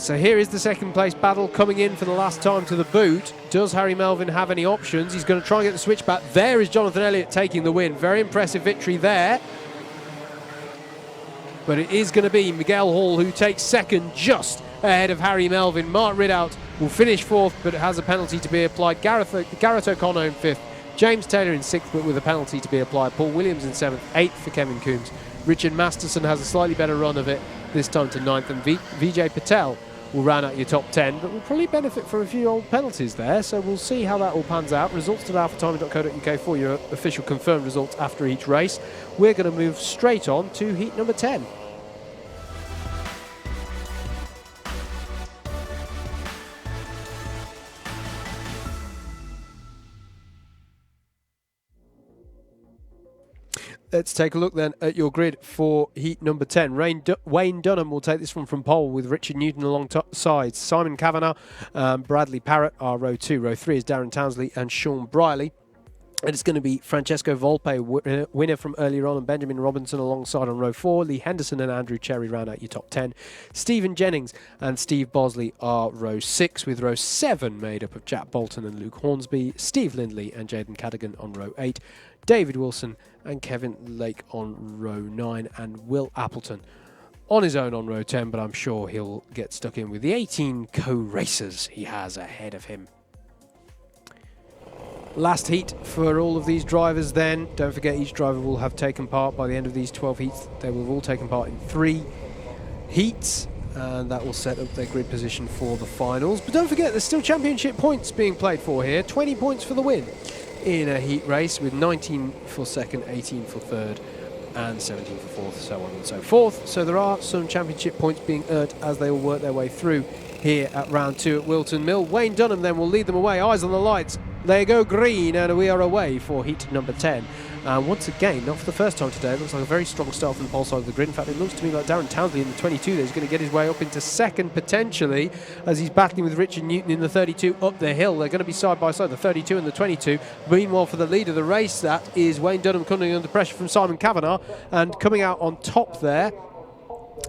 So here is the second place battle coming in for the last time to the boot. Does Harry Melvin have any options? He's going to try and get the switch back. There is Jonathan Elliott taking the win. Very impressive victory there. But it is going to be Miguel Hall who takes second, just ahead of Harry Melvin. Mark Ridout will finish 4th, but has a penalty to be applied. Garrett O'Connor in 5th. James Taylor in 6th, but with a penalty to be applied. Paul Williams in 7th. 8th for Kevin Coombs. Richard Masterson has a slightly better run of it, this time to 9th, and Vijay Patel will round out your top 10, but will probably benefit from a few old penalties there, so we'll see how that all pans out. Results to alphatiming.co.uk for your official confirmed results after each race. We're going to move straight on to heat number 10. Let's take a look then at your grid for heat number 10. Wayne Dunham will take this one from pole with Richard Newton alongside Simon Kavanagh, Bradley Parrott are row 2. Row 3 is Darren Townsley and Sean Briley. And it's going to be Francesco Volpe, winner from earlier on, and Benjamin Robinson alongside on row 4. Lee Henderson and Andrew Cherry round out your top 10. Stephen Jennings and Steve Bosley are row 6, with row 7 made up of Jack Bolton and Luke Hornsby, Steve Lindley and Jaden Cadogan on row 8, David Wilson and Kevin Lake on row 9, and Will Appleton on his own on row 10, but I'm sure he'll get stuck in with the 18 co-racers he has ahead of him. Last heat for all of these drivers then. Don't forget, each driver will have taken part by the end of these 12 heats. They will have all taken part in 3 heats, and that will set up their grid position for the finals. But don't forget, there's still championship points being played for here. 20 points for the win in a heat race, with 19 for second, 18 for third, and 17 for fourth, so on and so forth. So there are some championship points being earned as they all work their way through here at round 2 at Whilton Mill. Wayne Dunham then will lead them away. Eyes on the lights. They go green, and we are away for heat number 10. Once again, not for the first time today, it looks like a very strong start from the pole side of the grid. In fact, it looks to me like Darren Townsley in the 22 there is going to get his way up into second potentially, as he's battling with Richard Newton in the 32 up the hill. They're going to be side by side, the 32 and the 22. Meanwhile, for the lead of the race, that is Wayne Dunham coming under pressure from Simon Kavanagh, and coming out on top there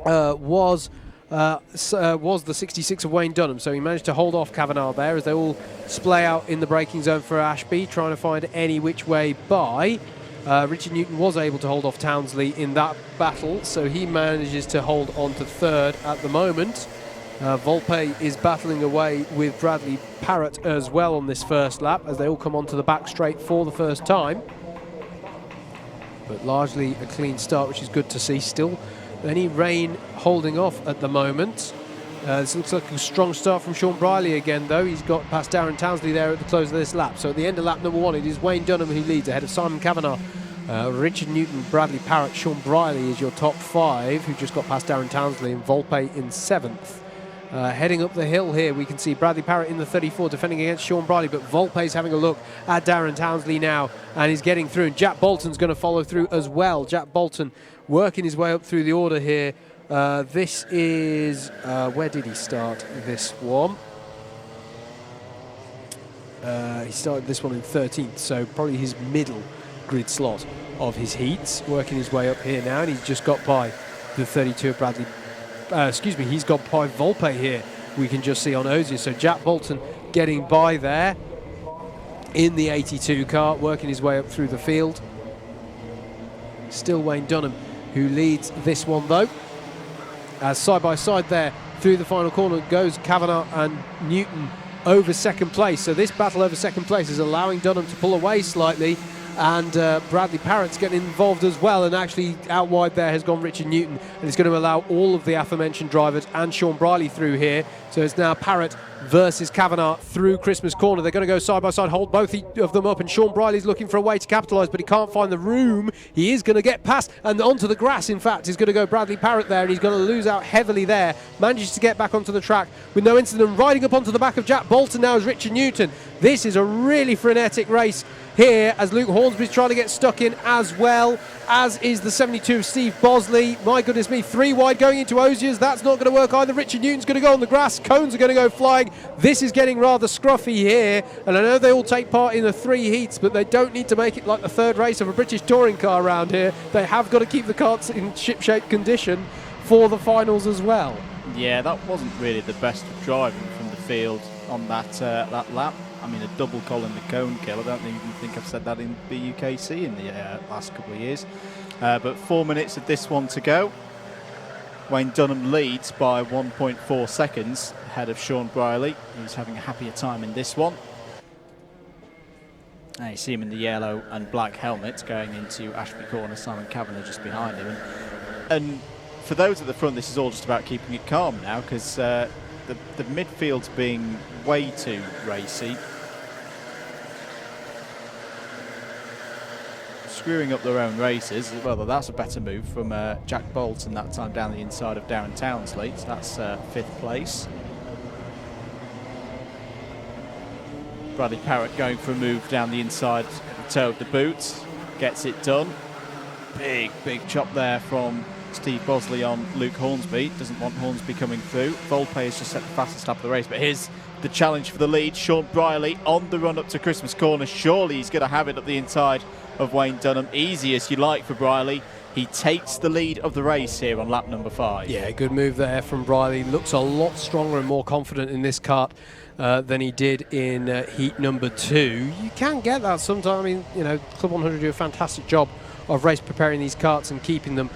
was was the 66 of Wayne Dunham, so he managed to hold off Kavanagh there as they all splay out in the braking zone for Ashby, trying to find any which way by. Richard Newton was able to hold off Townsley in that battle, so he manages to hold on to third at the moment. Volpe is battling away with Bradley Parrott as well on this first lap as they all come onto the back straight for the first time. But largely a clean start, which is good to see. Still any rain holding off at the moment. This looks like a strong start from Sean Briley again, though. He's got past Darren Townsley there at the close of this lap. So at the end of lap number 1, it is Wayne Dunham who leads ahead of Simon Kavanagh. Richard Newton, Bradley Parrott, Sean Briley is your top 5, who just got past Darren Townsley, and Volpe in 7th. Heading up the hill here, we can see Bradley Parrott in the 34 defending against Sean Briley, but Volpe's having a look at Darren Townsley now and he's getting through. And Jack Bolton's going to follow through as well. Jack Bolton working his way up through the order here. This is, where did he start this one? He started this one in 13th, so probably his middle grid slot of his heats. Working his way up here now, and he's just got by the 32 of Bradley. He's got by Volpe here, we can just see on Ozier. So Jack Bolton getting by there in the 82 car, working his way up through the field. Still Wayne Dunham who leads this one though. As side by side there through the final corner goes Kavanagh and Newton over second place. So this battle over second place is allowing Dunham to pull away slightly, and Bradley Parrott's getting involved as well, and actually out wide there has gone Richard Newton, and it's going to allow all of the aforementioned drivers and Sean Briley through here. So it's now Parrott versus Kavanagh through Christmas Corner. They're going to go side by side, hold both of them up, and Sean Briley's looking for a way to capitalise, but he can't find the room. He is going to get past, and onto the grass, in fact, is going to go Bradley Parrott there, and he's going to lose out heavily there. Manages to get back onto the track with no incident. Riding up onto the back of Jack Bolton now is Richard Newton. This is a really frenetic race here as Luke Hornsby's trying to get stuck in as well, as is the 72 of Steve Bosley. My goodness me, 3 wide going into Ozier's. That's not going to work either. Richard Newton's going to go on the grass. Cones are going to go flying. This is getting rather scruffy here, and I know they all take part in the 3 heats, but they don't need to make it like the 3rd race of a British touring car around here. They have got to keep the carts in ship-shape condition for the finals as well. Yeah, that wasn't really the best of driving from the field on that that lap. I mean, a double column the cone kill. I don't even think I've said that in ABkC in the last couple of years. But 4 minutes of this one to go. Wayne Dunham leads by 1.4 seconds ahead of Sean Briley, who's having a happier time in this one. Now you see him in the yellow and black helmet going into Ashby Corner. Simon Kavanagh just behind him. And for those at the front, this is all just about keeping it calm now, because the midfield's being way too racy. Screwing up their own races. Well, that's a better move from Jack Bolton that time down the inside of Darren Townsley. So that's 5th place. Bradley Parrott going for a move down the inside of the toe of the boot. Gets it done. Big chop there from Steve Bosley on Luke Hornsby. Doesn't want Hornsby coming through. Volpe has just set the fastest lap of the race, but here's the challenge for the lead. Sean Briley on the run up to Christmas Corner. Surely he's going to have it up the inside of Wayne Dunham. Easy as you like for Briley. He takes the lead of the race here on lap number 5. Yeah, good move there from Briley. Looks a lot stronger and more confident in this kart than he did in heat number 2. You can get that sometimes. I mean, you know, Club 100 do a fantastic job of race preparing these karts and keeping them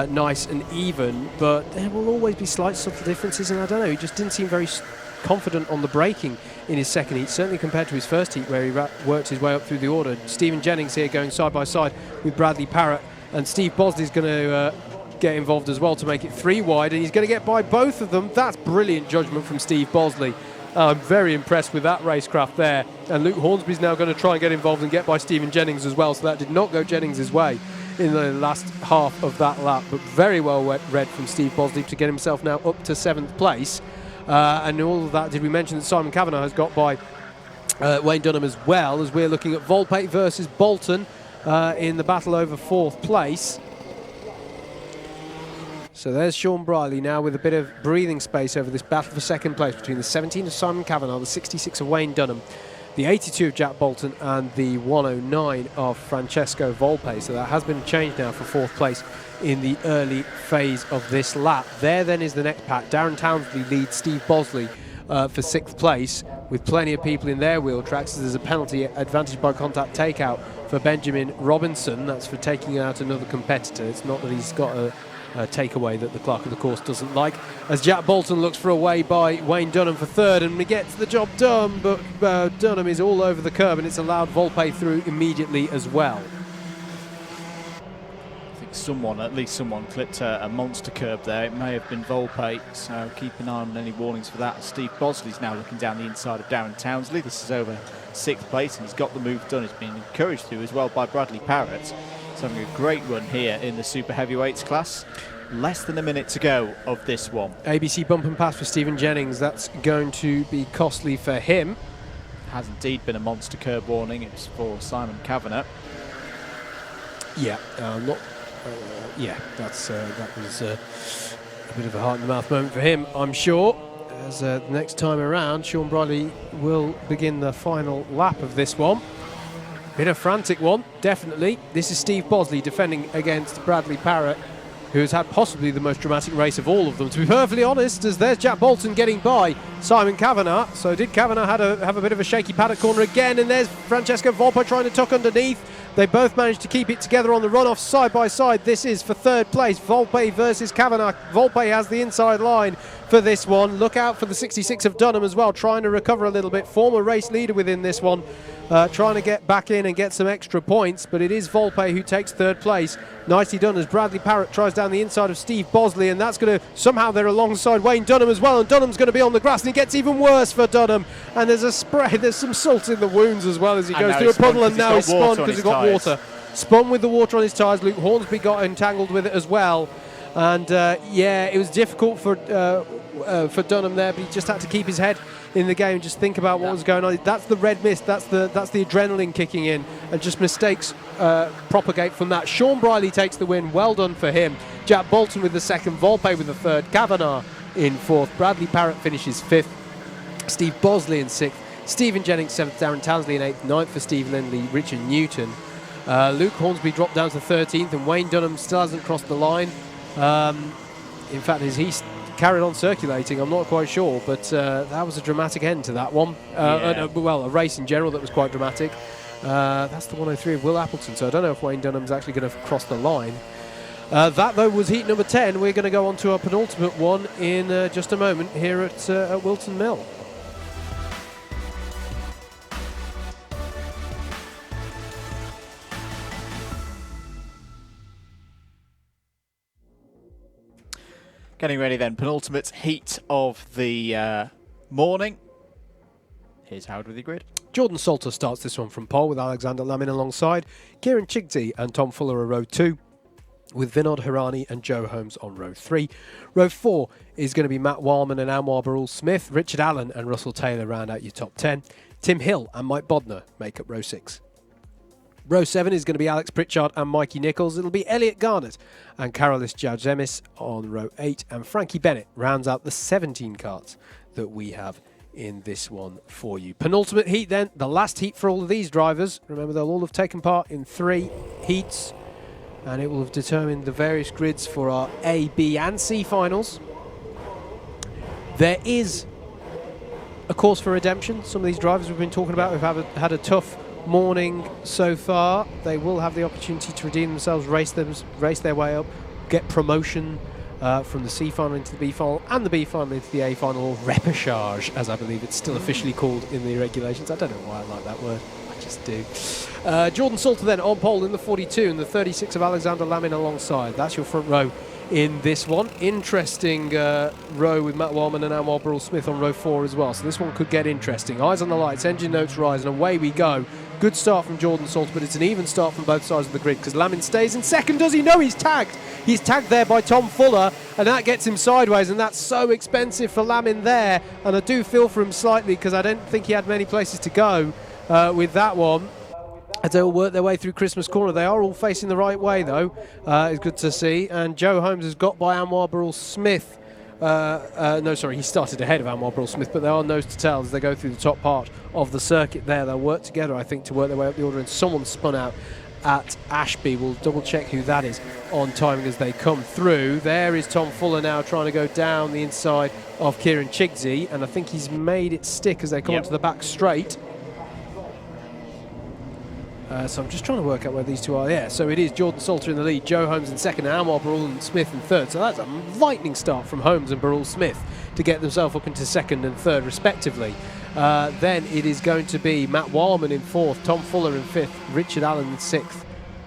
nice and even, but there will always be slight subtle differences, and I don't know, he just didn't seem very confident on the braking in his second heat, certainly compared to his first heat where he worked his way up through the order. Stephen Jennings here going side by side with Bradley Parrott, and Steve Bosley's going to get involved as well to make it 3 wide, and he's going to get by both of them. That's brilliant judgment from Steve Bosley. I'm very impressed with that racecraft there, and Luke Hornsby's now going to try and get involved and get by Stephen Jennings as well, so that did not go Jennings' way in the last half of that lap, but very well read from Steve Bosley to get himself now up to 7th place. And all of that, did we mention that Simon Kavanagh has got by Wayne Dunham as well, as we're looking at Volpe versus Bolton in the battle over 4th place. So there's Sean Briley now with a bit of breathing space over this battle for second place between the 17 of Simon Kavanagh, the 66 of Wayne Dunham. the 82 of Jack Bolton and the 109 of Francesco Volpe. So that has been changed now for 4th place in the early phase of this lap. There then is the next pack. Darren Townsley leads Steve Bosley for 6th place, with plenty of people in their wheel tracks. There's a penalty advantage by contact takeout for Benjamin Robinson. That's for taking out another competitor. It's not that he's got a takeaway that the clerk of the course doesn't like, as Jack Bolton looks for a way by Wayne Dunham for 3rd, and he gets the job done, but Dunham is all over the curb, and it's allowed Volpe through immediately as well. I think at least someone clipped a monster curb there. It may have been Volpe, so keep an eye on any warnings for that. Steve Bosley's now looking down the inside of Darren Townsley. This is over 6th place, and he's got the move done. He's been encouraged to as well by Bradley Parrott. He's having a great run here in the super heavyweights class. Less than a minute to go of this one. ABC bump and pass for Stephen Jennings. That's going to be costly for him. Has indeed been a monster curb warning. It's for Simon Kavanagh. Yeah, that was a bit of a heart in the mouth moment for him, I'm sure. As the next time around, Sean Bradley will begin the final lap of this one. Been a frantic one, definitely. This is Steve Bosley defending against Bradley Parrott, who has had possibly the most dramatic race of all of them, to be perfectly honest, as there's Jack Bolton getting by Simon Kavanagh. So did Kavanagh have a bit of a shaky paddock corner again, and there's Francesco Volpe trying to tuck underneath. They both managed to keep it together on the runoff side by side. This is for 3rd place, Volpe versus Kavanagh. Volpe has the inside line for this one. Look out for the 66 of Dunham as well, trying to recover a little bit. Former race leader within this one, trying to get back in and get some extra points, but it is Volpe who takes 3rd place. Nicely done as Bradley Parrott tries down the inside of Steve Bosley, and that's going to, somehow they're alongside Wayne Dunham as well, and Dunham's going to be on the grass, and it gets even worse for Dunham, and there's a spray, there's some salt in the wounds as well as he goes through a puddle, and now he's spun because he's got water. Spun with the water on his tyres. Luke Hornsby got entangled with it as well, and yeah, it was difficult for Dunham there, but he just had to keep his head in the game, just think about what was going on. That's the red mist, that's the adrenaline kicking in, and just mistakes propagate from that. Sean Briley takes the win, well done for him. Jack Bolton with the 2nd, Volpe with the 3rd, Kavanagh in 4th, Bradley Parrott finishes 5th, Steve Bosley in 6th, Stephen Jennings 7th, Darren Townsley in 8th, 9th for Steve Lindley, Richard Newton. Luke Hornsby dropped down to 13th, and Wayne Dunham still hasn't crossed the line. In fact, as he's carried on circulating, I'm not quite sure, but that was a dramatic end to that one. Well, a race in general that was quite dramatic. That's the 103 of Will Appleton, so I don't know if Wayne Dunham's actually going to cross the line. That, though, was heat number 10. We're going to go on to our penultimate one in just a moment here at Whilton Mill. Getting ready then, penultimate heat of the morning. Here's Howard with your grid. Jordan Salter starts this one from pole with Alexander Lamin alongside. Kieran Chigty and Tom Fuller are row 2, with Vinod Hirani and Joe Holmes on row 3. Row 4 is going to be Matt Wildman and Anwar Barul Smith. Richard Allen and Russell Taylor round out your top 10. Tim Hill and Mike Bodner make up row 6. Row 7 is going to be Alex Pritchard and Mikey Nichols. It'll be Elliot Garnett and Carolis Jazemis on row 8. And Frankie Bennett rounds out the 17 carts that we have in this one for you. Penultimate heat then, the last heat for all of these drivers. Remember, they'll all have taken part in 3 heats, and it will have determined the various grids for our A, B and C finals. There is a cause for redemption. Some of these drivers we've been talking about have had a tough morning so far. They will have the opportunity to redeem themselves, race their way up, get promotion from the C final into the B final, and the B final into the A final, or repechage, as I believe it's still officially called in the regulations. I don't know why I like that word, I just do. Jordan Salter then on pole in the 42, and the 36 of Alexander Lamin alongside. That's your front row in this one. Interesting row with Matt Wildman and Anwar Barul Smith on row 4 as well, so this one could get interesting. Eyes on the lights, engine notes rise, and away we go. Good start from Jordan Salter, but it's an even start from both sides of the grid, because Lamin stays in second. Does he? No, he's tagged. He's tagged there by Tom Fuller, and that gets him sideways, and that's so expensive for Lamin there, and I do feel for him slightly, because I don't think he had many places to go with that one. As they all work their way through Christmas Corner. They are all facing the right way, though. It's good to see. And Joe Holmes has got by Anwar Barul Smith No, sorry, he started ahead of Anwar Burrell-Smith, but they are nose to tail as they go through the top part of the circuit there. They'll work together, I think, to work their way up the order, and someone spun out at Ashby. We'll double check who that is on timing as they come through. There is Tom Fuller now trying to go down the inside of Kieran Chigsey, and I think he's made it stick as they come onto the back straight. So I'm just trying to work out where these two are. Yeah, so it is Jordan Salter in the lead, Joe Holmes in second, and Anwar Burrell-Smith in third. So that's a lightning start from Holmes and Burrell-Smith to get themselves up into second and third, respectively. Then it is going to be Matt Wildman in fourth, Tom Fuller in fifth, Richard Allen in sixth,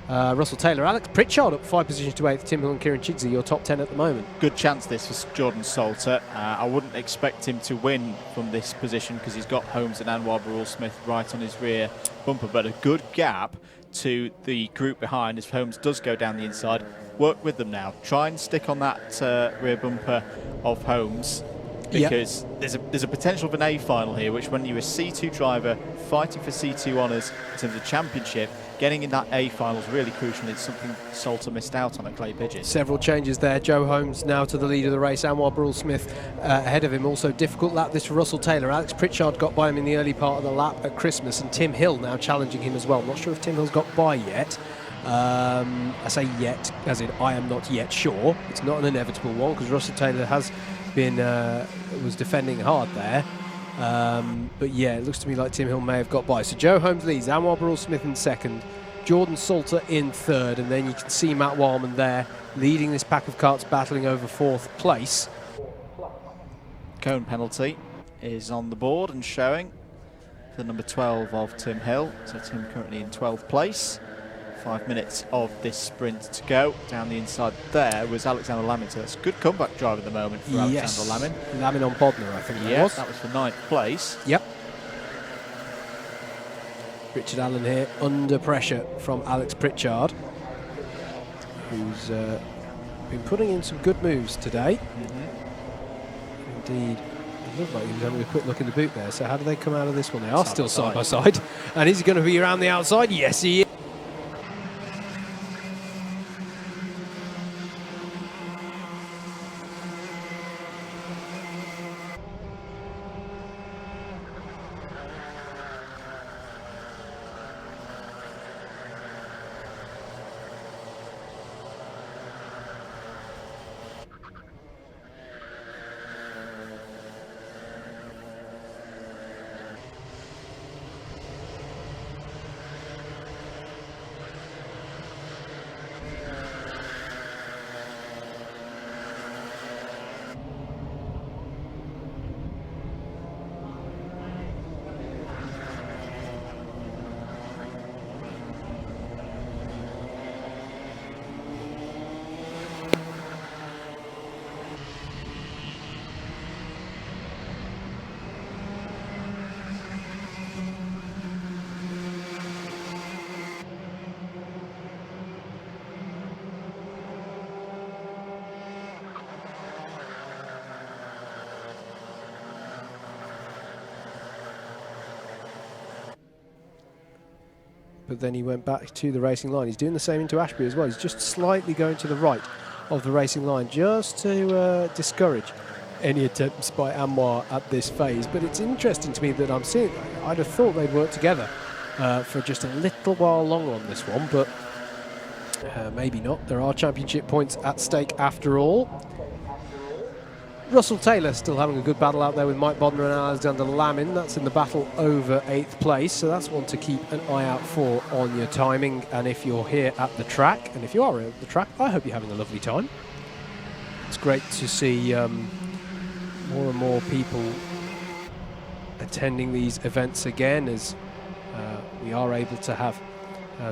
Russell Taylor, Alex Pritchard up 5 positions to eighth, Tim Hill and Kieran Chigsey, your top 10 at the moment. Good chance this for Jordan Salter. I wouldn't expect him to win from this position because he's got Holmes and Anwar Burrell-Smith right on his rear bumper, but a good gap to the group behind as Holmes does go down the inside. Work with them now. Try and stick on that rear bumper of Holmes, because there's a potential of an A final here, which when you're a C2 driver fighting for C2 honours in terms of championship, getting in that A final is really crucial. It's something Salter missed out on at Clay Pigeon. Several changes there. Joe Holmes now to the lead of the race. Anwar Burrell-Smith ahead of him. Also difficult lap this for Russell Taylor. Alex Pritchard got by him in the early part of the lap at Christmas, and Tim Hill now challenging him as well. I'm not sure if Tim Hill's got by yet. I say yet, as in I am not yet sure. It's not an inevitable one because Russell Taylor has been was defending hard there. But yeah, it looks to me like Tim Hill may have got by. So Joe Holmes leads, Anwar Burrell-Smith in second, Jordan Salter in third, and then you can see Matt Wildman there leading this pack of karts, battling over fourth place. Cone penalty is on the board and showing the number 12 of Tim Hill. So Tim currently in 12th place. 5 minutes of this sprint to go. Down the inside there was Alexander Lamin, so that's a good comeback drive at the moment for Alexander Lamin. Lamin on Bodner, I think that was. That was for 9th place. Yep. Richard Allen here under pressure from Alex Pritchard, who's been putting in some good moves today. Indeed. It looked like he was having a quick look in the boot there. So how do they come out of this one? They are still side by side. And is he going to be around the outside? Yes, he is. But then he went back to the racing line. He's doing the same into Ashby as well. He's just slightly going to the right of the racing line just to discourage any attempts by Anwar at this phase. But it's interesting to me that I'm seeing, I'd have thought they'd work together for just a little while longer on this one, but maybe not. There are championship points at stake after all. Russell Taylor still having a good battle out there with Mike Bodner and Alexander Lamin. That's in the battle over 8th place, so that's one to keep an eye out for on your timing. And if you're here at the track, and if you are at the track, I hope you're having a lovely time. It's great to see more and more people attending these events again, as we are able to have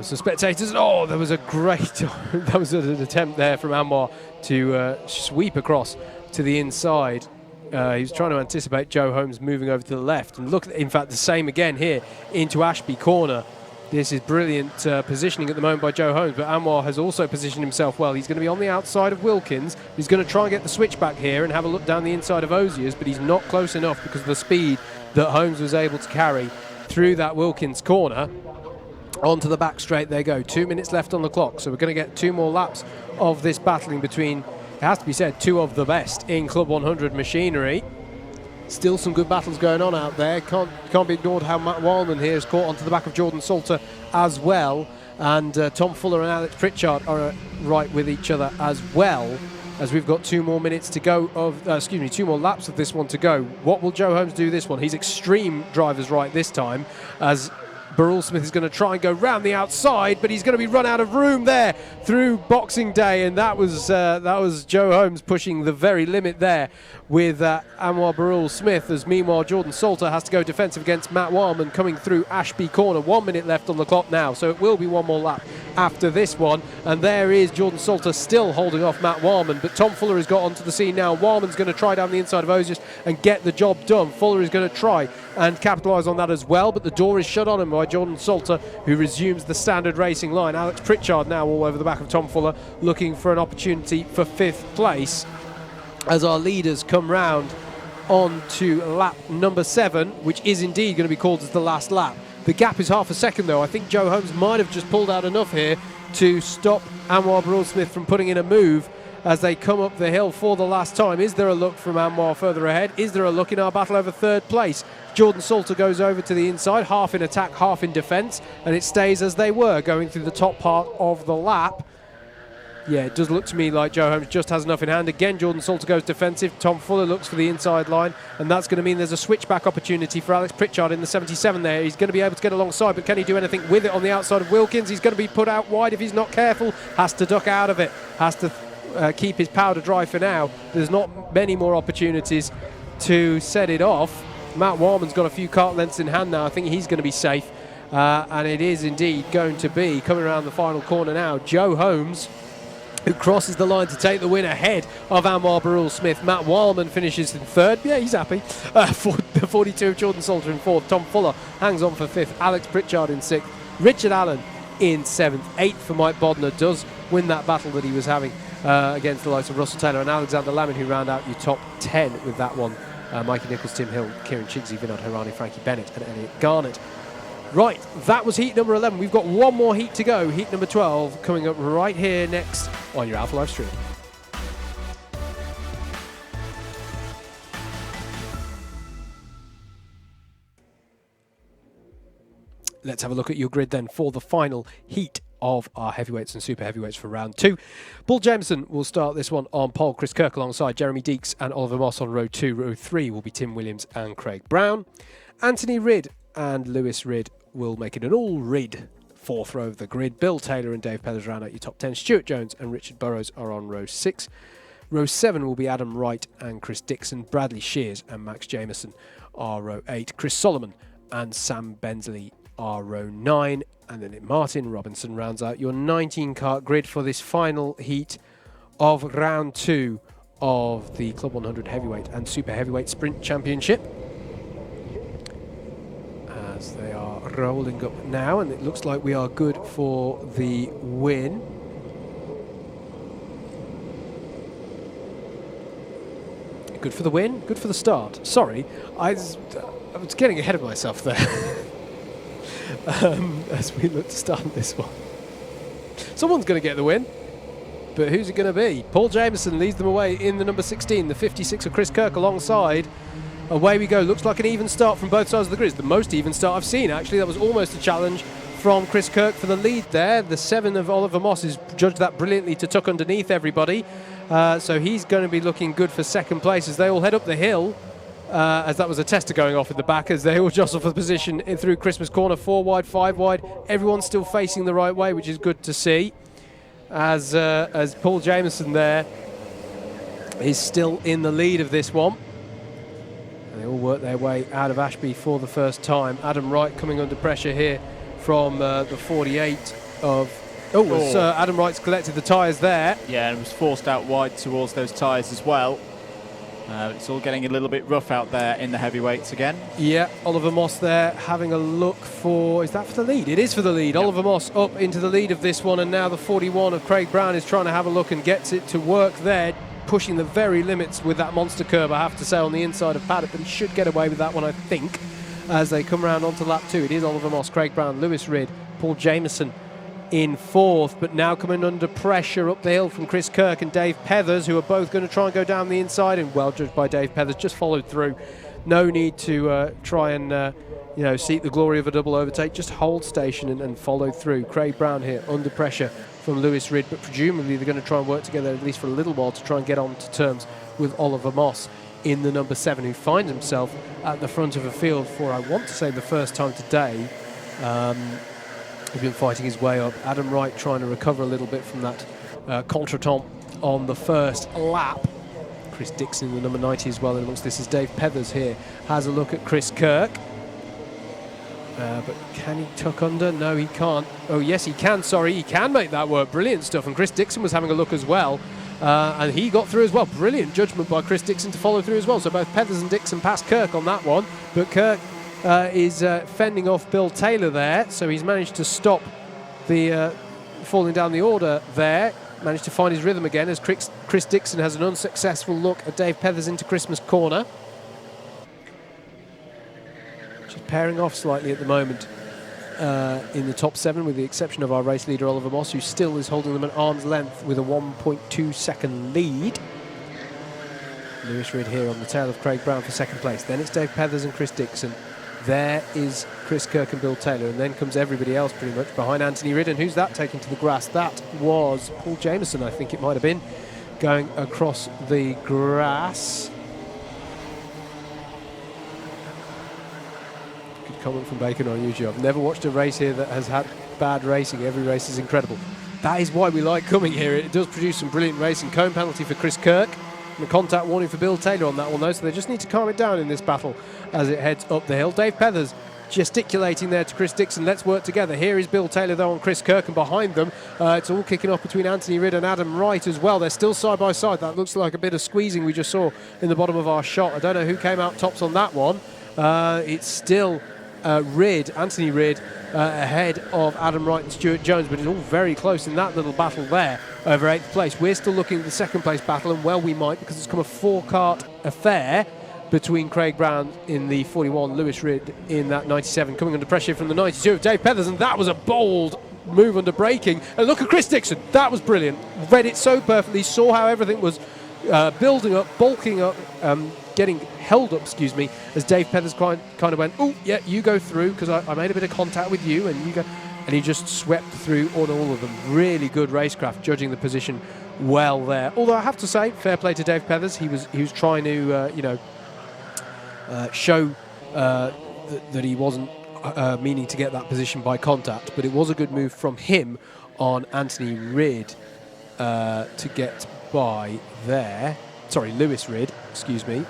some spectators. Oh, there was a great that was an attempt there from Anwar to sweep across to the inside. He was trying to anticipate Joe Holmes moving over to the left, and look, in fact, the same again here into Ashby corner. This is brilliant positioning at the moment by Joe Holmes, but Anwar has also positioned himself well. He's going to be on the outside of Wilkins. He's going to try and get the switchback here and have a look down the inside of Osiers, but he's not close enough because of the speed that Holmes was able to carry through that Wilkins corner. Onto the back straight they go. 2 minutes left on the clock, so we're going to get 2 more laps of this battling between it has to be said, two of the best in Club 100 machinery. Still some good battles going on out there. Can't be ignored how Matt Wildman here is caught onto the back of Jordan Salter as well. And Tom Fuller and Alex Pritchard are right with each other as well, as we've got 2 more minutes to go of, 2 more laps of this one to go. What will Joe Holmes do this one? He's extreme driver's right this time, as Birel Smith is going to try and go round the outside, but he's going to be run out of room there through Boxing Day, and that was Joe Holmes pushing the very limit there with Anwar Birel Smith, as meanwhile Jordan Salter has to go defensive against Matt Wildman coming through Ashby Corner. 1 minute left on the clock now, so it will be one more lap after this one, and there is Jordan Salter still holding off Matt Wildman, but Tom Fuller has got onto the scene now. Wildman's going to try down the inside of Ozius and get the job done. Fuller is going to try and capitalise on that as well, but the door is shut on him by Jordan Salter, who resumes the standard racing line. Alex Pritchard now all over the back of Tom Fuller, looking for an opportunity for 5th place as our leaders come round on to lap number 7, which is indeed going to be called as the last lap. The gap is half a second though. I think Joe Holmes might have just pulled out enough here to stop Anwar Birel Smith from putting in a move as they come up the hill for the last time. Is there a look from Anwar further ahead? Is there a look in our battle over 3rd place? Jordan Salter goes over to the inside, half in attack, half in defence, and it stays as they were going through the top part of the lap. Yeah, it does look to me like Joe Holmes just has enough in hand. Again, Jordan Salter goes defensive. Tom Fuller looks for the inside line, and that's going to mean there's a switchback opportunity for Alex Pritchard in the 77 there. He's going to be able to get alongside, but can he do anything with it on the outside of Wilkins? He's going to be put out wide if he's not careful. Has to duck out of it. Has to keep his powder dry for now. There's not many more opportunities to set it off. Matt Wildman's got a few kart lengths in hand now. I think he's going to be safe. And it is indeed going to be, coming around the final corner now, Joe Holmes, who crosses the line to take the win ahead of Anwar Birel Smith. Matt Wildman finishes in 3rd. Yeah, he's happy. For the 42 of Jordan Salter in 4th. Tom Fuller hangs on for 5th. Alex Pritchard in 6th. Richard Allen in 7th. 8th for Mike Bodner. Does win that battle that he was having against the likes of Russell Taylor and Alexander Lammin, who round out your top 10 with that one. Mikey Nichols, Tim Hill, Kieran Chigsey, Vinod Hirani, Frankie Bennett and Elliot Garnett. Right, that was heat number 11. We've got one more heat to go. Heat number 12 coming up right here next on your Alpha Live stream. Let's have a look at your grid then for the final heat of our heavyweights and super heavyweights for round 2. Paul Jameson will start this one on pole. Chris Kirk alongside Jeremy Deeks and Oliver Moss on row 2. Row 3 will be Tim Williams and Craig Brown. Anthony Ridd and Lewis Ridd will make it an all Ridd 4th row of the grid. Bill Taylor and Dave Pellers round out your top 10. Stuart Jones and Richard Burrows are on row 6. Row 7 will be Adam Wright and Chris Dixon. Bradley Shears and Max Jameson are row 8. Chris Solomon and Sam Bensley are row 9. And then Martin Robinson rounds out your 19 kart grid for this final heat of round 2 of the Club 100 Heavyweight and Super Heavyweight Sprint Championship. As they are rolling up now, and it looks like we are good for the win. Good for the win, good for the start. Sorry, I was getting ahead of myself there. As we look to start this one. Someone's going to get the win, but who's it going to be? Paul Jameson leads them away in the number 16, the 56 of Chris Kirk alongside. Away we go. Looks like an even start from both sides of the grid. It's the most even start I've seen, actually. That was almost a challenge from Chris Kirk for the lead there. The 7 of Oliver Moss has judged that brilliantly to tuck underneath everybody. So he's going to be looking good for 2nd place as they all head up the hill. As that was a tester going off in the back as they all jostle for the position through Christmas Corner. 4 wide, 5 wide. Everyone's still facing the right way, which is good to see. As Paul Jameson there is still in the lead of this one. And they all work their way out of Ashby for the first time. Adam Wright coming under pressure here from the 48 of... Adam Wright's collected the tyres there. Yeah, and was forced out wide towards those tyres as well. It's all getting a little bit rough out there in the heavyweights again. Yeah, Oliver Moss there having a look for... Is that for the lead? It is for the lead. Yep. Oliver Moss up into the lead of this one, and now the 41 of Craig Brown is trying to have a look and gets it to work there, pushing the very limits with that monster curve, I have to say, on the inside of Paddock, but he should get away with that one, I think, as they come round onto lap 2. It is Oliver Moss, Craig Brown, Lewis Ridd, Paul Jameson in fourth, but now coming under pressure up the hill from Chris Kirk and Dave Pethers, who are both going to try and go down the inside, and well judged by Dave Pethers, just followed through. No need to try and seek the glory of a double overtake, just hold station and follow through. Craig Brown here under pressure from Lewis Ridd, but presumably they're going to try and work together at least for a little while to try and get on to terms with Oliver Moss in the number 7, who finds himself at the front of a field for, I want to say, the first time today. He's been fighting his way up. Adam Wright trying to recover a little bit from that contretemps on the first lap. Chris Dixon in the number 90 as well, and amongst this is Dave Pethers here. Has a look at Chris Kirk. But can he tuck under? No, he can't. Oh, yes, he can. Sorry, he can make that work. Brilliant stuff. And Chris Dixon was having a look as well. And he got through as well. Brilliant judgment by Chris Dixon to follow through as well. So both Pethers and Dixon passed Kirk on that one. But Kirk is fending off Bill Taylor there. So he's managed to stop the falling down the order there. Managed to find his rhythm again as Chris Dixon has an unsuccessful look at Dave Pethers into Christmas corner. Just pairing off slightly at the moment in the top 7, with the exception of our race leader Oliver Moss, who still is holding them at arm's length with a 1.2 second lead. Lewis Ridd here on the tail of Craig Brown for second place. Then it's Dave Pethers and Chris Dixon. There is Chris Kirk and Bill Taylor, and then comes everybody else pretty much behind Anthony Ridd. And who's that taking to the grass? That was Paul Jameson, I think it might have been, going across the grass. Good comment from Bacon on YouTube. I've never watched a race here that has had bad racing. Every race is incredible. That is why we like coming here. It does produce some brilliant racing. Cone penalty for Chris Kirk. And a contact warning for Bill Taylor on that one, though, so they just need to calm it down in this battle as it heads up the hill. Dave Pethers gesticulating there to Chris Dixon. Let's work together. Here is Bill Taylor, though, on Chris Kirk, and behind them, it's all kicking off between Anthony Ridd and Adam Wright as well. They're still side by side. That looks like a bit of squeezing we just saw in the bottom of our shot. I don't know who came out tops on that one. It's still Anthony Ridd, ahead of Adam Wright and Stuart Jones, but it's all very close in that little battle there over 8th place. We're still looking at the second place battle, and well we might, because it's come a 4-kart affair between Craig Brown in the 41, Lewis Ridd in that 97, coming under pressure from the 92 of Dave Pethers, and that was a bold move under braking. And look at Chris Dixon, that was brilliant. Read it so perfectly, saw how everything was building up, bulking up, getting held up, as Dave Pethers kind of went, oh, yeah, you go through, because I made a bit of contact with you, and you go. And he just swept through on all of them. Really good racecraft, judging the position well there. Although I have to say, fair play to Dave Pethers. He was trying to, show that he wasn't meaning to get that position by contact. But it was a good move from him on Anthony Ridd to get by there. Sorry, Lewis Ridd, excuse me.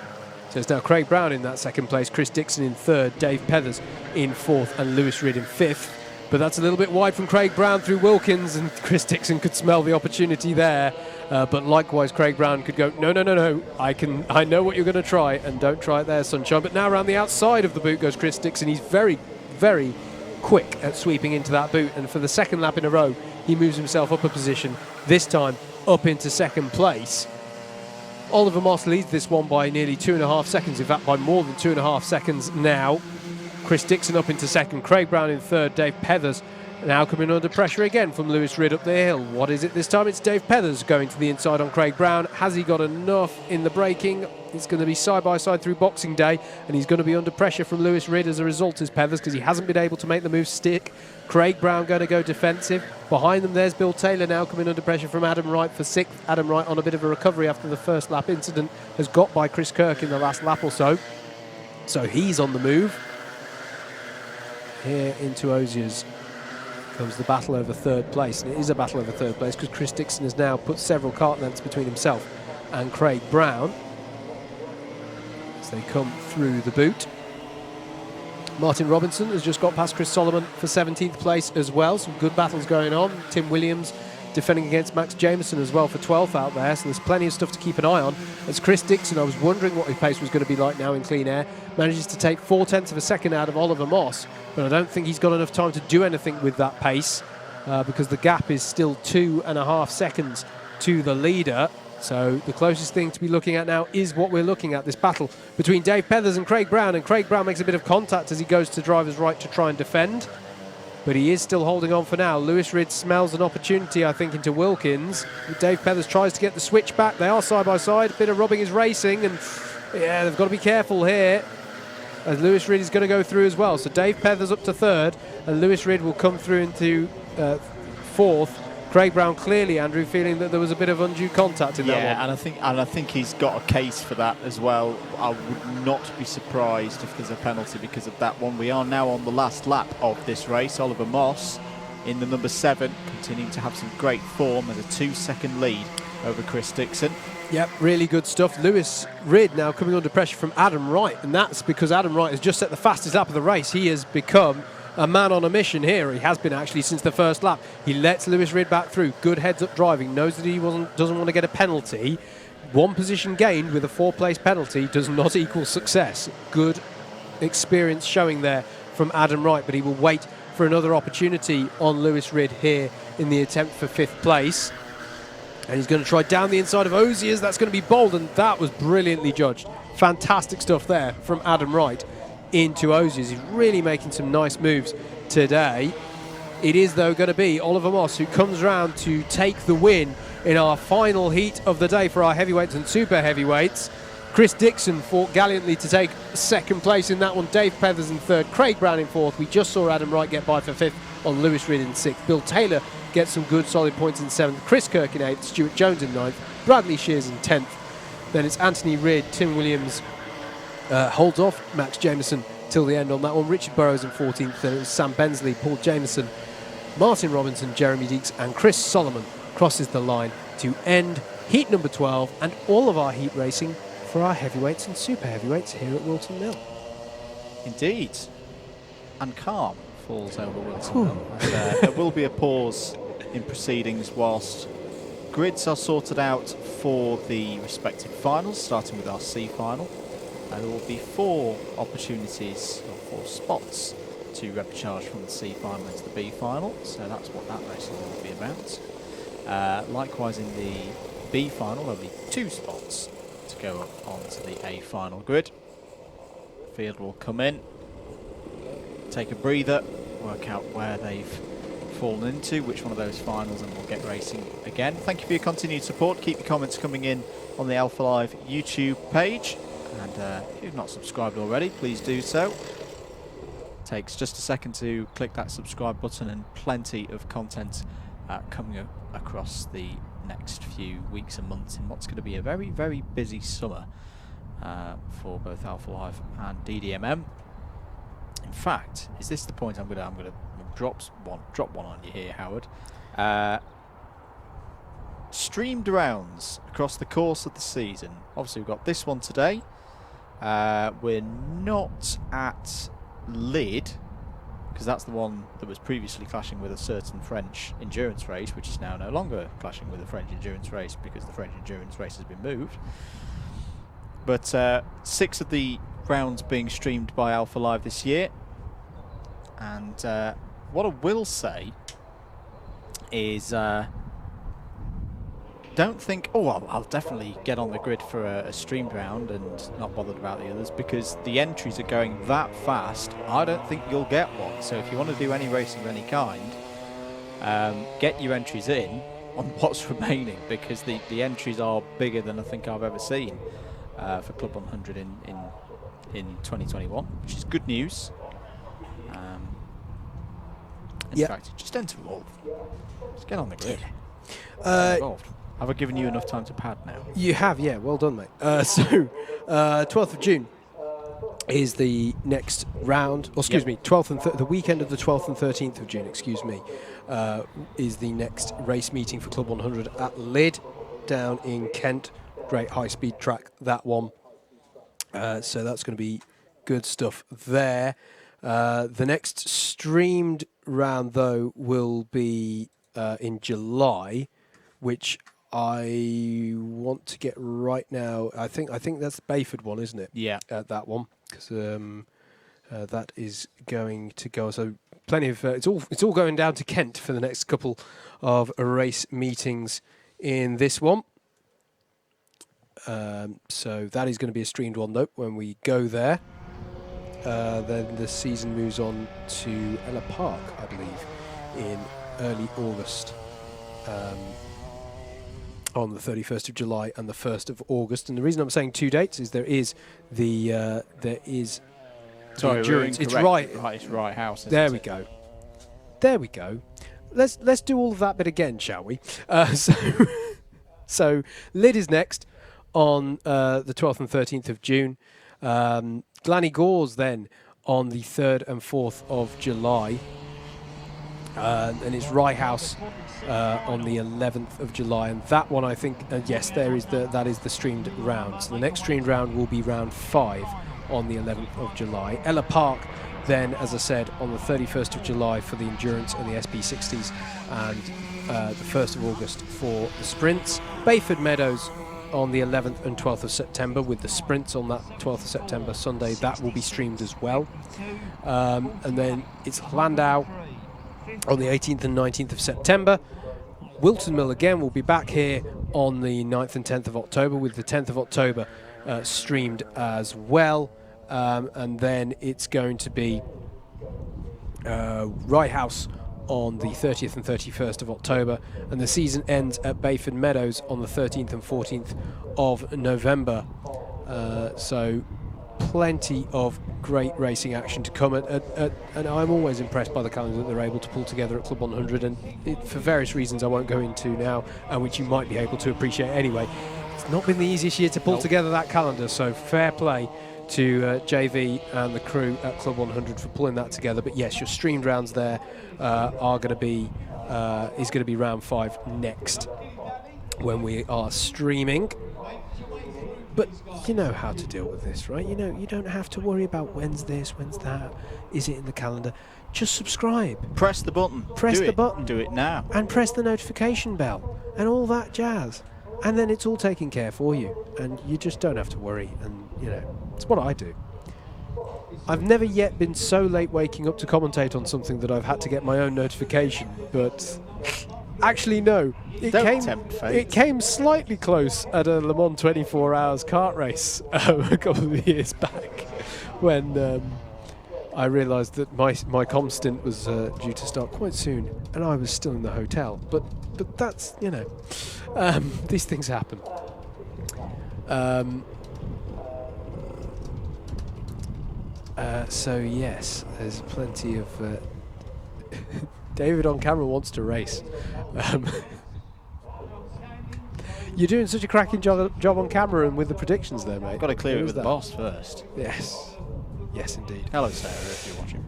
So it's now Craig Brown in that second place, Chris Dixon in third, Dave Pethers in fourth, and Lewis Ridd in fifth. But that's a little bit wide from Craig Brown through Wilkins, and Chris Dixon could smell the opportunity there. But likewise, Craig Brown could go, no, I know what you're going to try, and don't try it there, sunshine. But now around the outside of the boot goes Chris Dixon. He's very, very quick at sweeping into that boot, and for the second lap in a row, he moves himself up a position, this time up into second place. Oliver Moss leads this one by nearly 2.5 seconds, in fact by more than 2.5 seconds now. Chris Dixon up into second, Craig Brown in third, Dave Pethers now coming under pressure again from Lewis Ridd up the hill. What is it this time? It's Dave Pethers going to the inside on Craig Brown. Has he got enough in the braking? It's going to be side by side through Boxing Day, and he's going to be under pressure from Lewis Ridd as a result as Pethers, because he hasn't been able to make the move stick. Craig Brown going to go defensive. Behind them there's Bill Taylor now coming under pressure from Adam Wright for sixth. Adam Wright on a bit of a recovery after the first lap incident, has got by Chris Kirk in the last lap or so. So he's on the move. Here into Osiers comes the battle over third place, and it is a battle over third place because Chris Dixon has now put several kart lengths between himself and Craig Brown as they come through the boot. Martin Robinson has just got past Chris Solomon for 17th place as well. Some good battles going on. Tim Williams defending against Max Jameson as well for 12th out there, so there's plenty of stuff to keep an eye on. As Chris Dixon, I was wondering what his pace was going to be like now in clean air, manages to take 0.4 of a second out of Oliver Moss, but I don't think he's got enough time to do anything with that pace because the gap is still 2.5 seconds to the leader. So the closest thing to be looking at now is what we're looking at, this battle between Dave Pethers and Craig Brown, and Craig Brown makes a bit of contact as he goes to driver's right to try and defend. but he is still holding on for now. Lewis Ridd smells an opportunity, I think, into Wilkins. Dave Pethers tries to get the switch back. They are side by side. A bit of rubbing is racing, and yeah, they've got to be careful here, as Lewis Ridd is going to go through as well. So Dave Pethers up to third, and Lewis Ridd will come through into fourth. Craig Brown clearly, Andrew, feeling that there was a bit of undue contact in that one. Yeah, and I think he's got a case for that as well. I would not be surprised if there's a penalty because of that one. We are now on the last lap of this race. Oliver Moss in the number 7, continuing to have some great form as a 2-second lead over Chris Dixon. Yep, really good stuff. Lewis Ridd now coming under pressure from Adam Wright, and that's because Adam Wright has just set the fastest lap of the race. He has become a man on a mission here. He has been actually since the first lap. He lets Lewis Ridd back through. Good heads-up driving. Knows that he doesn't want to get a penalty. One position gained with a 4-place penalty does not equal success. Good experience showing there from Adam Wright, but he will wait for another opportunity on Lewis Ridd here in the attempt for 5th place. And he's going to try down the inside of Oziers. That's going to be bold, and that was brilliantly judged. Fantastic stuff there from Adam Wright into Oziers. He's really making some nice moves today. It is, though, going to be Oliver Moss who comes round to take the win in our final heat of the day for our heavyweights and super heavyweights. Chris Dixon fought gallantly to take 2nd place in that one. Dave Pethers in 3rd, Craig Brown in 4th. We just saw Adam Wright get by for 5th on Lewis Ridd in 6th. Bill Taylor gets some good solid points in 7th. Chris Kirk in 8th, Stuart Jones in 9th, Bradley Shears in 10th. Then it's Anthony Ridd, Tim Williams holds off Max Jameson till the end on that one. Richard Burrows in 14th. Then it was Sam Bensley, Paul Jameson, Martin Robinson, Jeremy Deeks and Chris Solomon crosses the line to end heat number 12 and all of our heat racing for our heavyweights and super heavyweights here at Whilton Mill. Indeed. And calm falls over Whilton Mill. And, there will be a pause in proceedings whilst grids are sorted out for the respective finals, starting with our C final. There will be 4 opportunities, or 4 spots, to recharge from the C final into the B final. So that's what that racing will be about. Likewise, in the B final, there'll be 2 spots to go up onto the A final grid. Field will come in, take a breather, work out where they've fallen into, which one of those finals, and we'll get racing again. Thank you for your continued support. Keep your comments coming in on the Alpha Live YouTube page. And if you've not subscribed already, please do so. Takes just a second to click that subscribe button, and plenty of content coming across the next few weeks and months in what's going to be a very, very busy summer for both Alpha Live and DDMM. In fact, is this the point I'm going to drop one on you here, Howard? Streamed rounds across the course of the season. Obviously, we've got this one today. We're not at Lid, because that's the one that was previously clashing with a certain French endurance race, which is now no longer clashing with a French endurance race because the French endurance race has been moved. But 6 of the rounds being streamed by Alpha Live this year. And what I will say is don't think, oh, I'll definitely get on the grid for a streamed round and not bothered about the others, because the entries are going that fast. I don't think you'll get one. So if you want to do any racing of any kind, get your entries in on what's remaining, because the entries are bigger than I think I've ever seen for Club 100 in 2021, which is good news. In fact, just enter all. Just get on the grid. Involved. Have I given you enough time to pad now? You have, yeah. Well done, mate. 12th of June is the next round. Or excuse me, 12th and the weekend of the 12th and 13th of June. Excuse me, is the next race meeting for Club 100 at Lid down in Kent. Great high-speed track, that one. So that's going to be good stuff there. The next streamed round, though, will be in July, which I want to get right now. I think that's the Bayford one, isn't it? Yeah. That one, because that is going to go. So plenty of it's all going down to Kent for the next couple of race meetings in this one. So that is going to be a streamed one, though, when we go there. then the season moves on to Ella Park, I believe, in early August. On the 31st of July and the 1st of August. And the reason I'm saying 2 dates is there is the endurance. It's right. It's right house. There we go. There we go. Let's do all of that bit again, shall we? So Lyd is next on the 12th and 13th of June. Glanny Gores then on the 3rd and 4th of July. And it's Rye House on the 11th of July, and that one I think yes, that is the streamed round. So the next streamed round will be round 5 on the 11th of July. Ella Park then, as I said, on the 31st of July for the endurance and the SP60s, and the 1st of August for the sprints. Bayford Meadows on the 11th and 12th of September, with the sprints on that 12th of September Sunday. That will be streamed as well. And then it's Landau on the 18th and 19th of September. Whilton Mill again will be back here on the 9th and 10th of October, with the 10th of October streamed as well. And then it's going to be Rye House on the 30th and 31st of October, and the season ends at Bayford Meadows on the 13th and 14th of November. So plenty of great racing action to come, and I'm always impressed by the calendar that they're able to pull together at Club 100, and for various reasons I won't go into now, and which you might be able to appreciate anyway. It's not been the easiest year to pull together that calendar, so fair play to JV and the crew at Club 100 for pulling that together. But yes, your streamed rounds there are going to be is going to be round 5 next when we are streaming. But you know how to deal with this, right? You know, you don't have to worry about when's this, when's that, is it in the calendar. Just subscribe. Press the button. Press the button. Do it now. And press the notification bell and all that jazz. And then it's all taken care for you. And you just don't have to worry. And, you know, it's what I do. I've never yet been so late waking up to commentate on something that I've had to get my own notification. But actually, no. It came slightly close at a Le Mans 24 Hours kart race a couple of years back, when I realised that my com stint was due to start quite soon, and I was still in the hotel. But that's, you know, these things happen. So yes, there's plenty of. David on camera wants to race. You're doing such a cracking job on camera and with the predictions there, mate. Got to clear it with the boss first. Yes. Yes, indeed. Hello, Sarah, if you're watching.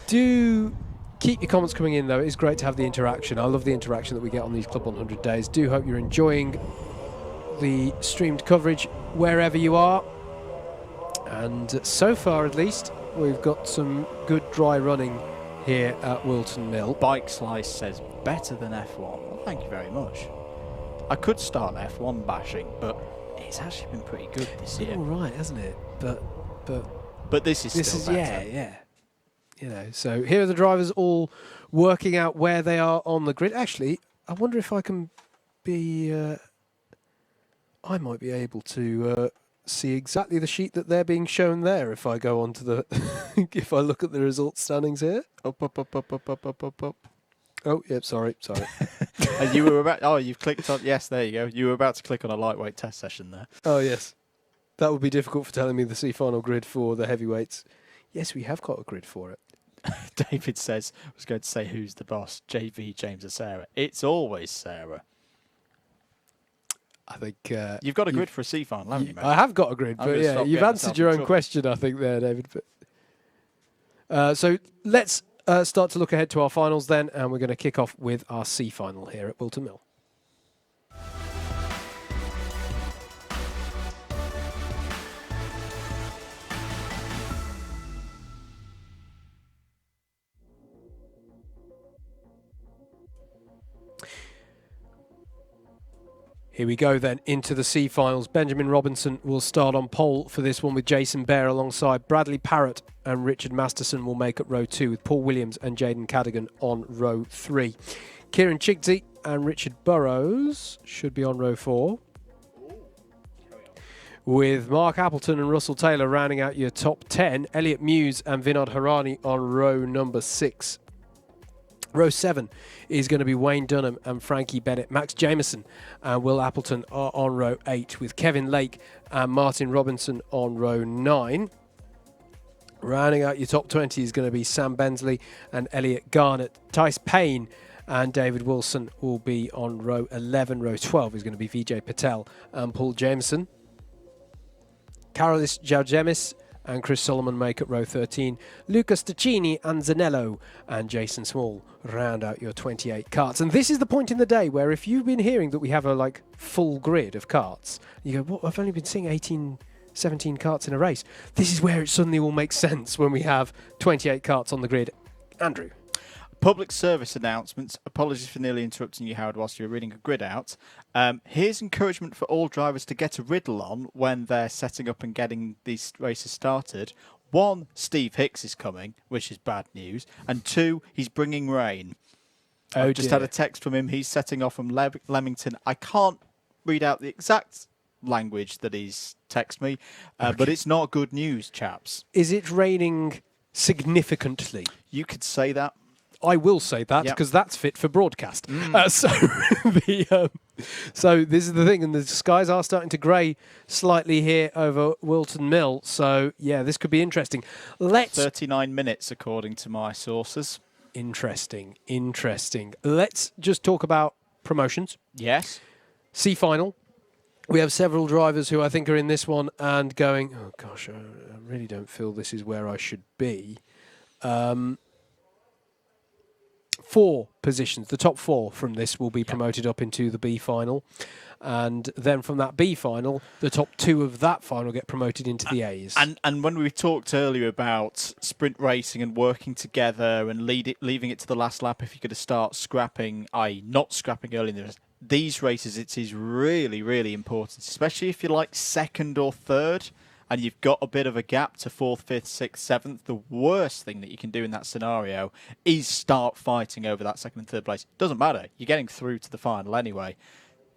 Do keep your comments coming in, though. It is great to have the interaction. I love the interaction that we get on these Club 100 days. Do hope you're enjoying the streamed coverage wherever you are. And so far, at least, we've got some good dry running here at Whilton Mill. Bike Slice says better than F1. Well, thank you very much. I could start F1 bashing, but it's actually been pretty good this year. All right, hasn't it? But this is still better. Yeah. You know, so here are the drivers all working out where they are on the grid. Actually, I wonder if I can be. I might be able to see exactly the sheet that they're being shown there if I go on to the. If I look at the results standings here. Up. Oh, yep, sorry. And you were about... Oh, you've clicked on... Yes, there you go. You were about to click on a lightweight test session there. Oh, yes. That would be difficult for telling me the C-final grid for the heavyweights. Yes, we have got a grid for it. David says, I was going to say, who's the boss? JV, James or Sarah? It's always Sarah. I think... you've got a grid for a C-final, haven't you, mate? I have got a grid, but yeah, you've answered your own question, I think, there, David. But, so let's... start to look ahead to our finals then, and we're going to kick off with our C final here at Whilton Mill. Here we go then into the C finals. Benjamin Robinson will start on pole for this one with Jason Bear alongside Bradley Parrott, and Richard Masterson will make up row 2 with Paul Williams and Jaden Cadigan on row 3. Kieran Chigsey and Richard Burrows should be on row 4. with Mark Appleton and Russell Taylor rounding out your top 10. Elliot Muse and Vinod Harani on row number 6. Row 7 is going to be Wayne Dunham and Frankie Bennett. Max Jameson and Will Appleton are on row 8, with Kevin Lake and Martin Robinson on row 9. Rounding out your top 20 is going to be Sam Bensley and Elliot Garnett. Tice Payne and David Wilson will be on row 11. Row 12 is going to be Vijay Patel and Paul Jameson. Carolis Jaugemis and Chris Solomon make up row 13. Lucas Taccini and Zanello and Jason Small round out your 28 karts. And this is the point in the day where, if you've been hearing that we have a full grid of karts, you go, what, I've only been seeing 18, 17 karts in a race. This is where it suddenly all makes sense when we have 28 karts on the grid. Andrew. Public service announcements. Apologies for nearly interrupting you, Howard, whilst you were reading a grid out. Here's encouragement for all drivers to get a riddle on when they're setting up and getting these races started. 1, Steve Hicks is coming, which is bad news. And 2, he's bringing rain. I've just had a text from him. He's setting off from Leamington. I can't read out the exact language that he's texted me, but it's not good news, chaps. Is it raining significantly? You could say that. I will say that, because that's fit for broadcast. So this is the thing, and the skies are starting to grey slightly here over Whilton Mill. So, yeah, this could be interesting. 39 minutes, according to my sources. Interesting. Let's just talk about promotions. Yes. C final. We have several drivers who I think are in this one and going, oh, gosh, I really don't feel this is where I should be. 4 positions, the top 4 from this will be promoted up into the B final. And then from that B final, the top 2 of that final get promoted into the A's. And when we talked earlier about sprint racing and working together and leaving it to the last lap if you're going to start scrapping, i.e. not scrapping early in the race, these races, it is really, really important, especially if you're like 2nd or 3rd. And you've got a bit of a gap to 4th, 5th, 6th, 7th, the worst thing that you can do in that scenario is start fighting over that 2nd and 3rd place. Doesn't matter. You're getting through to the final anyway.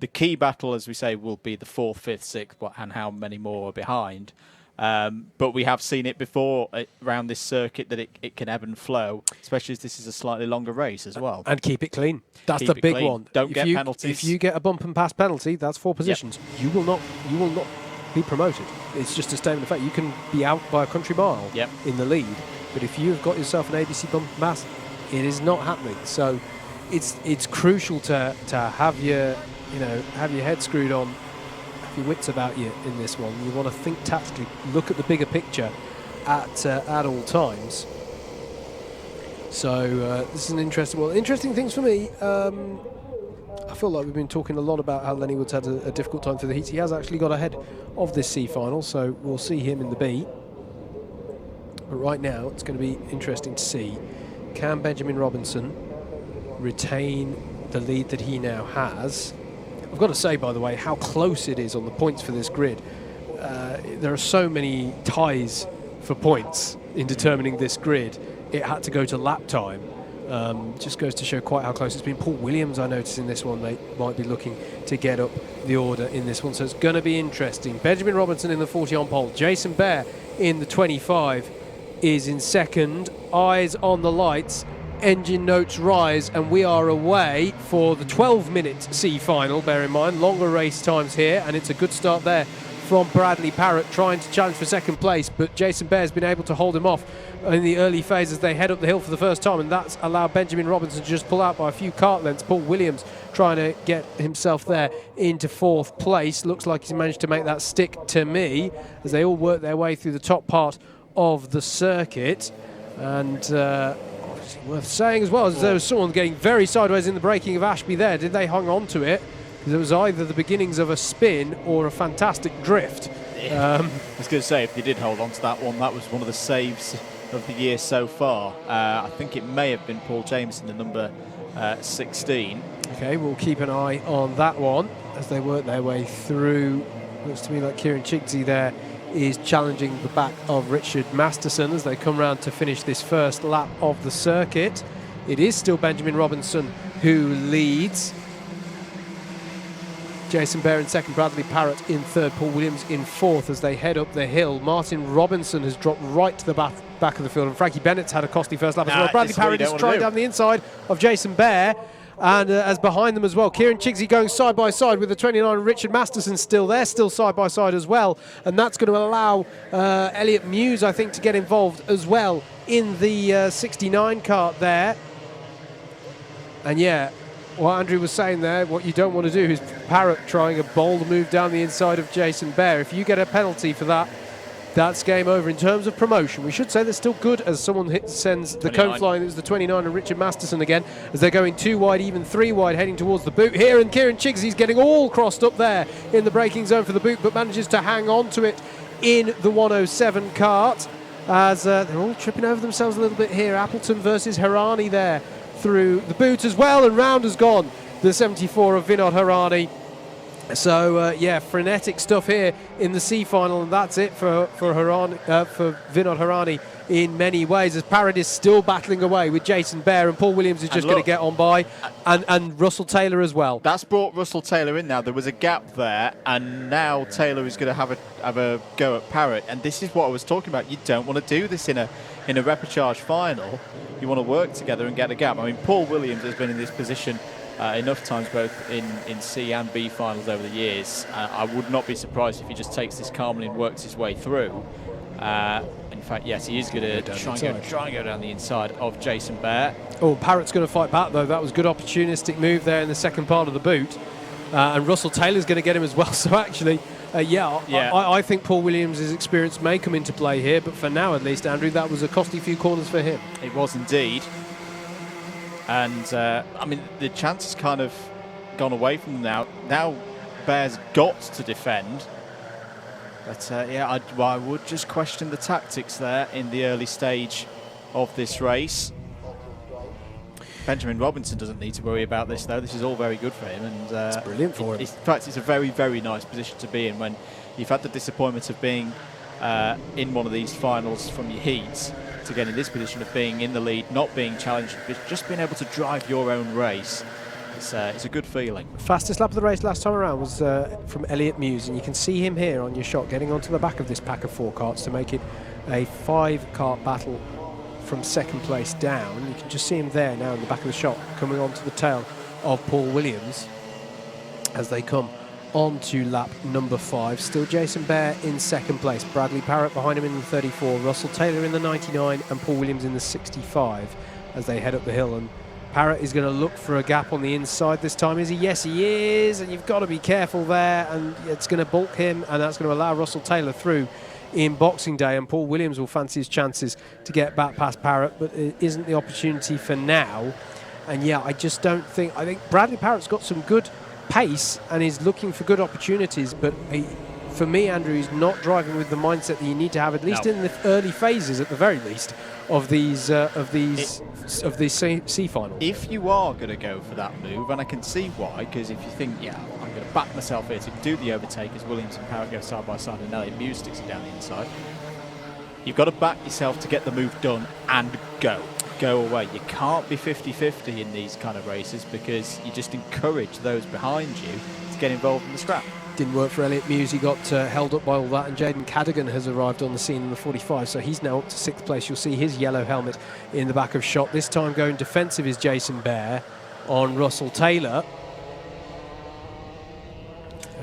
The key battle, as we say, will be the 4th, 5th, 6th, and how many more are behind. But we have seen it before around this circuit that it can ebb and flow, especially as this is a slightly longer race as well. And keep it clean. That's the big one. Don't get penalties. If you get a bump and pass penalty, that's 4 positions. You will not be promoted. It's just a statement of fact. You can be out by a country mile in the lead, but if you've got yourself an ABC bump and pass, it is not happening. So it's crucial to have your head screwed on, have your wits about you in this one. You want to think tactically, look at the bigger picture at all times. So this is an interesting things for me. I feel like we've been talking a lot about how Lenny Woods had a difficult time through the heats. He has actually got ahead of this C final, so we'll see him in the B. But right now, it's going to be interesting to see, can Benjamin Robinson retain the lead that he now has? I've got to say, by the way, how close it is on the points for this grid. There are so many ties for points in determining this grid. It had to go to lap time. Just goes to show quite how close it's been. Paul Williams, I noticed in this one, they might be looking to get up the order in this one. So it's going to be interesting. Benjamin Robinson in the 40 on pole. Jason Bear in the 25 is in second. Eyes on the lights. Engine notes rise, and we are away for the 12-minute C final. Bear in mind, longer race times here, and it's a good start there from Bradley Parrott, trying to challenge for second place, but Jason Bear's been able to hold him off in the early phase as they head up the hill for the first time, and that's allowed Benjamin Robinson to just pull out by a few kart lengths. Paul Williams trying to get himself there into 4th place. Looks like he's managed to make that stick to me as they all work their way through the top part of the circuit. And worth saying as well, as there was someone getting very sideways in the braking of Ashby there. Did they hang on to it? Because it was either the beginnings of a spin or a fantastic drift. I was going to say, if they did hold on to that one, that was one of the saves of the year so far. I think it may have been Paul Jameson, the number 16. Okay, we'll keep an eye on that one as they work their way through. Looks to me like Kieran Chigsey there is challenging the back of Richard Masterson as they come round to finish this first lap of the circuit. It is still Benjamin Robinson who leads. Jason Bear in second, Bradley Parrott in third, Paul Williams in fourth as they head up the hill. Martin Robinson has dropped right to the back of the field, and Frankie Bennett's had a costly first lap as well. Bradley Parrott is trying down the inside of Jason Bear, and as behind them as well, Kieran Chigsey going side by side with the 29, Richard Masterson still there, still side by side as well, and that's going to allow Elliot Muse, I think, to get involved as well in the 69 kart there. And yeah, what Andrew was saying there, what you don't want to do is Parrott trying a bold move down the inside of Jason Bear. If you get a penalty for that, that's game over in terms of promotion. We should say they're still good as someone sends the cone flying. It was the 29 and Richard Masterson again as they're going 2 wide, even 3 wide, heading towards the boot here. And Kieran Chigsey's getting all crossed up there in the braking zone for the boot, but manages to hang on to it in the 107 kart as they're all tripping over themselves a little bit here. Appleton versus Harani there through the boot as well, and round has gone the 74 of Vinod Harani. So yeah, frenetic stuff here in the C final, and that's it for Vinod Harani in many ways, as Parrott is still battling away with Jason Bear, and Paul Williams is just going to get on by, and Russell Taylor as well. That's brought Russell Taylor in now. There was a gap there, and now Taylor is going to have a go at Parrott, and this is what I was talking about. You don't want to do this in a repechage final. You want to work together and get a gap. I mean, Paul Williams has been in this position enough times both in C and B finals over the years. I would not be surprised if he just takes this calmly and works his way through. In fact, yes, he is going to try and go down the inside of Jason Bear. Oh, Parrott's going to fight back though. That was a good opportunistic move there in the second part of the boot. And Russell Taylor's going to get him as well. So actually, I think Paul Williams' experience may come into play here. But for now, at least, Andrew, that was a costly few corners for him. It was indeed. And, I mean, the chance has kind of gone away from them now. Now Bear's got to defend. But, yeah, I would just question the tactics there in the early stage of this race. Benjamin Robinson doesn't need to worry about this, though. This is all very good for him. And it's brilliant for him. In fact, it's a very, very nice position to be in when you've had the disappointment of being in one of these finals from your heats, to get in this position of being in the lead, not being challenged, but just being able to drive your own race. It's a good feeling. Fastest lap of the race last time around was from Elliot Muse, and you can see him here on your shot getting onto the back of this pack of 4 karts to make it a 5-kart battle from second place down. You can just see him there now in the back of the shot, coming onto the tail of Paul Williams as they come on to lap number 5. Still Jason Bear in second place, Bradley Parrott behind him in the 34, Russell Taylor in the 99 and Paul Williams in the 65 as they head up the hill. And Parrott is going to look for a gap on the inside this time, is he? Yes, he is, and you've got to be careful there, and it's going to bulk him, and that's going to allow Russell Taylor through in Boxing Day, and Paul Williams will fancy his chances to get back past Parrott, but it isn't the opportunity for now. And yeah, I think Bradley Parrott's got some good pace and is looking for good opportunities, but for me, Andrew, he's not driving with the mindset that you need to have, at least in the early phases, at the very least, of these C finals. If you are going to go for that move, and I can see why, because if you think, yeah, I'm going to back myself here to do the overtake as Williams and Parrott go side by side and Elliot Muse sticks it down the inside, you've got to back yourself to get the move done and go away. You can't be 50-50 in these kind of races, because you just encourage those behind you to get involved in the scrap. Didn't work for Elliot Muse. He got held up by all that, and Jaden Cadogan has arrived on the scene in the 45, so he's now up to 6th place. You'll see his yellow helmet in the back of shot. This time going defensive is Jason Bear on Russell Taylor.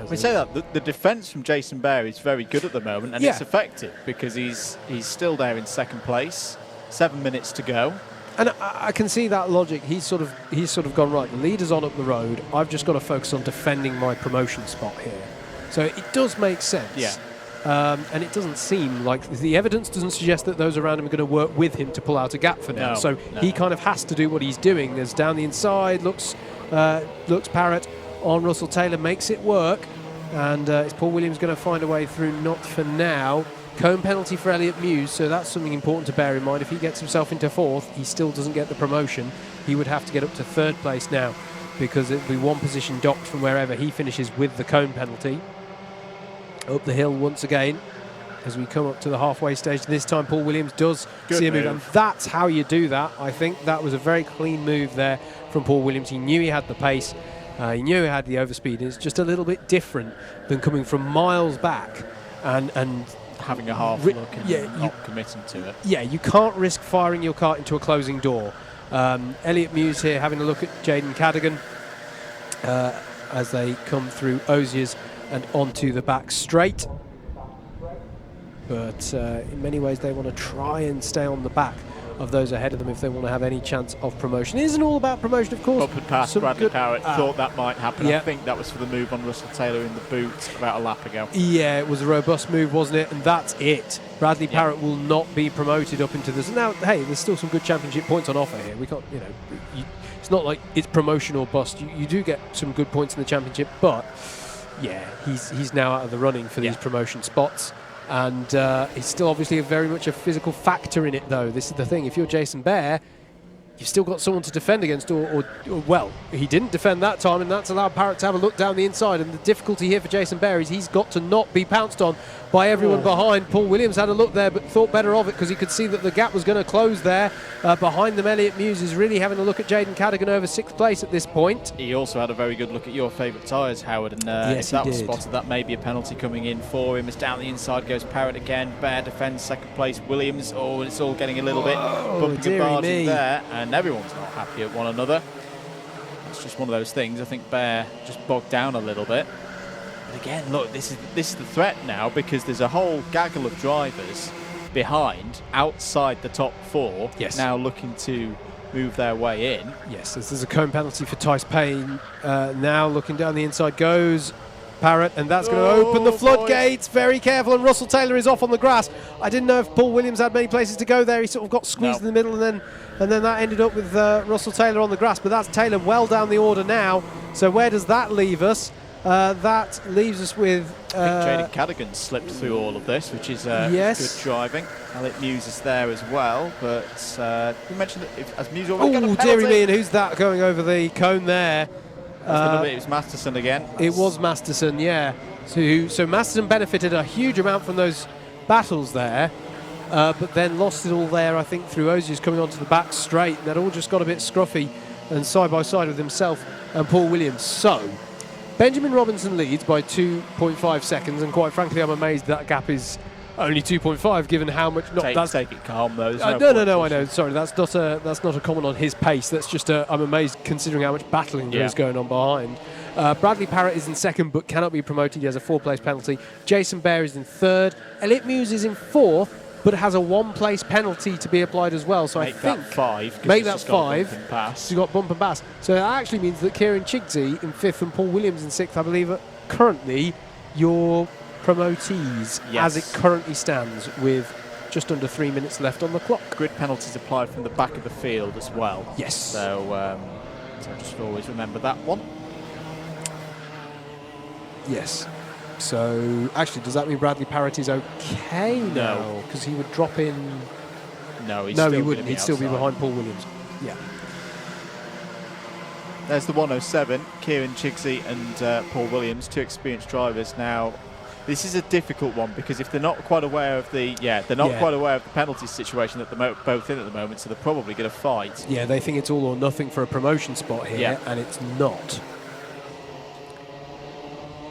We say that the defence from Jason Bear is very good at the moment, and it's effective because he's still there in second place. 7 minutes to go. And I can see that logic. He's sort of gone, right, the leader's on up the road. I've just got to focus on defending my promotion spot here. So it does make sense. Yeah. And it doesn't seem like the evidence doesn't suggest that those around him are going to work with him to pull out a gap for now. He kind of has to do what he's doing. As down the inside looks Parrott on Russell Taylor, makes it work. And is Paul Williams going to find a way through? Not for now. Cone penalty for Elliot Muse, so that's something important to bear in mind. If he gets himself into 4th, he still doesn't get the promotion. He would have to get up to 3rd place now, because it'll be 1 position docked from wherever he finishes with the cone penalty. Up the hill once again as we come up to the halfway stage. This time Paul Williams does see a move, and that's how you do that. I think that was a very clean move there from Paul Williams. He knew he had the pace. He knew he had the overspeed, and it's just a little bit different than coming from miles back and having a half look and not committing to it. Yeah, you can't risk firing your kart into a closing door. Elliot Muse here having a look at Jaden Cadogan as they come through Osiers and onto the back straight. But in many ways they want to try and stay on the back of those ahead of them if they want to have any chance of promotion. It isn't all about promotion, of course. Up and past Bradley Parrott, thought that might happen. Yeah. I think that was for the move on Russell Taylor in the boot about a lap ago. Yeah, it was a robust move, wasn't it? And that's it. Bradley Parrott will not be promoted up into this. Now, hey, there's still some good championship points on offer here. We can't, it's not like it's promotion or bust. You do get some good points in the championship, but yeah, he's now out of the running for these promotion spots. And he's still obviously very much a physical factor in it, though. This is the thing. If you're Jason Bear, you've still got someone to defend against, or well, he didn't defend that time, and that's allowed Parrott to have a look down the inside. And the difficulty here for Jason Bear is he's got to not be pounced on by everyone behind. Paul Williams had a look there, but thought better of it because he could see that the gap was going to close there. Behind them, Elliot Muse is really having a look at Jaden Cadogan over 6th place at this point. He also had a very good look at your favourite tyres, Howard, and yes, if that was spotted, that may be a penalty coming in for him. As down the inside goes Parrott again. Bear defends 2nd place. Williams, it's all getting a little bit bumping and barging there, and everyone's not happy at one another. It's just one of those things. I think Bear just bogged down a little bit. But again, look, this is the threat now, because there's a whole gaggle of drivers behind, outside the top 4, now looking to move their way in. Yes, there's a cone penalty for Tice Payne. Now looking down the inside goes Parrott, and that's going to open the floodgates. Very careful, and Russell Taylor is off on the grass. I didn't know if Paul Williams had many places to go there. He sort of got squeezed in the middle, and then that ended up with Russell Taylor on the grass. But that's Taylor well down the order now. So where does that leave us? That leaves us with... I think Jaden Cadogan slipped through all of this, which is good driving. Elliot Muse is there as well, but you mentioned that as Muse already got a penalty. Dearie me, and who's that going over the cone there? It was Masterson again. It was Masterson, yeah. So Masterson benefited a huge amount from those battles there, but then lost it all there, I think, through Osiers coming onto the back straight. And that all just got a bit scruffy and side by side with himself and Paul Williams. So Benjamin Robinson leads by 2.5 seconds, and quite frankly, I'm amazed that gap is only 2.5, given how much. Take it calm, though. No, I know. Sorry, that's not a comment on his pace. That's just I'm amazed considering how much battling there is going on behind. Bradley Parrott is in 2nd, but cannot be promoted. He has a 4th-place penalty. Jason Bear is in 3rd. Elliot Muse is in 4th, but has a 1-place penalty to be applied as well. So I think make that 5. So you've got bump and pass. So that actually means that Kieran Chigsey in 5th and Paul Williams in 6th, I believe, are currently your promotees as it currently stands, with just under 3 minutes left on the clock. Grid penalties applied from the back of the field as well. Yes. So just always remember that one. Yes. So actually, does that mean Bradley Parrott is okay now? Because he would drop in. No, he wouldn't. He'd still be behind Paul Williams. Yeah. There's the 107, Kieran Chigsey and Paul Williams, 2 experienced drivers now. This is a difficult one, because if they're not quite aware of the quite aware of the penalty situation that they're both in at the moment, so they're probably going to fight. Yeah, they think it's all or nothing for a promotion spot here, and it's not.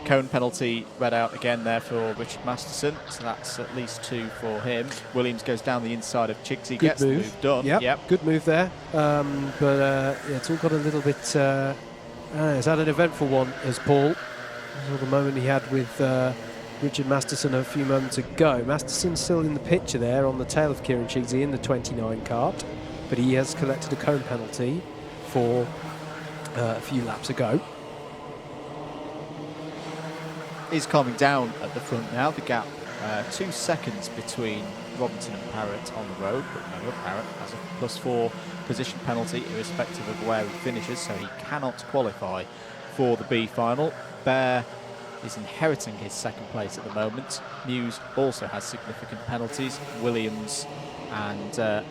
Cone penalty read out again there for Richard Masterson, so that's at least 2 for him. Williams goes down the inside of Chigsey, gets the move done. Yep, good move there. But it's all got a little bit... it's had an eventful one as Paul. This the moment he had with Richard Masterson a few moments ago. Masterson's still in the picture there on the tail of Kieran Chigsey in the 29 kart, but he has collected a cone penalty for a few laps ago. Is calming down at the front now. The gap 2 seconds between Robinson and Parrott on the road, but remember, Parrott has a +4 position penalty irrespective of where he finishes, so he cannot qualify for the B final. Bear is inheriting his 2nd place at the moment. Muse also has significant penalties. Williams and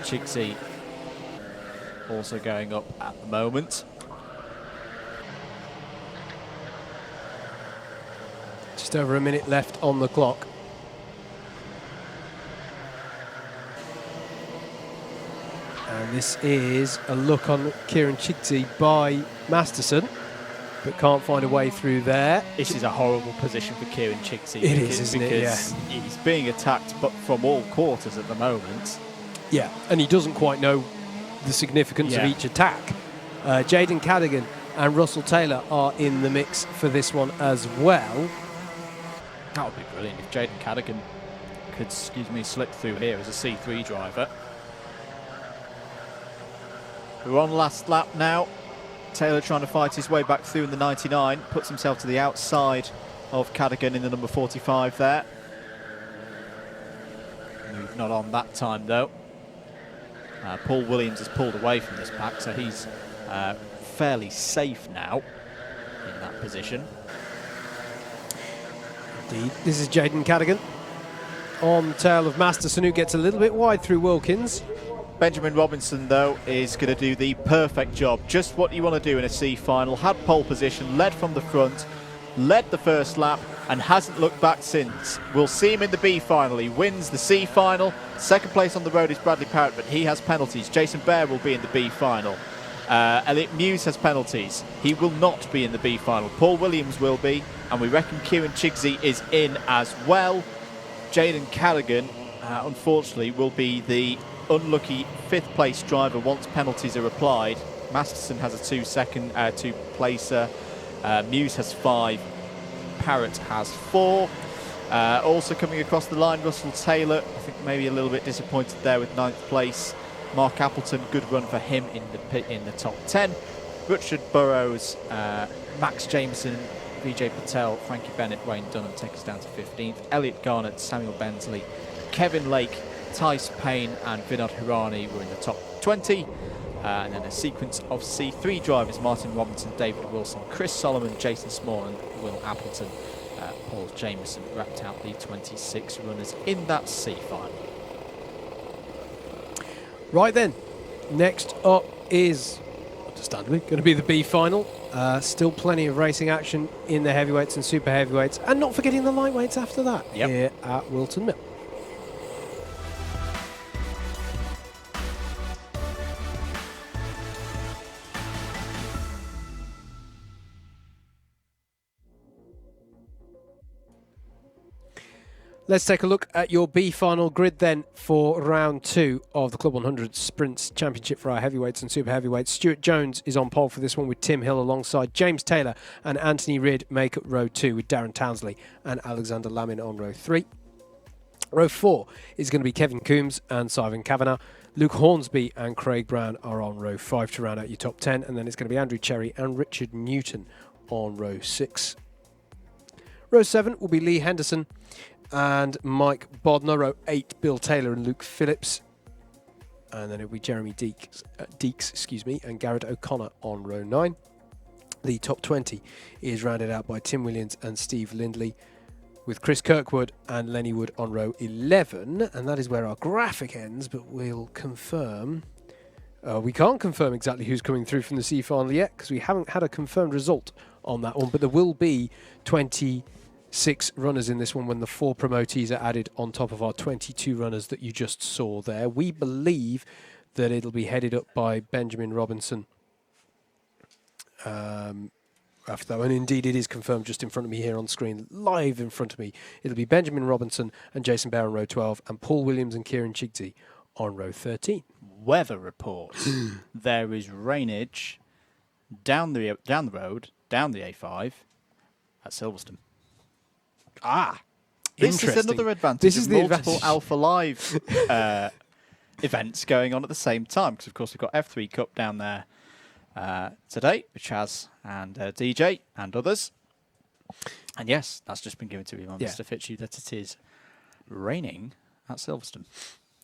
Chigsey also going up at the moment. Just over a minute left on the clock. And And this is a look on Kieran Chigty by Masterson, but can't find a way through there. This is a horrible position for Kieran Chigty. It is, isn't it? Yeah. Because he's being attacked but from all quarters at the moment. Yeah, and he doesn't quite know the significance of each attack. Jaden Cadigan and Russell Taylor are in the mix for this one as well. That would be brilliant if Jaden Cadigan could, slip through here as a C3 driver. We're on last lap now. Taylor trying to fight his way back through in the 99. Puts himself to the outside of Cadigan in the number 45 there. Move not on that time though. Paul Williams has pulled away from this pack, so he's fairly safe now in that position. Indeed. This is Jaden Cadigan on tail of Masterson, who gets a little bit wide through Wilkins. Benjamin Robinson, though, is going to do the perfect job. Just what you want to do in a C final. Had pole position, led from the front, led the first lap, and hasn't looked back since. We'll see him in the B final. He wins the C final. Second place on the road is Bradley Parrott, but he has penalties. Jason Bear will be in the B final. Elliot Muse has penalties. He will not be in the B final. Paul Williams will be, and we reckon Kieran Chigty is in as well. Jaden Cadigan, unfortunately, will be the unlucky fifth place driver once penalties are applied. Masterson has a two placer. Muse has 5. Parrott has 4. Also coming across the line, Russell Taylor, I think maybe a little bit disappointed there with 9th place. Mark Appleton, good run for him in the top 10. Richard Burrows, Max Jameson, Vijay Patel, Frankie Bennett, Wayne Dunham take us down to 15th. Elliot Garnett, Samuel Bensley, Kevin Lake, Tice Payne and Vinod Hirani were in the top 20. And then a sequence of C3 drivers: Martin Robinson, David Wilson, Chris Solomon, Jason Small and Will Appleton. Paul Jameson wrapped out the 26 runners in that C final. Right then, next up is, understandably, going to be the B final. Still plenty of racing action in the heavyweights and super heavyweights, and not forgetting the lightweights after that here at Whilton Mill. Let's take a look at your B final grid then for round 2 of the Club 100 Sprints Championship for our heavyweights and super heavyweights. Stuart Jones is on pole for this one with Tim Hill alongside James Taylor and Anthony Ridd make up row 2 with Darren Townsley and Alexander Lamin on row 3. Row 4 is going to be Kevin Coombs and Simon Kavanagh. Luke Hornsby and Craig Brown are on row 5 to round out your top 10, and then it's going to be Andrew Cherry and Richard Newton on row 6. Row 7 will be Lee Henderson and Mike Bodner. Row 8, Bill Taylor and Luke Phillips. And then it'll be Jeremy Deeks and Garrett O'Connor on row 9. The top 20 is rounded out by Tim Williams and Steve Lindley, with Chris Kirkwood and Lenny Wood on row 11. And that is where our graphic ends, but we'll confirm. We can't confirm exactly who's coming through from the C final yet, because we haven't had a confirmed result on that one. But there will be 26 runners in this one when the 4 promotees are added on top of our 22 runners that you just saw there. We believe that it'll be headed up by Benjamin Robinson after that one. Indeed, it is confirmed just in front of me here on screen, live in front of me. It'll be Benjamin Robinson and Jason Bear on row 12 and Paul Williams and Kieran Chigty on row 13. Weather report. There is rainage down the road, down the A5 at Silverstone. This is another advantage. This is the multiple Alpha Live events going on at the same time, because of course we've got F3 Cup down there today, which has and DJ and others. And yes, that's just been given to me by Mr. Fitchie that it is raining at Silverstone.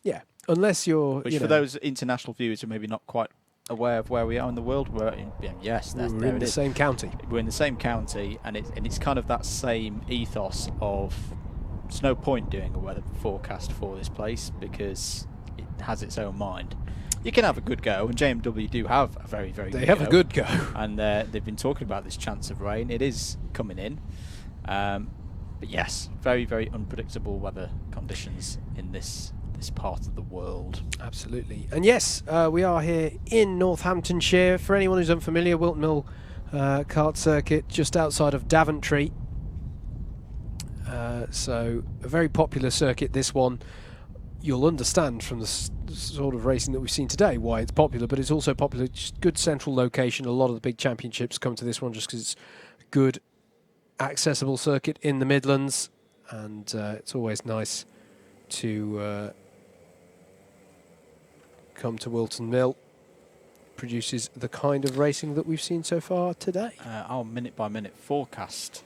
Yeah, unless you're... Which for those international viewers who are maybe not quite aware of where we are in the world, we're in, we're in the same county. We're in the same county, and it's kind of that same ethos of there's no point doing a weather forecast for this place because it has its own mind. You can have a good go, and JMW do have a very, very good go. They have a good go. And they've been talking about this chance of rain. It is coming in. But yes, very, very unpredictable weather conditions in this this part of the world. Absolutely. And yes, we are here in Northamptonshire. For anyone who's unfamiliar, Whilton Mill kart circuit just outside of Daventry. So a very popular circuit, this one. You'll understand from the sort of racing that we've seen today why it's popular, but it's also popular, just good central location. A lot of the big championships come to this one just because it's a good, accessible circuit in the Midlands, and it's always nice to come to Whilton Mill. Produces the kind of racing that we've seen so far today. Our minute-by-minute forecast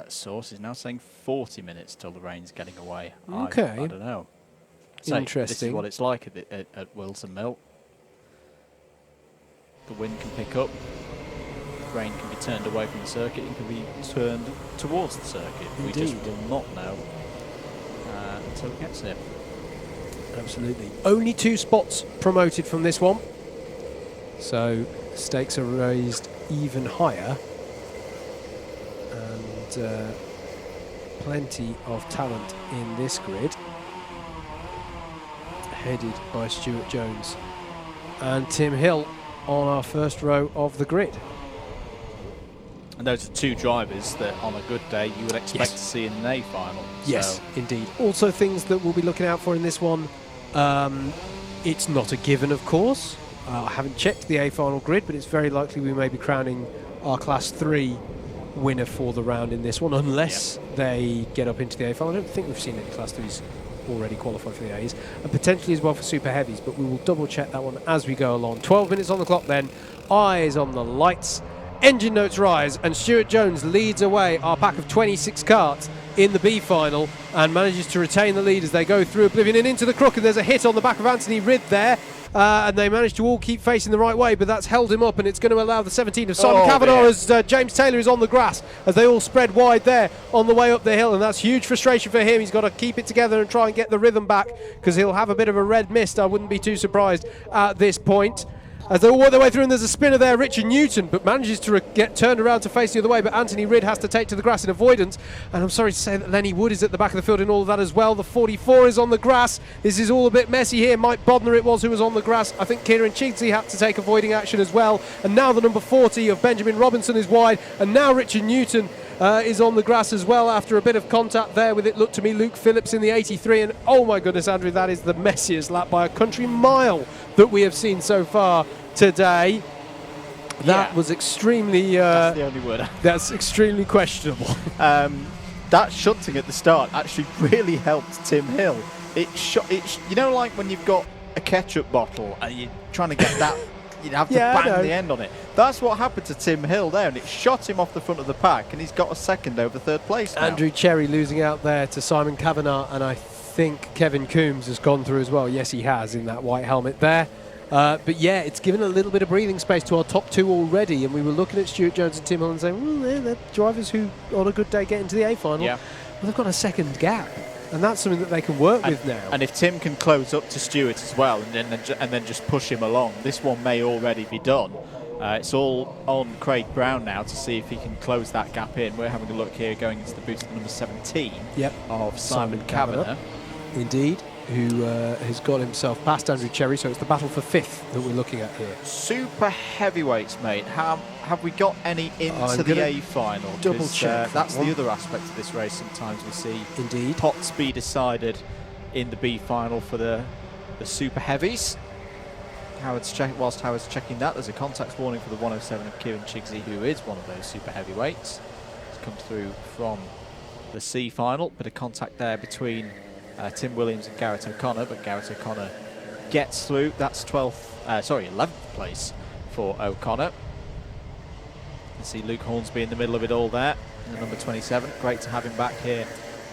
source is now saying 40 minutes till the rain's getting away. Okay. I don't know. So Interesting. this is what it's like at Whilton Mill. The wind can pick up, rain can be turned away from the circuit and can be turned towards the circuit. Indeed. We just will not know until it gets there. Absolutely. Only 2 spots promoted from this one, so stakes are raised even higher, and plenty of talent in this grid, headed by Stuart Jones and Tim Hill on our first row of the grid. And those are 2 drivers that on a good day you would expect to see in an A final. Yes, so indeed. Also things that we'll be looking out for in this one, it's not a given, of course. I haven't checked the A final grid, but it's very likely we may be crowning our Class 3 winner for the round in this one, unless they get up into the A final. I don't think we've seen any Class 3s already qualified for the A's, and potentially as well for Super Heavies, but we will double check that one as we go along. 12 minutes on the clock then, eyes on the lights, engine notes rise, and Stuart Jones leads away our pack of 26 karts in the B final and manages to retain the lead as they go through Oblivion and into the crook, and there's a hit on the back of Anthony Ridd there. And they managed to all keep facing the right way, but that's held him up, and it's going to allow the 17 of Simon Kavanagh as James Taylor is on the grass as they all spread wide there on the way up the hill, and that's huge frustration for him. He's got to keep it together and try and get the rhythm back because he'll have a bit of a red mist. I wouldn't be too surprised at this point. As they all work their way through, and there's a spinner there, Richard Newton, but manages to get turned around to face the other way, but Anthony Ridd has to take to the grass in avoidance, and I'm sorry to say that Lenny Wood is at the back of the field in all of that as well. The 44 is on the grass. This is all a bit messy here. Mike Bodner it was who was on the grass. I think Kieran Chigsey had to take avoiding action as well, and now the number 40 of Benjamin Robinson is wide, and now Richard Newton is on the grass as well after a bit of contact there with, it looked to me, Luke Phillips in the 83, and oh my goodness, Andrew, that is the messiest lap by a country mile that we have seen so far today. That was extremely that's the only word. That's extremely questionable. That shunting at the start actually really helped Tim Hill. It you know, like when you've got a ketchup bottle and you're trying to get that, you'd have to bang the end on it. That's what happened to Tim Hill there, and it shot him off the front of the pack, and he's got a second over third place now. Andrew Cherry losing out there to Simon Kavanagh, and I think Kevin Coombs has gone through as well. Yes, he has, in that white helmet there. But yeah, it's given a little bit of breathing space to our top 2 already, and we were looking at Stuart Jones and Tim Hill and saying, well, they're drivers who, on a good day, get into the A final. Yeah. Well, they've got a second gap, and that's something that they can work with now. And if Tim can close up to Stuart as well, and then just push him along, this one may already be done. It's all on Craig Brown now to see if he can close that gap in. We're having a look here going into the booth of number 17 of Simon Kavanagh. Indeed, who has got himself past Andrew Cherry, so it's the battle for 5th that we're looking at here. Super heavyweights, mate. Have we got any into the A final? Double check. That's the other aspect of this race. Sometimes we see indeed pots be decided in the B final for the super heavies. Whilst Howard's checking that, there's a contacts warning for the 107 of Kieran Chigsey, who is one of those super heavyweights. It's come through from the C final. Bit of contact there between Tim Williams and Garrett O'Connor, but Garrett O'Connor gets through. That's 11th place for O'Connor. You see Luke Hornsby in the middle of it all there, in the number 27. Great to have him back here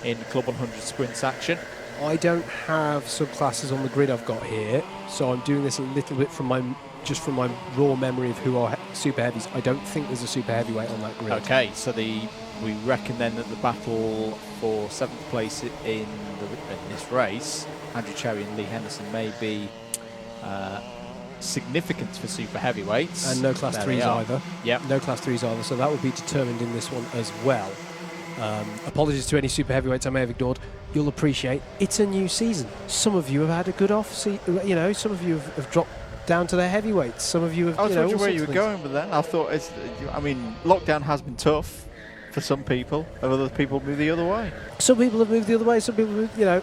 in Club 100 Sprints action. I don't have subclasses on the grid I've got here, so I'm doing this a little bit from my raw memory of who are super heavies. I don't think there's a super heavyweight on that grid. Okay, so we reckon then that the battle for 7th place in this race, Andrew Cherry and Lee Henderson, may be significant for super heavyweights. And no class 3s either. Yep. No class 3s either, so that will be determined in this one as well. Apologies to any super heavyweights I may have ignored. You'll appreciate it's a new season. Some of you have had a good you know, some of you have dropped down to their heavyweights. Some of you have. I was wondering where you were things. going with that. I thought, I mean, lockdown has been tough for some people, and other people move the other way. Some people have moved the other way. Some people, you know.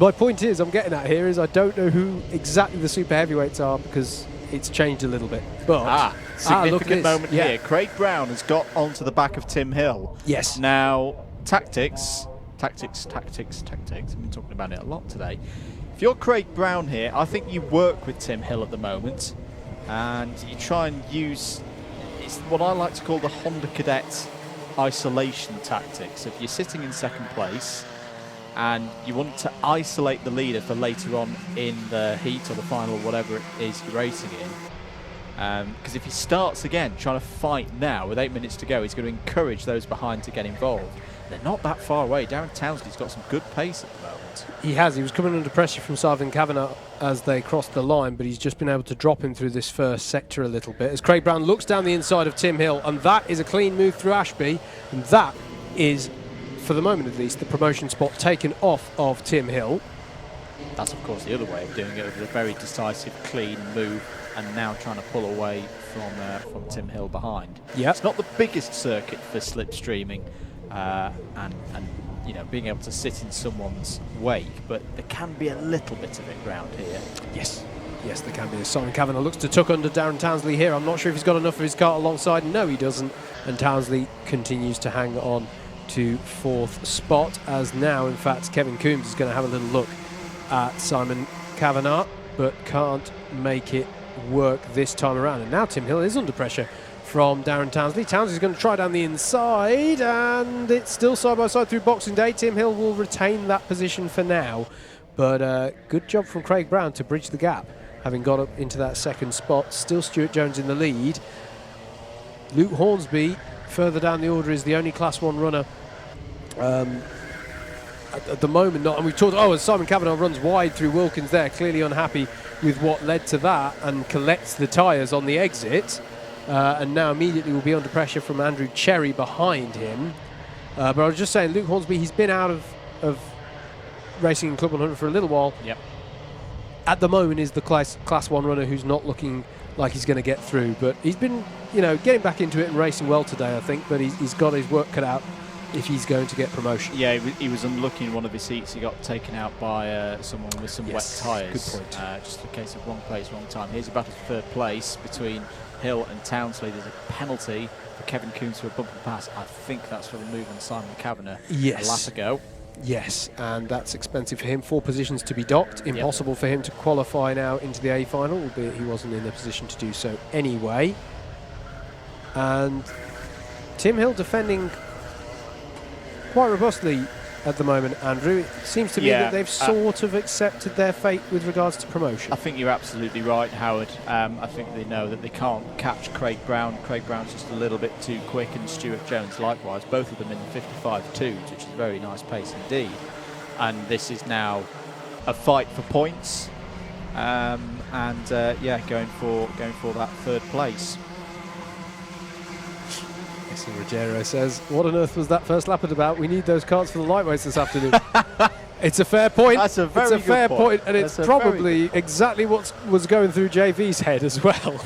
My point is, I'm getting at here is I don't know who exactly the super heavyweights are because it's changed a little bit. But significant moment yeah. here. Craig Brown has got onto the back of Tim Hill. Yes. Now, tactics. I've been talking about it a lot today. If you're Craig Brown here, I think you work with Tim Hill at the moment, and you try and use it's what I like to call the Honda Cadet isolation tactics. If you're sitting in second place and you want to isolate the leader for later on in the heat or the final, whatever it is you're racing in, because if he starts again trying to fight now with 8 minutes to go, he's going to encourage those behind to get involved. They're not that far away. Darren Townsley's got some good pace at the moment. He has. He was coming under pressure from Simon Kavanagh as they crossed the line, but he's just been able to drop him through this first sector a little bit as Craig Brown looks down the inside of Tim Hill, and that is a clean move through Ashby, and that is, for the moment at least, the promotion spot taken off of Tim Hill. That's, of course, the other way of doing it, with a very decisive, clean move, and now trying to pull away from Tim Hill behind. Yep. It's not the biggest circuit for slipstreaming, and you know, being able to sit in someone's wake, but there can be a little bit of it round here. Yes, there can be. Simon Kavanagh looks to tuck under Darren Townsley here. I'm not sure if he's got enough of his cart alongside. No, he doesn't. And Townsley continues to hang on to fourth spot, as now, in fact, Kevin Coombs is going to have a little look at Simon Kavanagh, but can't make it work this time around. And now Tim Hill is under pressure from Darren Townsley. Townsley's going to try down the inside, and it's still side by side through Boxing Day. Tim Hill will retain that position for now, but good job from Craig Brown to bridge the gap, having got up into that second spot. Still Stuart Jones in the lead. Luke Hornsby further down the order is the only Class 1 runner at the moment. And we've talked, as Simon Kavanagh runs wide through Wilkins there, clearly unhappy with what led to that, and collects the tyres on the exit. And now immediately will be under pressure from Andrew Cherry behind him. But I was just saying, Luke Hornsby, he's been out of racing in Club 100 for a little while. Yep. At the moment is the class 1 runner who's not looking like he's going to get through. But he's been, getting back into it and racing well today, I think. But he's got his work cut out if he's going to get promotion. Yeah, he was unlucky in one of his seats. He got taken out by someone with some wet tyres. Good point. Just a case of wrong place, wrong time. Here's a battle for third place between Hill and Townsley. There's a penalty for Kevin Coombs for a bump and pass. I think that's for the move on Simon Kavanagh a lap ago. Yes, and that's expensive for him. 4 positions to be docked. Impossible for him to qualify now into the A final, albeit he wasn't in a position to do so anyway. And Tim Hill defending quite robustly at the moment, Andrew. It seems to me that they've sort of accepted their fate with regards to promotion. I think you're absolutely right, Howard. I think they know that they can't catch Craig Brown. Craig Brown's just a little bit too quick, and Stuart Jones likewise, both of them in the 55.2s, which is a very nice pace indeed. And this is now a fight for points, going for that third place. Rogero says, what on earth was that first lap about? We need those carts for the lightweights this afternoon. It's a fair point. That's a very fair good point, and it's probably exactly what was going through JV's head as well.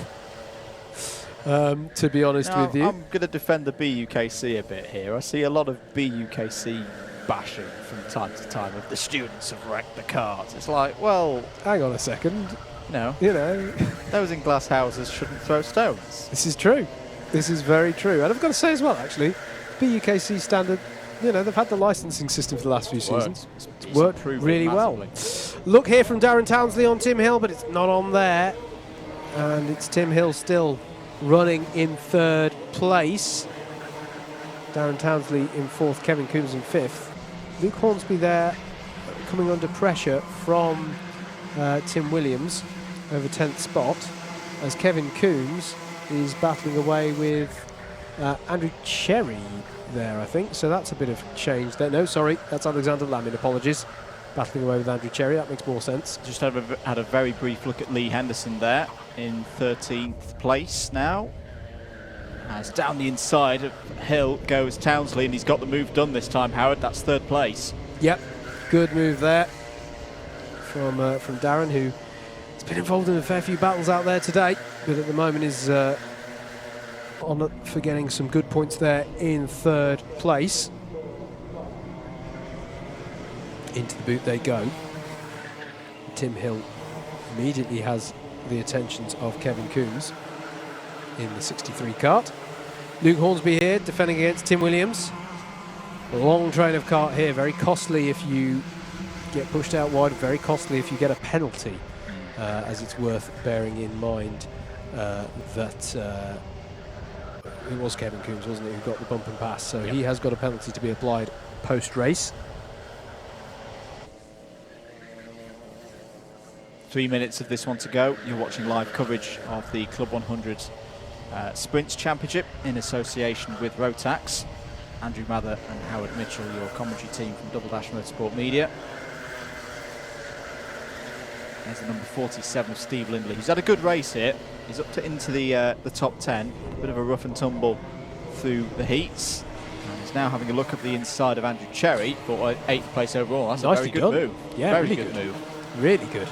To be honest with you, I'm going to defend the BUKC a bit here. I see a lot of BUKC bashing from time to time of the students have wrecked the carts. It's like, well, hang on a second. Those in glass houses shouldn't throw stones. This is true. This is very true. And I've got to say as well, actually, BUKC standard, they've had the licensing system for the last few seasons. It's worked really well. Look here from Darren Townsley on Tim Hill, but it's not on there. And it's Tim Hill still running in third place. Darren Townsley in fourth, Kevin Coombs in fifth. Luke Hornsby there coming under pressure from Tim Williams over 10th spot, as Kevin Coombs is battling away with Andrew Cherry there, I think. So that's a bit of change there. No, sorry, that's Alexander Lamin. Apologies. Battling away with Andrew Cherry. That makes more sense. Just had a very brief look at Lee Henderson there in 13th place now. As down the inside of Hill goes Townsley, and he's got the move done this time, Howard. That's third place. Yep, good move there from Darren, who has been involved in a fair few battles out there today, but at the moment is on for getting some good points there in third place. Into the boot they go. Tim Hill immediately has the attentions of Kevin Coombs in the 63 kart. Luke Hornsby here defending against Tim Williams. A long train of kart here, very costly if you get pushed out wide, very costly if you get a penalty, as it's worth bearing in mind that it was Kevin Coombs, wasn't it, who got the bump and pass, so he has got a penalty to be applied post-race. 3 minutes of this one to go. You're watching live coverage of the Club 100 Sprints Championship in association with ROTAX. Andrew Mather and Howard Mitchell, your commentary team from Double Dash Motorsport Media. There's the number 47 of Steve Lindley, who's had a good race here. He's up to into the top 10. A bit of a rough and tumble through the heats. And he's now having a look at the inside of Andrew Cherry for 8th place overall. That's Nicely a very done. good move. Yeah, very really good move. Really good.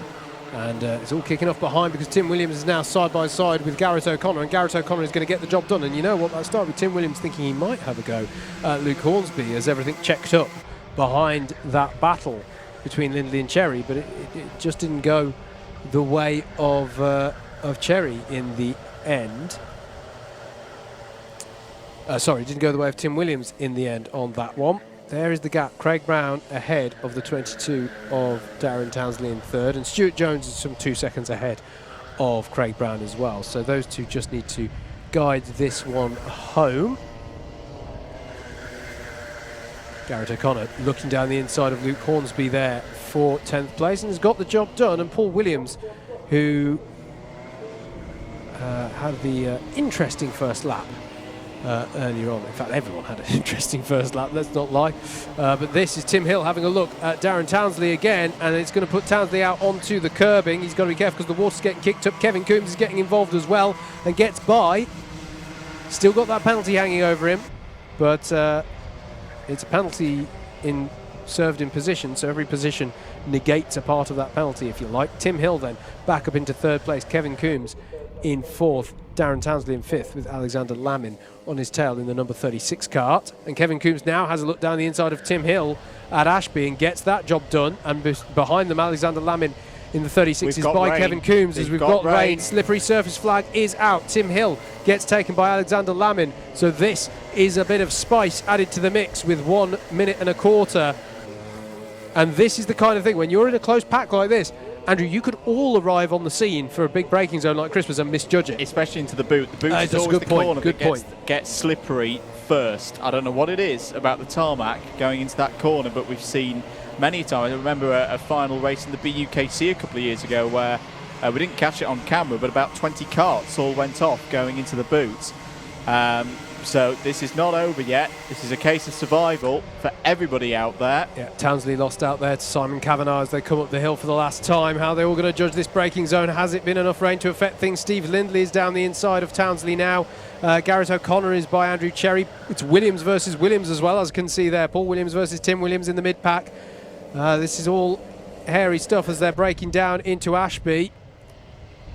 And it's all kicking off behind because Tim Williams is now side by side with Garrett O'Connor, and Garrett O'Connor is going to get the job done. And you know what? That started with Tim Williams thinking he might have a go at Luke Hornsby as everything checked up behind that battle between Lindley and Cherry, but it just didn't go the way of Cherry in the end. Sorry, it didn't go the way of Tim Williams in the end on that one. There is the gap. Craig Brown ahead of the 22 of Darren Townsley in third, and Stuart Jones is some 2 seconds ahead of Craig Brown as well. So those two just need to guide this one home. Garrett O'Connor looking down the inside of Luke Hornsby there for 10th place and has got the job done. And Paul Williams, who had the interesting first lap earlier on. In fact, everyone had an interesting first lap, let's not lie. But this is Tim Hill having a look at Darren Townsley again, and it's going to put Townsley out onto the curbing. He's got to be careful because the water's getting kicked up. Kevin Coombs is getting involved as well and gets by. Still got that penalty hanging over him, but it's a penalty served in position, so every position negates a part of that penalty, if you like. Tim Hill then back up into third place. Kevin Coombs in fourth. Darren Townsley in fifth with Alexander Lamin on his tail in the number 36 kart. And Kevin Coombs now has a look down the inside of Tim Hill at Ashby and gets that job done. And behind them, Alexander Lamin in the 36 is by rain. Kevin Coombs as we've got rain. Slippery surface flag is out. Tim Hill gets taken by Alexander Lamin. So this is a bit of spice added to the mix with 1 minute and a quarter. And this is the kind of thing, when you're in a close pack like this, Andrew, you could all arrive on the scene for a big braking zone like Christmas and misjudge it. Especially into the boot. The boot is always the corner that gets slippery first. I don't know what it is about the tarmac going into that corner, but we've seen many times. I remember a final race in the ABkC a couple of years ago where we didn't catch it on camera, but about 20 karts all went off going into the boot. So this is not over yet. This is a case of survival for everybody out there. Yeah, Townsley lost out there to Simon Kavanagh as they come up the hill for the last time. How they're all going to judge this braking zone. Has it been enough rain to affect things? Steve Lindley is down the inside of Townsley now. Garrett O'Connor is by Andrew Cherry. It's Williams versus Williams as well, as you can see there. Paul Williams versus Tim Williams in the mid-pack. This is all hairy stuff as they're breaking down into Ashby,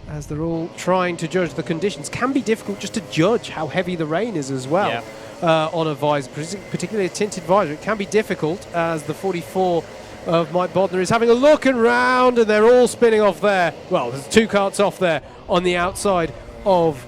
as they're all trying to judge the conditions. Can be difficult just to judge how heavy the rain is as well. On a visor, particularly a tinted visor. It can be difficult, as the 44 of Mike Bodner is having a look and round, and they're all spinning off there. Well, there's 2 karts off there on the outside of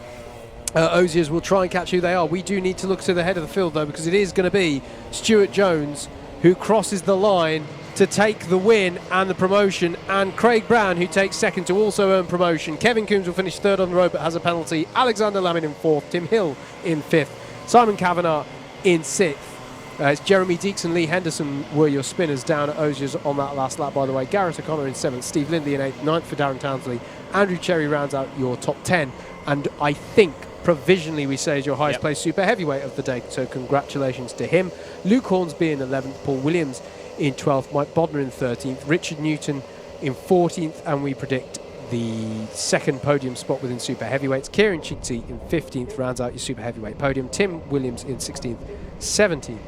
Oziers. We'll try and catch who they are. We do need to look to the head of the field, though, because it is going to be Stuart Jones who crosses the line to take the win and the promotion, and Craig Brown, who takes second to also earn promotion. Kevin Coombs will finish third on the road but has a penalty. Alexander Lamin in fourth. Tim Hill in fifth. Simon Kavanagh in sixth. It's Jeremy Deeks and Lee Henderson were your spinners down at Oziers on that last lap, by the way. Garrett O'Connor in seventh. Steve Lindley in eighth. Ninth for Darren Townsley. Andrew Cherry rounds out your top 10. And I think provisionally we say is your highest placed super heavyweight of the day. So congratulations to him. Luke Hornsby in 11th. Paul Williams in 12th, Mike Bodner in 13th, Richard Newton in 14th, and we predict the second podium spot within super heavyweights. Kieran Chikti in 15th rounds out your super heavyweight podium. Tim Williams in 16th. 17th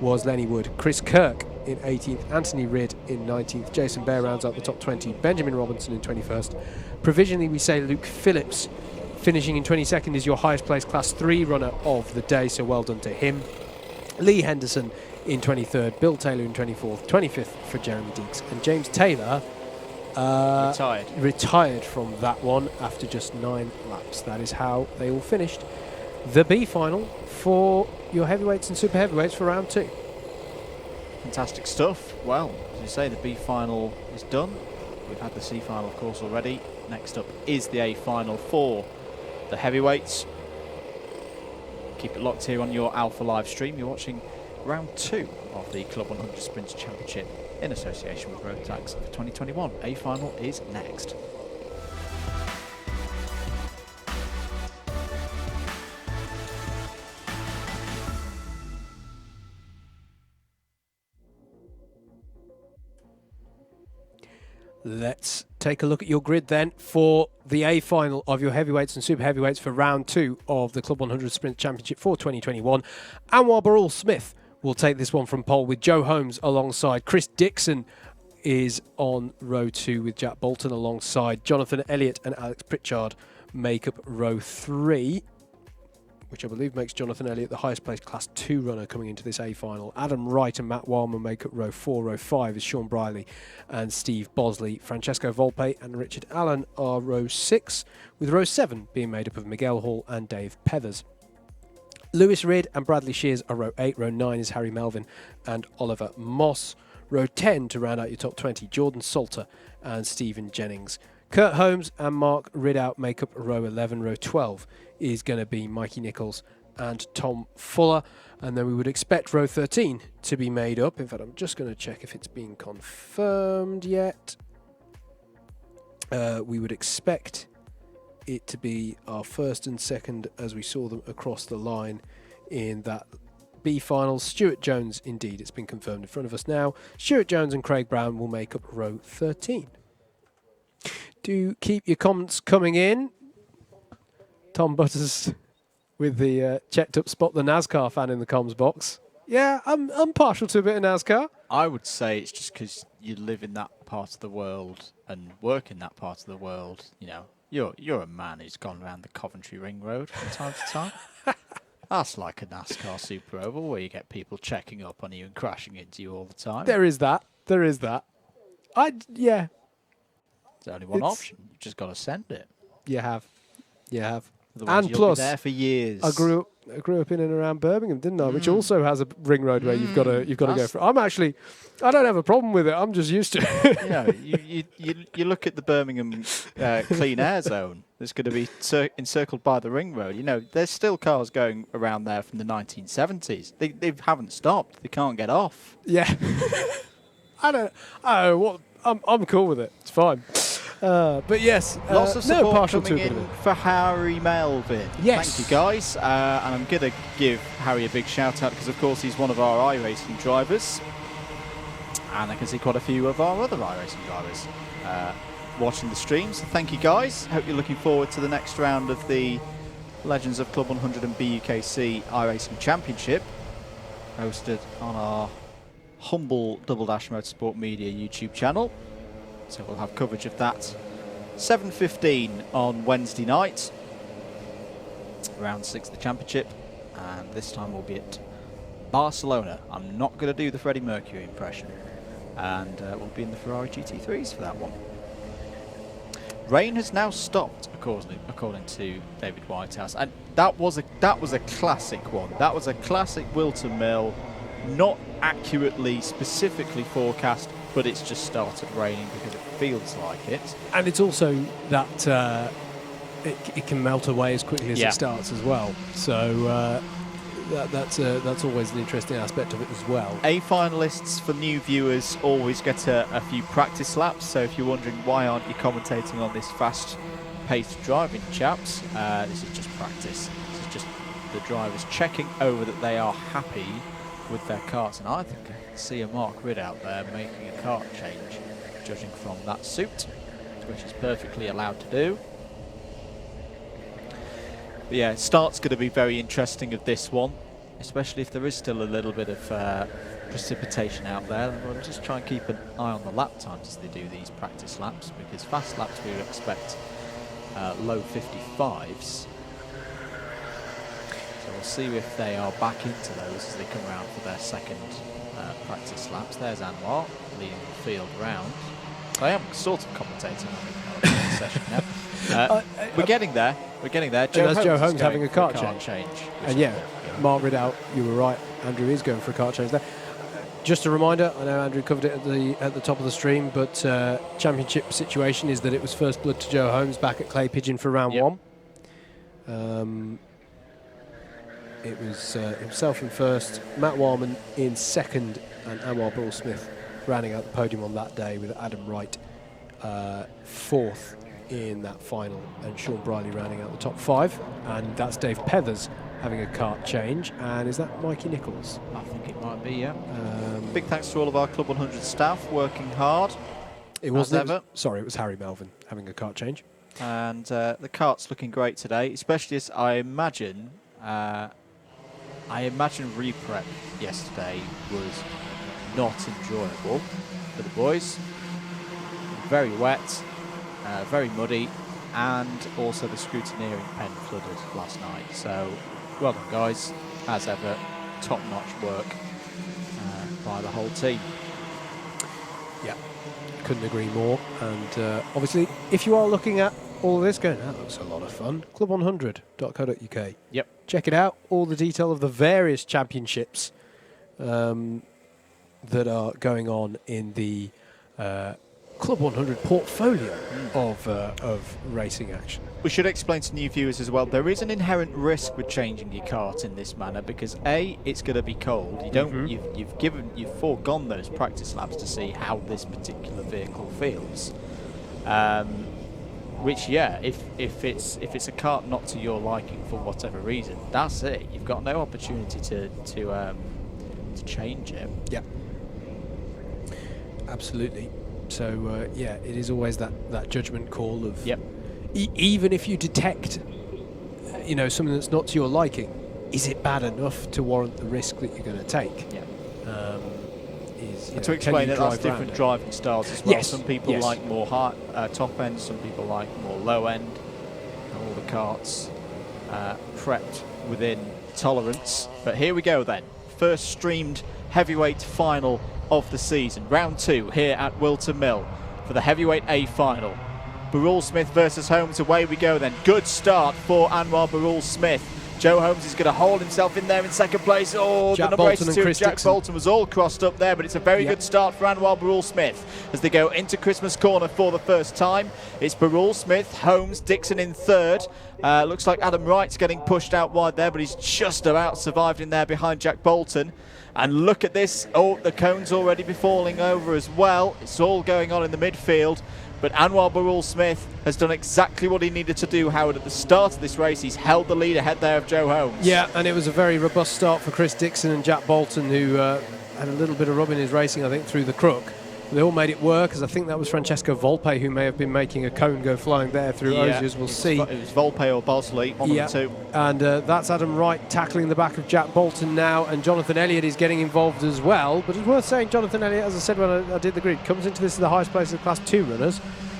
was Lenny Wood. Chris Kirk in 18th. Anthony Ridd in 19th. Jason Bear rounds out the top 20. Benjamin Robinson in 21st. Provisionally, we say Luke Phillips finishing in 22nd is your highest placed Class 3 runner of the day, so well done to him. Lee Henderson in 23rd. Bill Taylor in 24th. 25th for Jeremy Deeks. And James Taylor retired from that one after just 9 laps. That is how they all finished. The B final for your heavyweights and super heavyweights for round 2. Fantastic stuff. Well, as you say, the B final is done. We've had the C final, of course, already. Next up is the A final for the heavyweights. Keep it locked here on your Alpha live stream. You're watching round 2 of the Club 100 Sprints Championship in association with ROTAX for 2021. A final is next. Let's take a look at your grid then for the A final of your heavyweights and super heavyweights for round 2 of the Club 100 Sprint Championship for 2021. Anwar Birel Smith will take this one from pole with Joe Holmes alongside. Chris Dixon is on row 2 with Jack Bolton alongside. Jonathan Elliott and Alex Pritchard make up row 3, which I believe makes Jonathan Elliott the highest placed Class 2 runner coming into this A final. Adam Wright and Matt Wildman make up row 4. Row 5 is Sean Briley and Steve Bosley. Francesco Volpe and Richard Allen are row 6, with row 7 being made up of Miguel Hall and Dave Pethers. Lewis Ridd and Bradley Shears are row 8. Row 9 is Harry Melvin and Oliver Moss. Row 10 to round out your top 20, Jordan Salter and Stephen Jennings. Kurt Holmes and Mark Ridout make up row 11. Row 12 is going to be Mikey Nichols and Tom Fuller. And then we would expect row 13 to be made up. In fact, I'm just going to check if it's been confirmed yet. We would expect it to be our first and second as we saw them across the line in that B final. Stuart Jones, indeed, it's been confirmed in front of us now. Stuart Jones and Craig Brown will make up row 13. Do keep your comments coming in. Tom Butters with the checked up spot the NASCAR fan in the comms box. Yeah, I'm partial to a bit of NASCAR. I would say it's just because you live in that part of the world and work in that part of the world. You know, you're a man who's gone around the Coventry Ring Road from time to time. That's like a NASCAR Super Oval where you get people checking up on you and crashing into you all the time. There is that. Yeah. There's only one option. You've just got to send it. You have. Otherwise And you'll plus, be there for years. I grew up in and around Birmingham, didn't I? Which also has a ring road where you've got to go for. I don't have a problem with it. I'm just used to it. You look at the Birmingham clean air zone. That's going to be encircled by the ring road. You know, there's still cars going around there from the 1970s. They haven't stopped. They can't get off. Yeah. I don't know what. I'm cool with it. It's fine. But yes, lots of support partial coming in for Harry Melvin. Yes. Thank you, guys. And I'm going to give Harry a big shout out because, of course, he's one of our iRacing drivers. And I can see quite a few of our other iRacing drivers watching the stream. So thank you, guys. Hope you're looking forward to the next round of the Legends of Club 100 and ABkC iRacing Championship, hosted on our humble Double Dash Motorsport Media YouTube channel. So we'll have coverage of that 7:15 on Wednesday night, round 6 of the championship, and this time we'll be at Barcelona. I'm not going to do the Freddie Mercury impression, and we'll be in the Ferrari GT3s for that one. Rain has now stopped, according to David Whitehouse, and that was a classic one. That was a classic Whilton Mill, not accurately, specifically forecast, but it's just started raining because it feels like it. And it's also that it can melt away as quickly as it starts as well. So that's always an interesting aspect of it as well. A finalists for new viewers always get a few practice laps. So if you're wondering why aren't you commentating on this fast-paced driving, chaps, this is just practice. This is just the drivers checking over that they are happy with their karts, and I think I can see a Mark Ridd out there making a kart change, judging from that suit. which is perfectly allowed to do. But yeah, start's going to be very interesting of this one, especially if there is still a little bit of precipitation out there. We'll just try and keep an eye on the lap times as they do these practice laps, because fast laps we would expect low 55s. So we'll see if they are back into those as they come around for their second practice laps. There's Anwar leading the field round. I am sort of commentating on the session now. We're getting there. We're getting there. Joe Holmes having a kart change. And yeah, Mark Riddell, you were right. Andrew is going for a kart change there. Just a reminder, I know Andrew covered it at the top of the stream, but championship situation is that it was first blood to Joe Holmes back at Clay Pigeon for round one. It was himself in first, Matt Warman in second, and Anwar Burrell Smith rounding out the podium on that day with Adam Wright fourth in that final, and Sean Briley rounding out the top five. And that's Dave Pethers having a kart change. And is that Mikey Nichols? I think it might be, yeah. Big thanks to all of our Club 100 staff working hard. It wasn't ever. Sorry, it was Harry Melvin having a kart change. And the kart's looking great today, especially as I imagine reprep yesterday was not enjoyable for the boys. Very wet, very muddy, and also the scrutineering pen flooded last night. So well done, guys. As ever, top-notch work by the whole team. Yeah, couldn't agree more. And obviously, if you are looking at all of this going, that looks a lot of fun, club100.co.uk. Yep. Check it out. All the detail of the various championships that are going on in the Club 100 portfolio of racing action. We should explain to new viewers as well, there is an inherent risk with changing your kart in this manner, because A, it's going to be cold. You don't, you've foregone those practice laps to see how this particular vehicle feels. Which, yeah, if it's a kart not to your liking for whatever reason, that's it. You've got no opportunity to change it. Yeah, absolutely. So yeah, it is always that judgment call of even if you detect something that's not to your liking, is it bad enough to warrant the risk that you're going to take? Yeah. And to explain it, that's different driving styles as well. Yes. Some people like more high, top end, some people like more low end. And all the karts prepped within tolerance. But here we go then. First streamed heavyweight final of the season. Round 2 here at Whilton Mill for the heavyweight A final. Burrell Smith versus Holmes. Away we go then. Good start for Anwar Burrell Smith. Joe Holmes is going to hold himself in there in second place. Oh, Jack the number Bolton 82 and Jack Dixon. Bolton was all crossed up there, but it's a very good start for Anwar Burrell Smith as they go into Christmas corner for the first time. It's Burrell Smith, Holmes, Dixon in third. Looks like Adam Wright's getting pushed out wide there, but he's just about survived in there behind Jack Bolton. And look at this. Oh, the cone's already be falling over as well. It's all going on in the midfield. But Anwar Burrell Smith has done exactly what he needed to do, Howard. At the start of this race, he's held the lead ahead there of Joe Holmes. Yeah, and it was a very robust start for Chris Dixon and Jack Bolton, who had a little bit of rub in his racing, I think, through the crook. They all made it work, as I think that was Francesco Volpe who may have been making a cone go flying there through Osiers. We'll see. It was Volpe or Bosley, one of the two. And that's Adam Wright tackling the back of Jack Bolton now, and Jonathan Elliott is getting involved as well. But it's worth saying Jonathan Elliott, as I said when I did the grid, comes into this as the highest place of the Class 2 runners.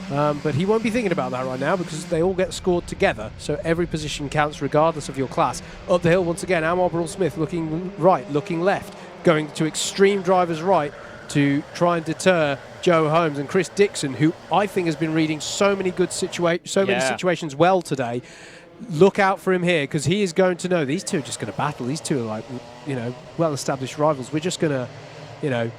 But he won't be thinking about that right now because they all get scored together. So every position counts regardless of your class. Up the hill once again, Anwar Burrell Smith looking right, looking left, going to extreme driver's right to try and deter Joe Holmes and Chris Dixon, who I think has been reading so many good many situations well today. Look out for him here because he is going to know these two are just going to battle. These two are like, well-established rivals. We're just going to,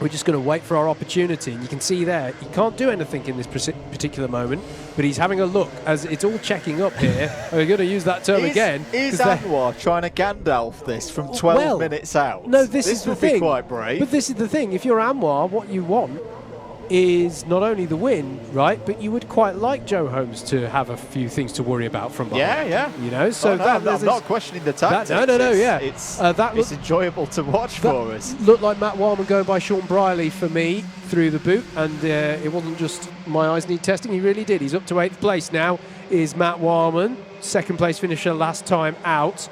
we're just going to wait for our opportunity. And you can see there, he can't do anything in this particular moment, but he's having a look as it's all checking up here. We're going to use that term again. Is Anwar trying to Gandalf this from 12 minutes out? No, this is the thing. This would be quite brave. But this is the thing. If you're Anwar, what you want is not only the win, right, but you would quite like Joe Holmes to have a few things to worry about from behind. Yeah. You know, so I'm not questioning the tactics. It's enjoyable to watch for us. Looked like Matt Wildman going by Sean Briley for me through the boot, and it wasn't just my eyes need testing. He really did. He's up to 8th place now. Is Matt Wildman, 2nd place finisher last time out.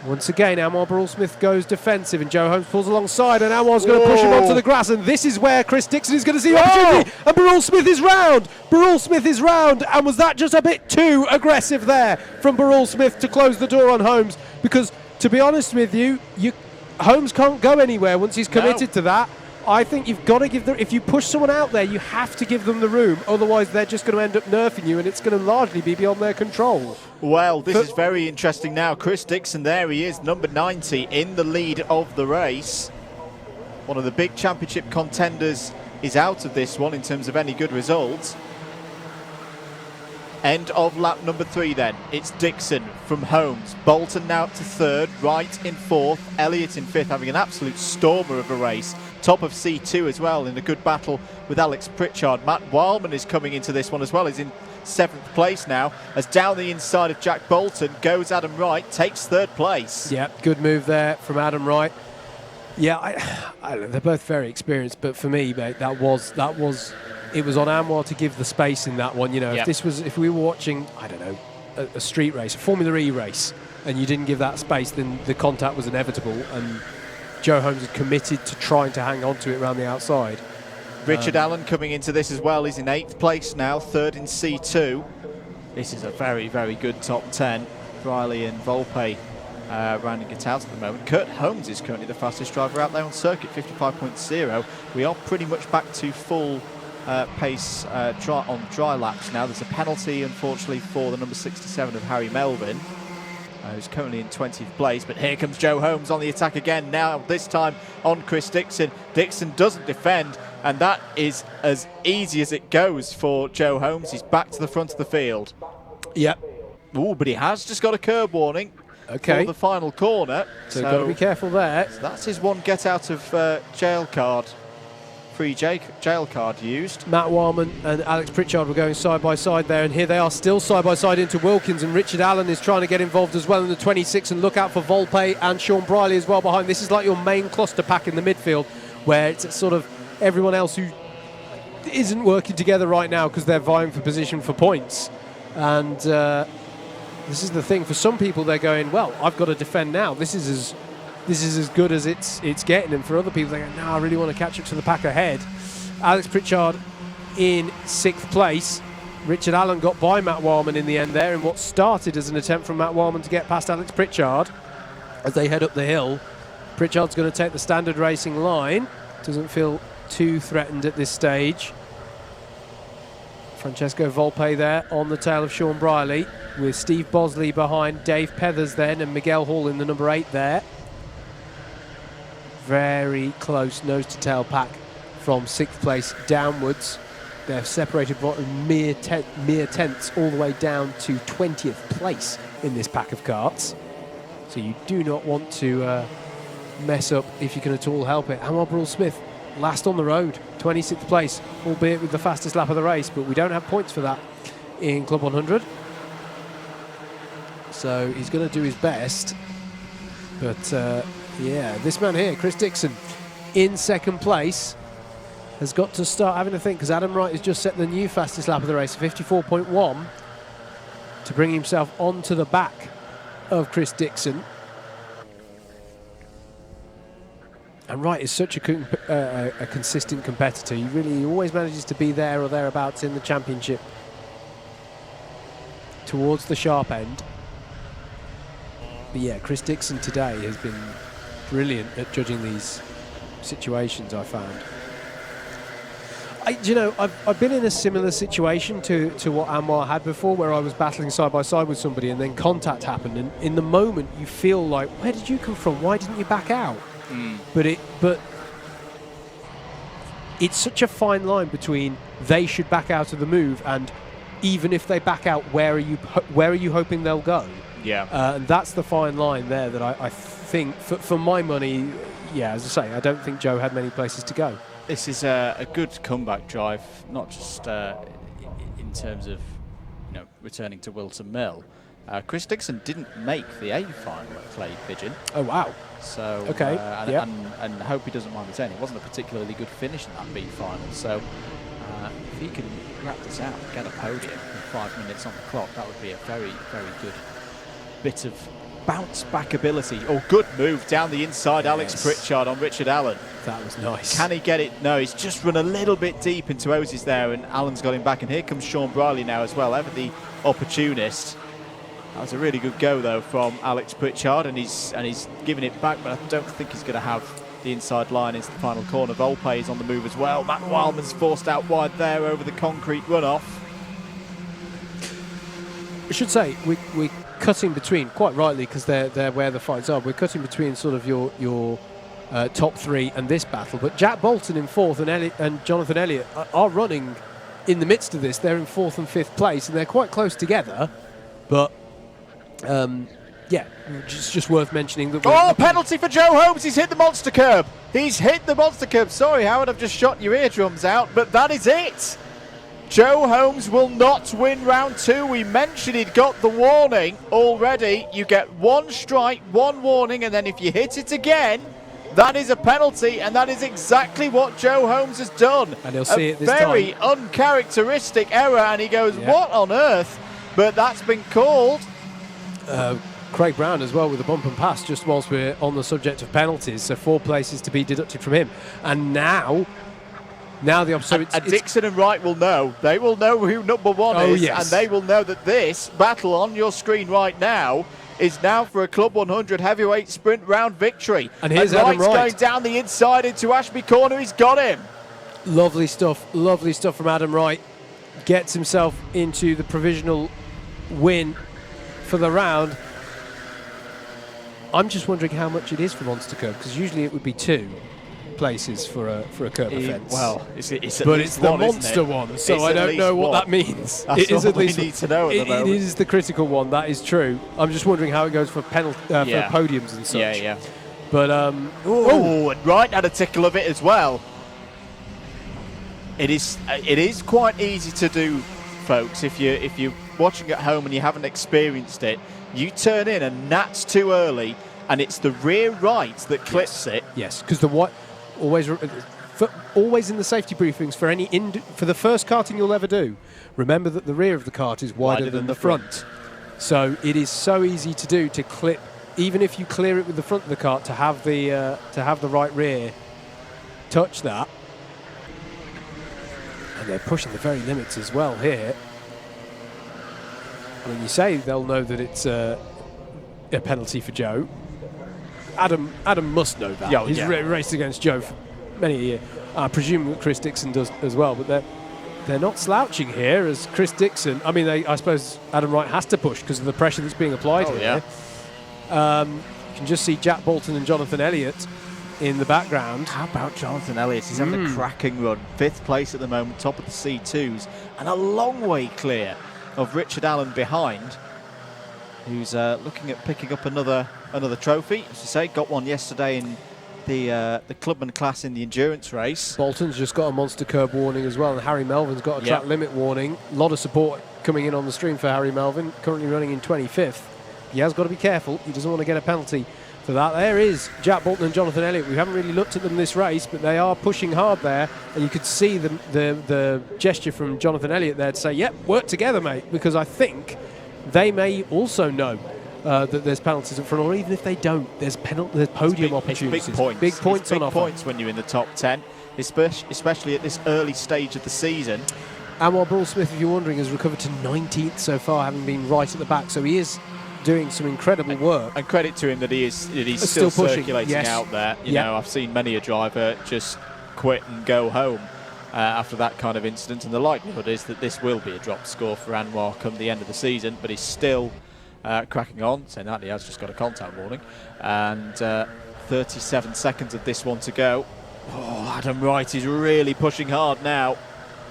Once again, Anwar Birel-Smith goes defensive, and Joe Holmes pulls alongside, and Anwar's going to push him onto the grass, and this is where Chris Dixon is going to see opportunity, and Birel-Smith is round! Birel-Smith is round, and was that just a bit too aggressive there from Birel-Smith to close the door on Holmes? Because, to be honest with you, Holmes can't go anywhere once he's committed to that. I think you've got to give them, if you push someone out there, you have to give them the room, otherwise they're just going to end up nerfing you, and it's going to largely be beyond their control. Well, this is very interesting now. Chris Dixon, there he is, number 90, in the lead of the race. One of the big championship contenders is out of this one in terms of any good results. End of lap number 3 then. It's Dixon from Holmes. Bolton now up to 3rd, Wright in 4th, Elliott in 5th, having an absolute stormer of a race. Top of C2 as well, in a good battle with Alex Pritchard. Matt Wildman is coming into this one as well. He's in 7th place now, as down the inside of Jack Bolton goes Adam Wright, takes 3rd place. Yeah, good move there from Adam Wright. Yeah, they're both very experienced, but for me, mate, it was on Anwar to give the space in that one. You know, if we were watching, I don't know, a street race, a Formula E race, and you didn't give that space, then the contact was inevitable, and Joe Holmes had committed to trying to hang on to it around the outside. Richard Allen coming into this as well. He's in 8th place now, 3rd in C2. This is a very, very good top 10. Briley and Volpe rounding it out at the moment. Kurt Holmes is currently the fastest driver out there on circuit, 55.0. We are pretty much back to full pace on dry laps now. There's a penalty, unfortunately, for the number 67 of Harry Melvin, who's currently in 20th place. But here comes Joe Holmes on the attack again now, this time on Chris Dixon. Dixon doesn't defend, and that is as easy as it goes for Joe Holmes. He's back to the front of the field. Yep. Oh, but he has just got a curb warning for the final corner. So got to be careful there. So that's his one get out of jail card. Free jail card used. Matt Wildman and Alex Pritchard were going side by side there, and here they are still side by side into Wilkins, and Richard Allen is trying to get involved as well in the 26, and look out for Volpe and Sean Briley as well behind. This is like your main cluster pack in the midfield, where it's sort of everyone else who isn't working together right now because they're vying for position for points. And this is the thing, for some people they're going, well, I've got to defend now, this is as good as it's getting, and for other people they go, no, I really want to catch up to the pack ahead. Alex Pritchard in 6th place. Richard Allen got by Matt Wildman in the end there in what started as an attempt from Matt Wildman to get past Alex Pritchard. As they head up the hill, Pritchard's going to take the standard racing line. Doesn't feel too threatened at this stage. Francesco Volpe there on the tail of Sean Briley, with Steve Bosley behind, Dave Pethers then, and Miguel Hall in the number 8 there. Very close nose-to-tail pack from 6th place downwards. They're separated by mere tenths all the way down to 20th place in this pack of karts. So you do not want to mess up if you can at all help it. Anwar Birel-Smith, last on the road, 26th place, albeit with the fastest lap of the race, but we don't have points for that in Club 100. So he's going to do his best, but yeah, this man here, Chris Dixon, in 2nd place, has got to start having a think, because Adam Wright has just set the new fastest lap of the race, 54.1, to bring himself onto the back of Chris Dixon. And Wright is such a consistent competitor. He always manages to be there or thereabouts in the championship, towards the sharp end. But yeah, Chris Dixon today has been brilliant at judging these situations, I found. I've been in a similar situation to what Anwar had before, where I was battling side by side with somebody and then contact happened, and in the moment you feel like, where did you come from? Why didn't you back out? But it's such a fine line between they should back out of the move and even if they back out, where are you hoping they'll go? Yeah. And that's the fine line there that I think, for my money, yeah, as I say, I don't think Joe had many places to go. This is a good comeback drive, not just in terms of returning to Whilton Mill. Chris Dixon didn't make the A final at Clay Pigeon. Oh wow! So okay, and I hope he doesn't mind me saying it wasn't a particularly good finish in that B final. So if he can wrap this out, get a podium in 5 minutes on the clock, that would be a very, very good bit of bounce back ability. Oh, good move down the inside, Alex Pritchard on Richard Allen. That was nice. Can he get it? No, he's just run a little bit deep into Ozzy's there, and Allen's got him back. And here comes Sean Briley now as well, ever the opportunist. That was a really good go though from Alex Pritchard, and he's giving it back, but I don't think he's going to have the inside line into the final corner. Volpe is on the move as well. Matt Wildman's forced out wide there over the concrete runoff. I should say we're cutting between, quite rightly, because they're where the fights are. We're cutting between sort of your top three and this battle. But Jack Bolton in fourth and Jonathan Elliott are running in the midst of this. They're in fourth and fifth place, and they're quite close together. But yeah, it's just worth mentioning that. Oh, penalty for Joe Holmes. He's hit the monster curb. He's hit the monster curb. Sorry, Howard, I've just shot your eardrums out, but that is it. Joe Holmes will not win round two. We mentioned he'd got the warning already. You get one strike, one warning, and then if you hit it again, that is a penalty, and that is exactly what Joe Holmes has done. And he'll see it this very time. Uncharacteristic error, and he goes, what on earth? But that's been called. Craig Brown as well with the bump and pass, just whilst we're on the subject of penalties. So 4 places to be deducted from him. And now the opposite. And Dixon and Wright will know. They will know who number one is. Yes. And they will know that this battle on your screen right now is now for a Club 100 Heavyweight Sprint round victory. And here's Adam Wright going down the inside into Ashby corner. He's got him. Lovely stuff from Adam Wright. Gets himself into the provisional win for the round. I'm just wondering how much it is for Monster Curb, because usually it would be 2 places for a curb offence. Well, it's the one, monster one, so it's I don't know what that means. That's it is at least we need to know at the moment. It is the critical one. That is true. I'm just wondering how it goes for for podiums and such. Yeah. But and Wright had a tickle of it as well. It is quite easy to do, folks. If you're watching at home and you haven't experienced it, you turn in and that's too early, and it's the rear right that clips it. Yes, because the white always in the safety briefings for for the first karting you'll ever do, remember that the rear of the kart is wider than the front. So it is so easy to do, to clip, even if you clear it with the front of the kart, to have the right rear touch that. And they're pushing the very limits as well here. When you say they'll know that it's a penalty for Joe, Adam must know that. Yeah, He's raced against Joe for many a year. I presume that Chris Dixon does as well, but they're not slouching here, as Chris Dixon. I mean, I suppose Adam Wright has to push because of the pressure that's being applied here. Yeah. You can just see Jack Bolton and Jonathan Elliott in the background. How about Jonathan Elliott? He's having a cracking run. 5th place at the moment, top of the C2s, and a long way clear of Richard Allen behind, who's looking at picking up another trophy. As you say, got one yesterday in the clubman class in the endurance race. Bolton's just got a monster curb warning as well, and Harry Melvin's got a track limit warning. A lot of support coming in on the stream for Harry Melvin, currently running in 25th. He has got to be careful. He doesn't want to get a penalty for that. There is Jack Bolton and Jonathan Elliott. We haven't really looked at them this race, but they are pushing hard there, and you could see the gesture from Jonathan Elliott there to say, yep, work together, mate, because I think they may also know that there's penalties in front, or even if they don't, there's podium opportunities. Big points on offer. Points when you're in the top 10, especially at this early stage of the season. Anwar Brule Smith, if you're wondering, has recovered to 19th so far, having been right at the back, so he is doing some incredible work. And credit to him that he's still pushing. Circulating out there. You know, I've seen many a driver just quit and go home after that kind of incident, and the likelihood is that this will be a drop score for Anwar come the end of the season, but he's still cracking on. Saying that, he has just got a contact warning, and 37 seconds of this one to go. Oh, Adam Wright is really pushing hard now.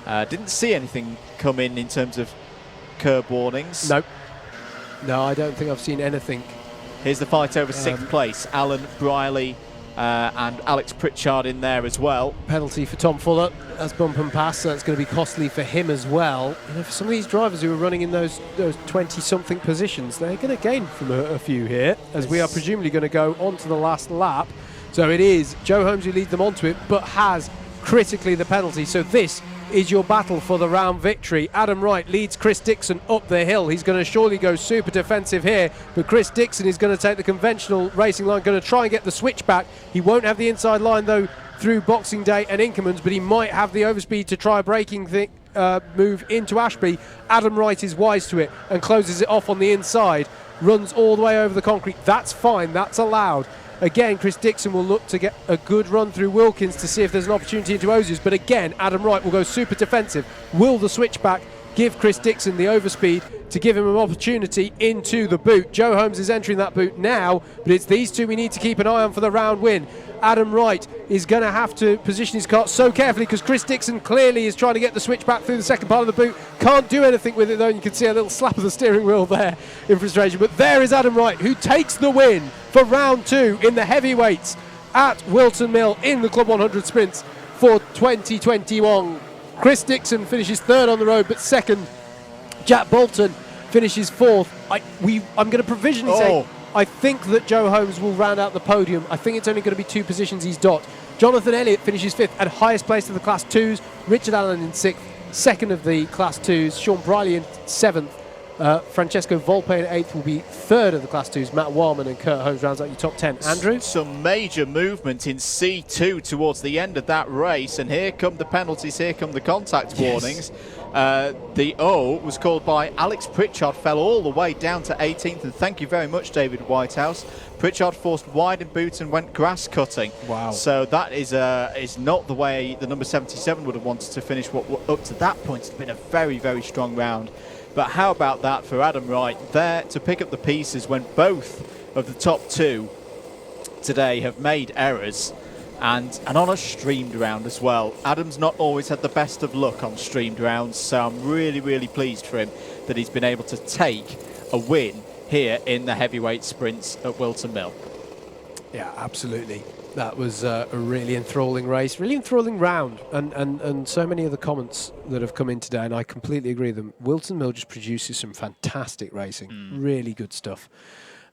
Didn't see anything come in terms of curb warnings. No, I don't think I've seen anything. Here's the fight over 6th place. Alan, Briley and Alex Pritchard in there as well. Penalty for Tom Fuller. That's bump and pass, so that's going to be costly for him as well. You know, for some of these drivers who are running in those 20-something positions, they're going to gain from a few here, as we are presumably going to go on to the last lap. So it is Joe Holmes who leads them onto it, but has critically the penalty. So this is your battle for the round victory. Adam Wright leads Chris Dixon up the hill. He's going to surely go super defensive here, but Chris Dixon is going to take the conventional racing line, going to try and get the switchback. He won't have the inside line though through Boxing Day and Inkermans, but he might have the overspeed to try a braking move into Ashby. Adam Wright is wise to it and closes it off on the inside, runs all the way over the concrete. That's fine, that's allowed. Again, Chris Dixon will look to get a good run through Wilkins to see if there's an opportunity into Ozius. But again, Adam Wright will go super defensive. Will the switchback give Chris Dixon the overspeed to give him an opportunity into the boot? Joe Holmes is entering that boot now, but it's these two we need to keep an eye on for the round win. Adam Wright is going to have to position his car so carefully because Chris Dixon clearly is trying to get the switch back through the second part of the boot. Can't do anything with it though, and you can see a little slap of the steering wheel there in frustration. But there is Adam Wright, who takes the win for round 2 in the heavyweights at Whilton Mill in the Club 100 Sprints for 2021. Chris Dixon finishes 3rd on the road, but 2nd. Jack Bolton finishes 4th. I'm going to provisionally say I think that Joe Holmes will round out the podium. I think it's only going to be 2 positions he's dot. Jonathan Elliott finishes 5th and highest place of the Class 2s. Richard Allen in 6th, 2nd of the Class 2s. Sean Briley in 7th. Francesco Volpe in 8th will be 3rd of the Class 2s. Matt Warman and Kurt Holmes rounds out your top 10. Andrew? Some major movement in C2 towards the end of that race, and here come the penalties, here come the contact warnings. The O was called by Alex Pritchard, fell all the way down to 18th, and thank you very much, David Whitehouse. Pritchard forced wide in boot and went grass cutting. Wow. So that is not the way the number 77 would have wanted to finish what up to that point has been a very, very strong round. But how about that for Adam Wright there to pick up the pieces when both of the top 2 today have made errors, and on a streamed round as well. Adam's not always had the best of luck on streamed rounds, so I'm really, really pleased for him that he's been able to take a win here in the heavyweight sprints at Whilton Mill. Yeah, absolutely. That was a really enthralling race, really enthralling round, and so many of the comments that have come in today, and I completely agree with them. Whilton Mill just produces some fantastic racing, really good stuff.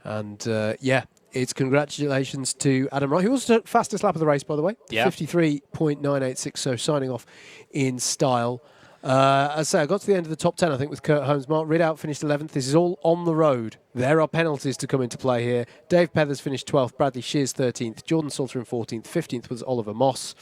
And yeah, it's congratulations to Adam Wright, who was the fastest lap of the race, by the way, 53.986, so signing off in style. As I say, I got to the end of the top 10, I think, with Kurt Holmes. Mark Ridout finished 11th. This is all on the road. There are penalties to come into play here. Dave Pethers finished 12th. Bradley Shears 13th. Jordan Salter in 14th. 15th was Oliver Moss.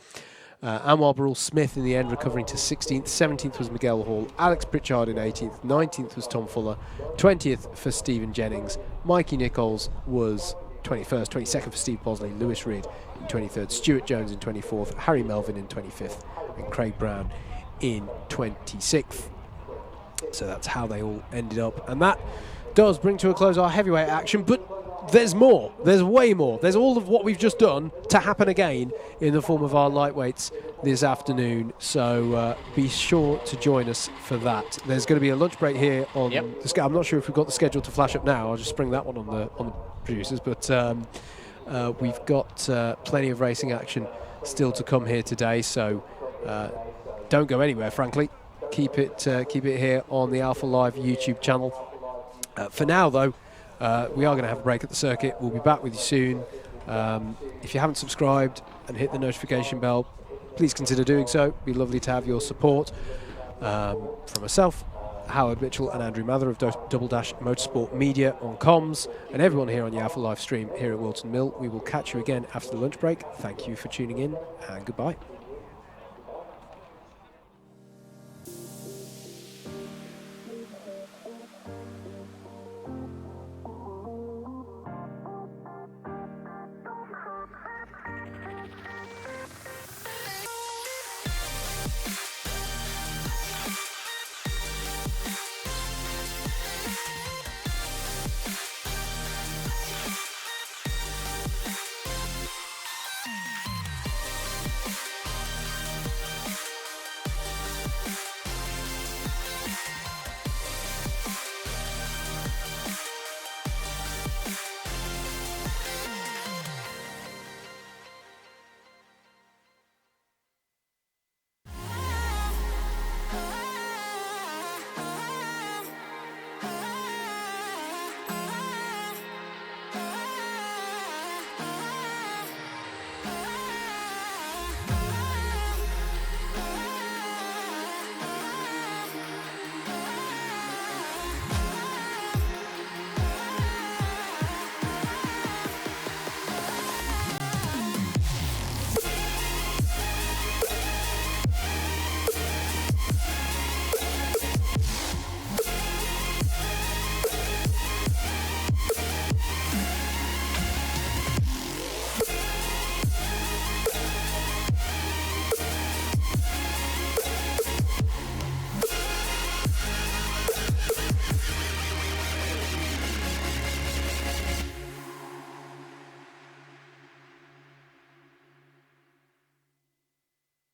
Anwar Burrell Smith in the end recovering to 16th. 17th was Miguel Hall. Alex Pritchard in 18th. 19th was Tom Fuller. 20th for Stephen Jennings. Mikey Nichols was 21st. 22nd for Steve Bosley. Lewis Reed in 23rd. Stuart Jones in 24th. Harry Melvin in 25th. And Craig Brown in 26th. So that's how they all ended up, and that does bring to a close our heavyweight action. But there's more, there's way more. There's all of what we've just done to happen again in the form of our lightweights this afternoon, so be sure to join us for that. There's going to be a lunch break here on the schedule. I'm not sure if we've got the schedule to flash up now. I'll just spring that one on the producers, but we've got plenty of racing action still to come here today, so don't go anywhere, frankly. Keep it here on the Alpha Live YouTube channel. For now, though, we are going to have a break at the circuit. We'll be back with you soon. If you haven't subscribed and hit the notification bell, please consider doing so. It'd be lovely to have your support. From myself, Howard Mitchell and Andrew Mather of Double Dash Motorsport Media on comms, and everyone here on the Alpha Live stream here at Whilton Mill. We will catch you again after the lunch break. Thank you for tuning in, and goodbye.